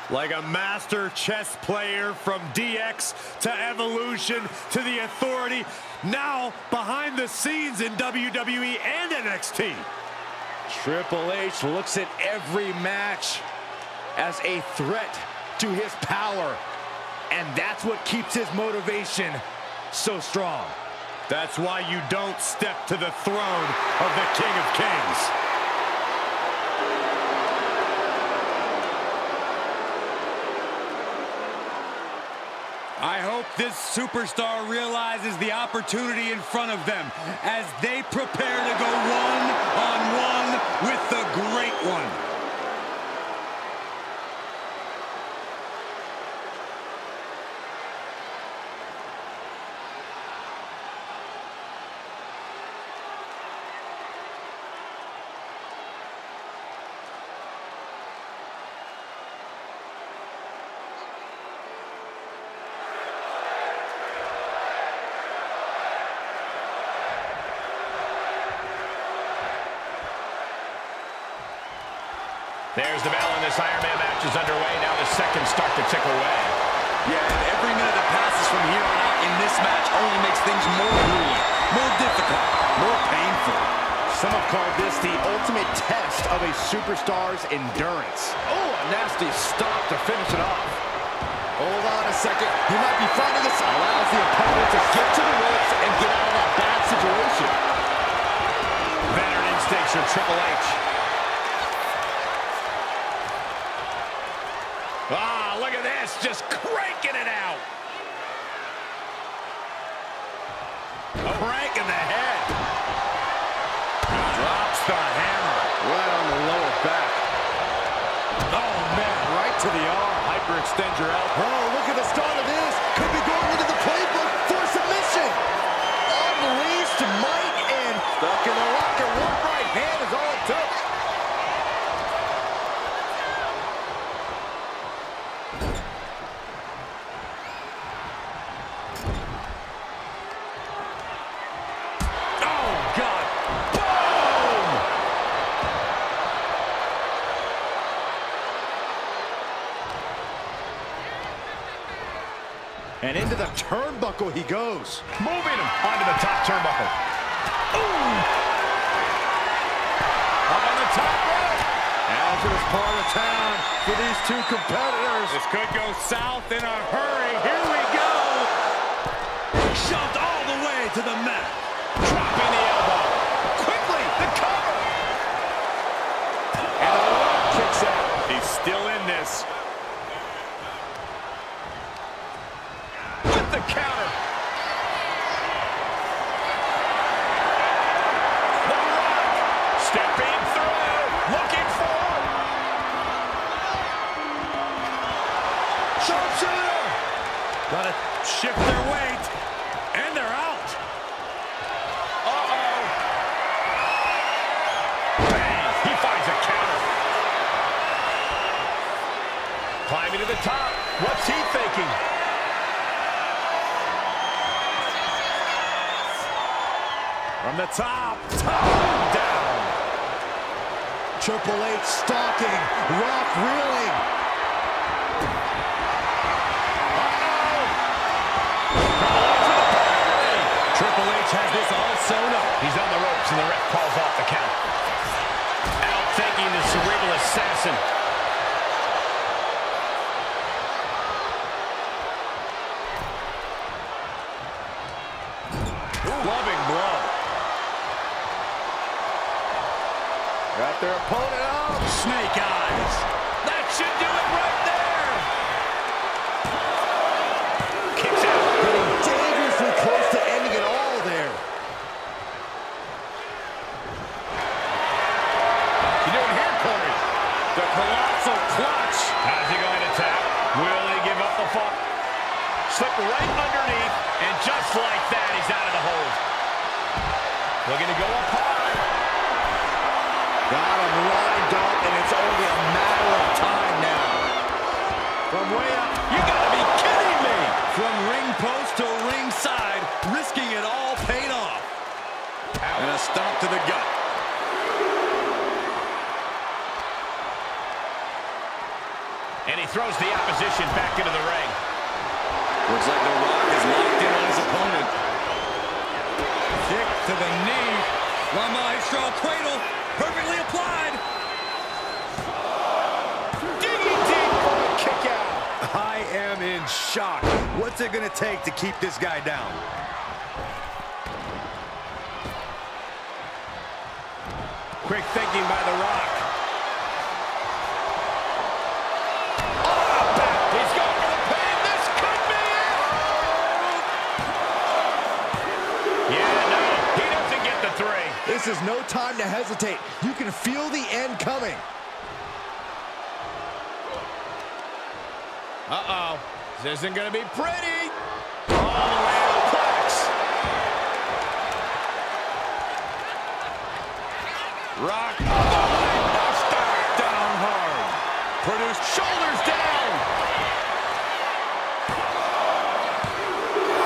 Speaker 4: Like a master chess player from DX to Evolution to the Authority, now behind the scenes in WWE and NXT.
Speaker 3: Triple H looks at every match as a threat to his power, and that's what keeps his motivation so strong.
Speaker 4: That's why you don't step to the throne of the King of Kings. I hope this superstar realizes the opportunity in front of them as they prepare to go one-on-one with the Great One.
Speaker 1: There's the bell, and this Iron Man match is underway. Now the seconds start to tick away.
Speaker 4: Yeah, and every minute that passes from here on out in this match only makes things more grueling, more difficult, more painful.
Speaker 3: Some have called this the ultimate test of a superstar's endurance. Oh, a nasty stop to finish it off. Hold on a second. He might be finding this. Allows the opponent to get to the ropes and get out of that bad situation.
Speaker 1: Veteran instincts from Triple H. Ah, look at this. Just cranking it out. Cranking the head. Drops the hammer.
Speaker 3: Right on the lower back. Oh, man, right to the arm.
Speaker 1: Hyperextend your elbow.
Speaker 3: Oh, look at the start of this. Could be going into the playbook for submission. Unleashed might and stuck in the locker. One right hand is all it took. And into the turnbuckle he goes.
Speaker 1: Moving him onto the top turnbuckle. Ooh! Up on the top rope.
Speaker 3: Hazardous part of town for these two competitors.
Speaker 1: This could go south in a hurry. Here we go.
Speaker 4: Shoved all the way to the mat.
Speaker 1: Dropping the elbow. Quickly, the cover.
Speaker 3: And the rope kicks out.
Speaker 1: He's still in this. The counter. The Rock stepping through, looking for. Sharpshooter.
Speaker 4: Gotta shift their weight, and they're out.
Speaker 1: Uh-oh. Bang, he finds a counter. Climbing to the top. What's he thinking? From the top down.
Speaker 3: Triple H stalking, Rock reeling.
Speaker 1: Triple H has this all sewn up. He's on the ropes and the ref calls off the count. Outthinking the cerebral assassin. Loving blow.
Speaker 3: Got their opponent out.
Speaker 4: Snake eyes.
Speaker 1: That should do it right there. Kicks out.
Speaker 3: Getting dangerously close to ending it all there.
Speaker 1: You doing here, Corey? The colossal clutch. How's he going to tap? Will he give up the fall? Slip right underneath, and just like that, he's out of the hold. Looking to go up high.
Speaker 3: Got him lined up, and it's only a matter of time now.
Speaker 1: From way up. You gotta be kidding me.
Speaker 4: From ring post to ringside, risking it all paid off. And a stomp to the gut.
Speaker 1: And he throws the opposition back into the ring.
Speaker 4: Looks like The Rock is locked in on his opponent. Kick to the knee. La Maestro cradle, perfectly applied.
Speaker 1: Digging deep for a kick out.
Speaker 4: I am in shock. What's it going to take to keep this guy down?
Speaker 1: Quick thinking by The Rock.
Speaker 3: This is no time to hesitate. You can feel the end coming.
Speaker 1: Uh-oh. This isn't going to be pretty. All the way to the plex. Rock. Buster. Down hard. Produced shoulders down.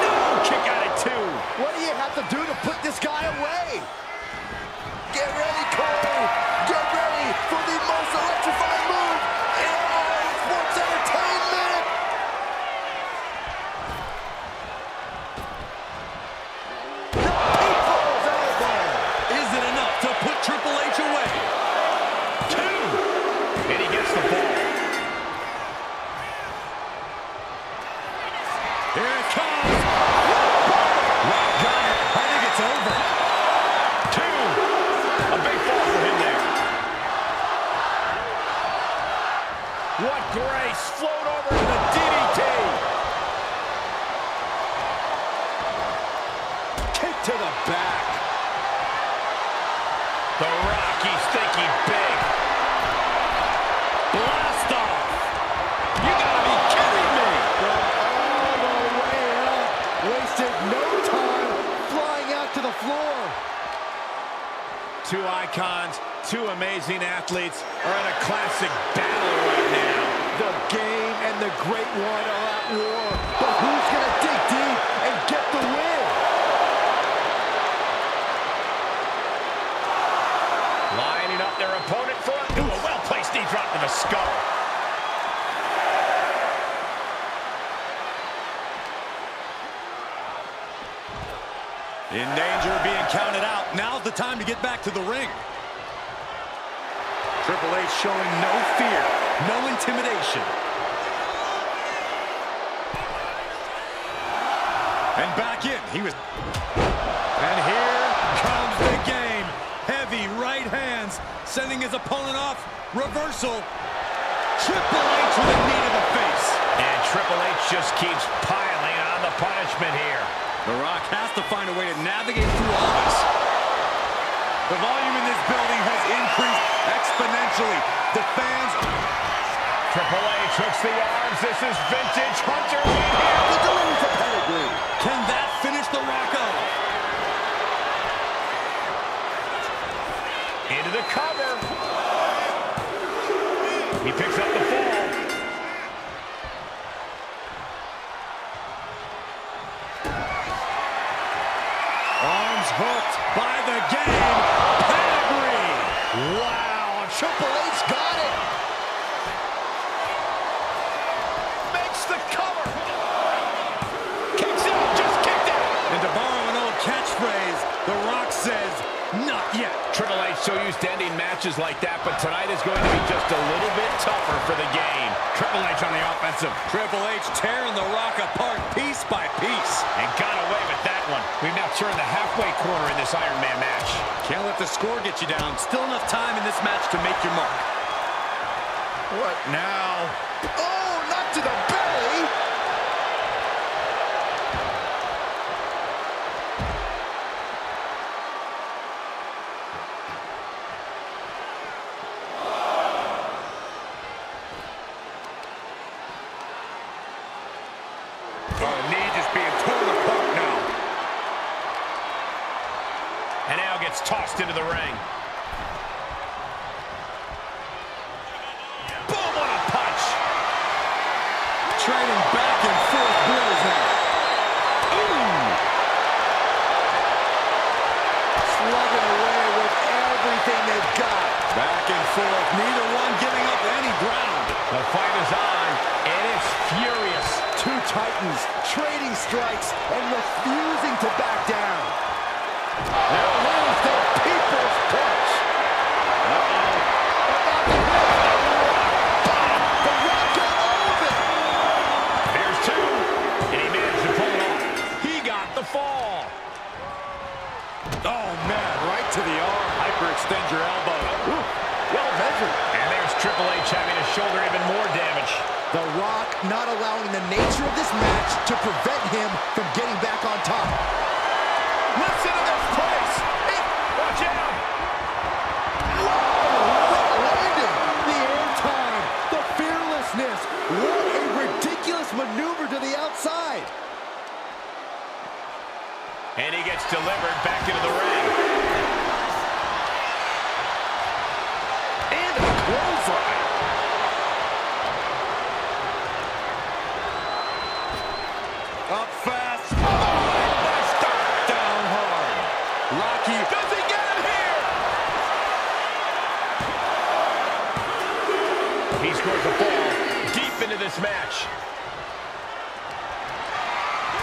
Speaker 1: No. Kick out at 2.
Speaker 3: What do you have to do to put this guy away? Get ready, Cole! Get ready for the most electrifying to the back.
Speaker 1: The Rock, he's thinking big.
Speaker 4: Blast off! You gotta be kidding me!
Speaker 3: From all the way up. Wasted no time flying out to the floor.
Speaker 1: Two icons, two amazing athletes are in a classic battle right now.
Speaker 3: The game and the great one are at war. But who's gonna dig deep and get the win?
Speaker 1: Lining up their opponent for a well-placed knee drop to the skull.
Speaker 4: In danger of being counted out. Now's the time to get back to the ring. Triple H showing no fear, no intimidation. And back in. And here comes the game. Heavy right hands, sending his opponent off. Reversal. Triple H with a knee to the face.
Speaker 1: And Triple H just keeps piling on the punishment here.
Speaker 4: The Rock has to find a way to navigate through all this. The volume in this building has increased exponentially. The fans...
Speaker 1: Triple H hooks the arms. This is vintage Hunter right here.
Speaker 3: The delivery to pedigree.
Speaker 4: Can that finish the Rock off?
Speaker 1: Into the cover. He picks up the fall.
Speaker 4: Arms hooked by the game. Pedigree.
Speaker 3: Wow, Triple H got it.
Speaker 1: Makes the cover. Kicks out, just kicked out.
Speaker 4: And to borrow an old catchphrase, The Rock says, not yet.
Speaker 1: Triple H so used to ending matches like that, but tonight is going to be just a little bit tougher for the game.
Speaker 4: Triple H on the offensive. Triple H tearing The Rock apart piece by piece.
Speaker 1: And got away with that one. We've now turned the halfway corner in this Iron Man match.
Speaker 4: Can't let the score get you down. Still enough time in this match to make your mark.
Speaker 1: What now?
Speaker 3: Oh, not to the belly.
Speaker 1: Oh, knee just being torn apart now. And now gets tossed into the ring. Boom, what a punch.
Speaker 4: Trading back and forth blows now.
Speaker 3: Slugging away with everything they've got.
Speaker 4: Back and forth, neither one giving up any ground.
Speaker 1: The fight is on, and it's furious.
Speaker 3: Two titans trading strikes and refusing to back down. Now here's the people's punch. The Rock got open.
Speaker 1: There's two, and he managed to pull it off. He got the fall.
Speaker 4: Oh, man, right to the arm. Hyperextend your elbow.
Speaker 3: Ooh, well measured.
Speaker 1: And there's Triple H having to shoulder even more damage.
Speaker 3: The Rock not allowing the nature of this match to prevent him from getting back on top.
Speaker 1: Listen to this place. Hey, watch out.
Speaker 3: Whoa, what a landing. The air time, the fearlessness. What a ridiculous maneuver to the outside.
Speaker 1: And he gets delivered back into the ring.
Speaker 3: And a clothesline.
Speaker 4: Up fast. Oh, down hard. Rocky.
Speaker 1: Does he get him here? He scores a fall deep into this match.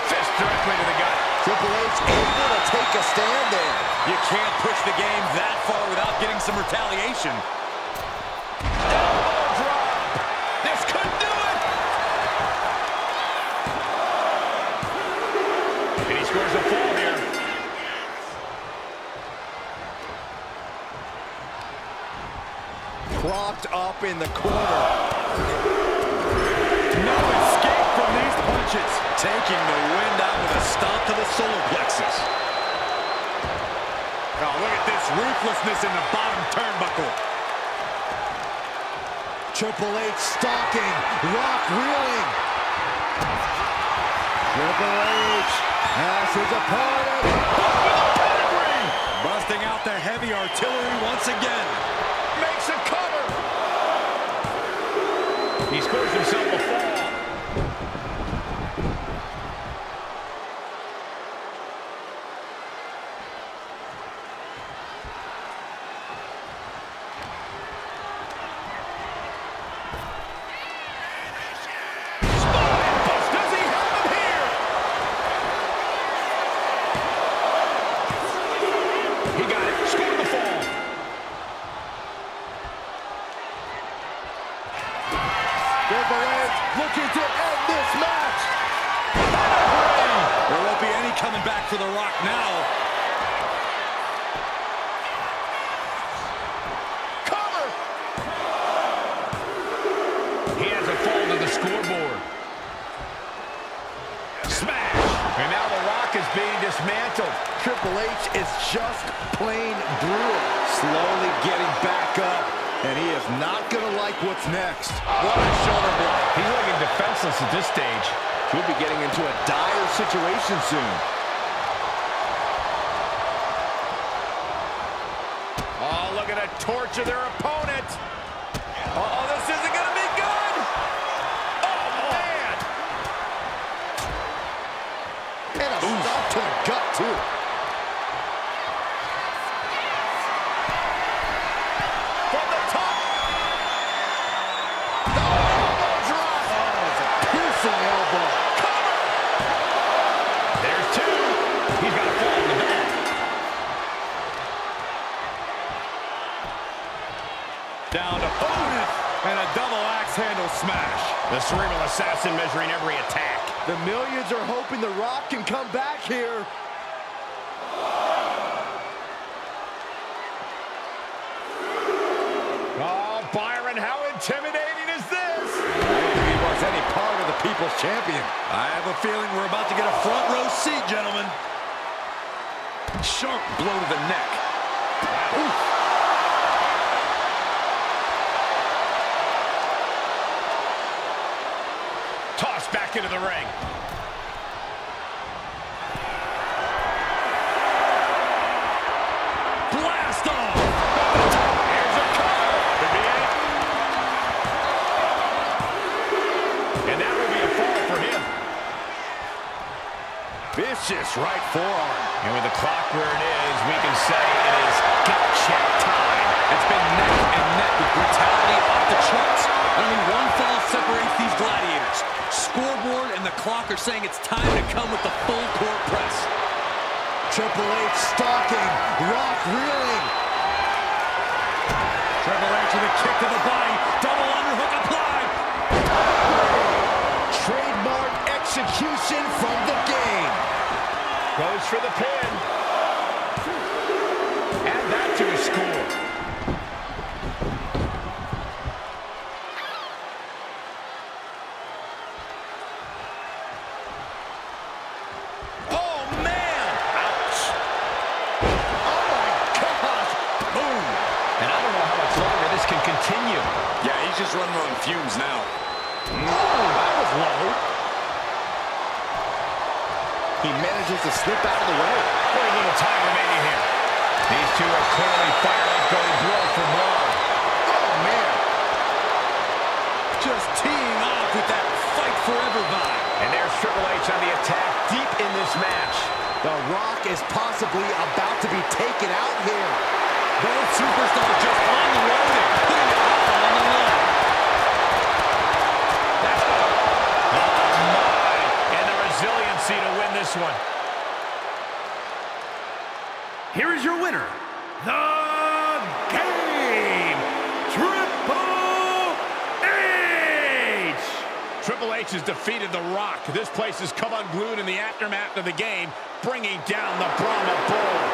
Speaker 1: Fist directly to the gut.
Speaker 3: Triple H able to take a stand there.
Speaker 4: You can't push the game that far without getting some retaliation.
Speaker 1: Elbow drop. This could do it. And he scores a fall here.
Speaker 3: Propped up in the corner.
Speaker 4: No escape from these punches. Taking the wind out with a stomp to the solar plexus. That's ruthlessness in the bottom turnbuckle.
Speaker 3: Triple H stalking, Rock reeling. Triple H has his opponent.
Speaker 4: Busting out the heavy artillery once again.
Speaker 1: Makes a cover. He scores himself a fall.
Speaker 3: Looking to end this match.
Speaker 4: There won't be any coming back for The Rock now.
Speaker 1: Cover. He has a fall to the scoreboard. Smash. And now The Rock is being dismantled.
Speaker 3: Triple H is just plain brutal. Slowly getting back up. And he is not going to like what's next. What a shoulder block.
Speaker 1: He's looking defenseless at this stage.
Speaker 3: He'll be getting into a dire situation soon.
Speaker 1: Oh, look at a torch of their opponent. Oh, this isn't going to be good. Oh, man.
Speaker 3: And a stop to the gut, too.
Speaker 4: Down to opponent and a double axe handle smash.
Speaker 1: The cerebral assassin measuring every attack.
Speaker 3: The millions are hoping The Rock can come back here.
Speaker 1: Oh, Byron, how intimidating is this?
Speaker 3: I don't think he wants any part of the People's Champion.
Speaker 4: I have a feeling we're about to get a front row seat, gentlemen. Sharp blow to the neck.
Speaker 1: Oof. Tossed back into the ring.
Speaker 4: Blast off!
Speaker 1: Here's a cover. Could be it. And that will be a fall for him.
Speaker 3: Vicious right forearm.
Speaker 1: And with the clock where it is, we can say it is gut check time.
Speaker 4: It's been neck and neck with brutality off the charts. Only one fall separates these gladiators. Scoreboard and the clock are saying it's time to come with the full court press.
Speaker 3: Triple H stalking, Rock reeling.
Speaker 4: Triple H with a kick to the body, double underhook applied.
Speaker 3: Trademark execution from the game.
Speaker 1: Goes for the pin. Add that to his score.
Speaker 3: Oh, man! Ouch! Oh, my gosh! Boom!
Speaker 1: And I don't know how much longer this can continue.
Speaker 4: Yeah, he's just running on fumes now.
Speaker 3: Oh, that was low. He manages to slip out of the way.
Speaker 1: Very little time remaining here. These two are clearly fired up, going blow for blow.
Speaker 3: Oh, man.
Speaker 4: Just teeing off with that fight forever vibe.
Speaker 1: And there's Triple H on the attack deep in this match.
Speaker 3: The Rock is possibly about to be taken out here.
Speaker 4: Both superstars just unloading, putting it all on the line.
Speaker 1: Oh, my. And the resiliency to win this one.
Speaker 2: Here is your winner, The Game, Triple H!
Speaker 1: Triple H has defeated The Rock. This place has come unglued in the aftermath of the game, bringing down the Brahma Bull.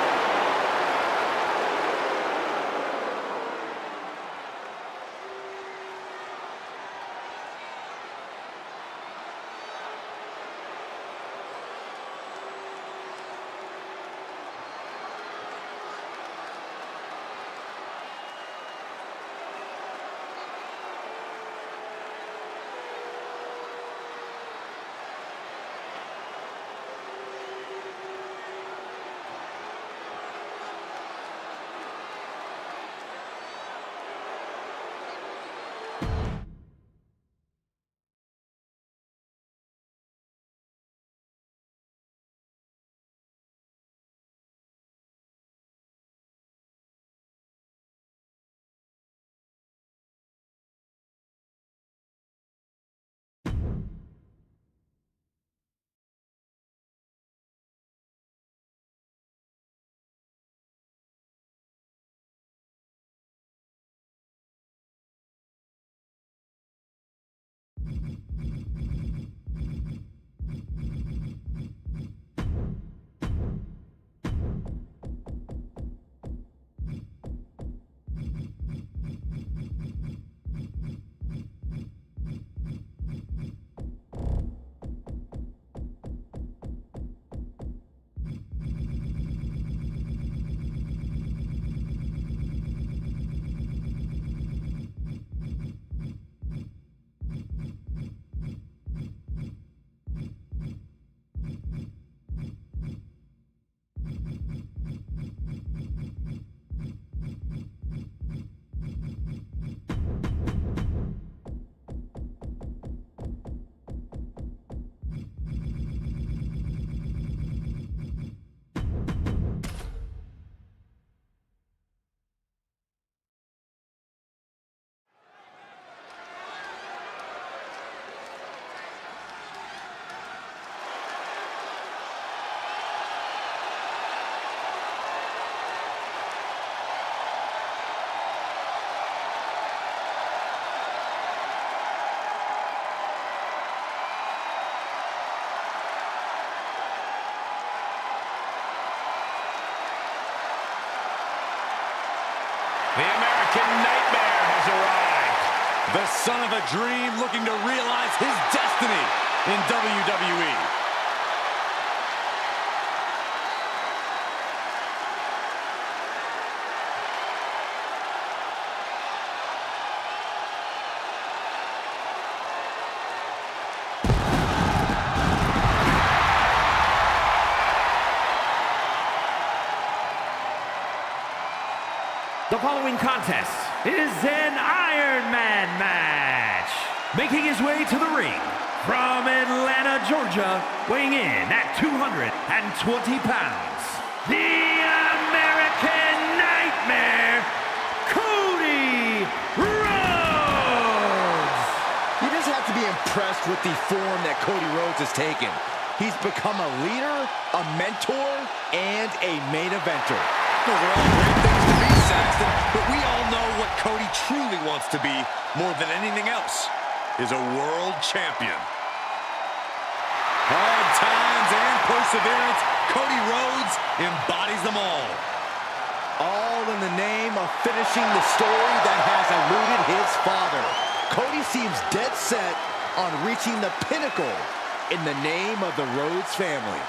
Speaker 1: The American Nightmare has arrived.
Speaker 4: The son of a dream looking to realize his destiny in WWE.
Speaker 2: The following contest is an Iron Man match. Making his way to the ring from Atlanta, Georgia, weighing in at 220 pounds, the American Nightmare, Cody Rhodes.
Speaker 3: You just have to be impressed with the form that Cody Rhodes has taken. He's become a leader, a mentor, and a main eventer.
Speaker 4: Those are all great things to be, Saxton, but we all know what Cody truly wants to be more than anything else is a world champion. Hard times and perseverance, Cody Rhodes embodies them all.
Speaker 3: All in the name of finishing the story that has eluded his father. Cody seems dead set on reaching the pinnacle in the name of the Rhodes family.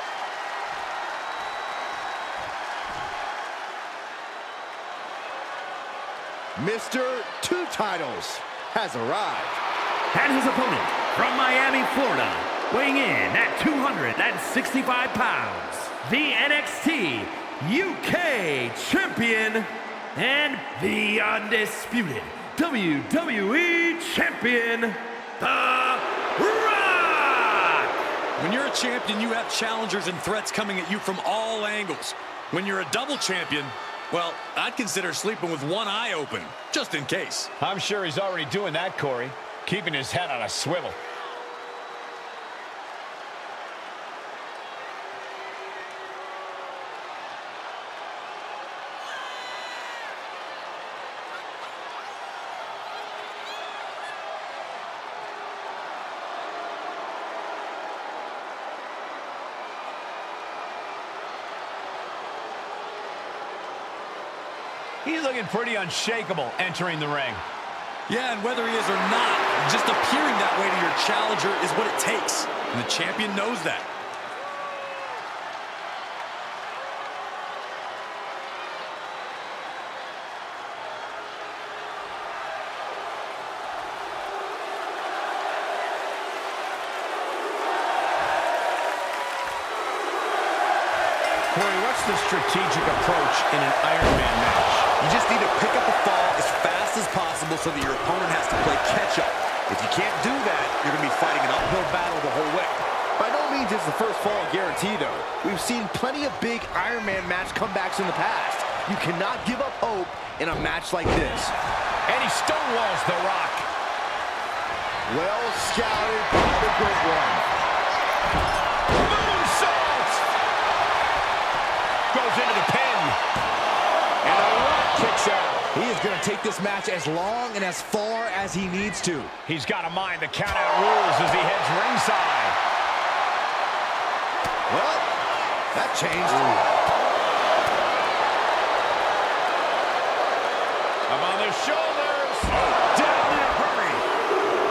Speaker 3: Mr. Two Titles has arrived.
Speaker 2: And his opponent from Miami, Florida, weighing in at 265 pounds, the NXT UK Champion and the undisputed WWE Champion, The Rock!
Speaker 4: When you're a champion, you have challengers and threats coming at you from all angles. When you're a double champion, well, I'd consider sleeping with one eye open, just in case.
Speaker 1: I'm sure he's already doing that, Corey. Keeping his head on a swivel. He's looking pretty unshakable entering the ring.
Speaker 4: Yeah, and whether he is or not, just appearing that way to your challenger is what it takes. And the champion knows that.
Speaker 1: Corey, what's the strategic approach in an Iron Man match?
Speaker 3: You just need to pick up the fall as fast as possible so that your opponent has to play catch-up. If you can't do that, you're going to be fighting an uphill battle the whole way. By no means is the first fall a guarantee, though. We've seen plenty of big Iron Man match comebacks in the past. You cannot give up hope in a match like this.
Speaker 1: And he stonewalls The Rock.
Speaker 3: Well scouted by the good one.
Speaker 1: Moonsault! Goes into the pin.
Speaker 3: And The Rock kicks out. He is going to take this match as long and as far as he needs to.
Speaker 1: He's got to mind the count-out rules as he heads ringside.
Speaker 3: Well, that changed.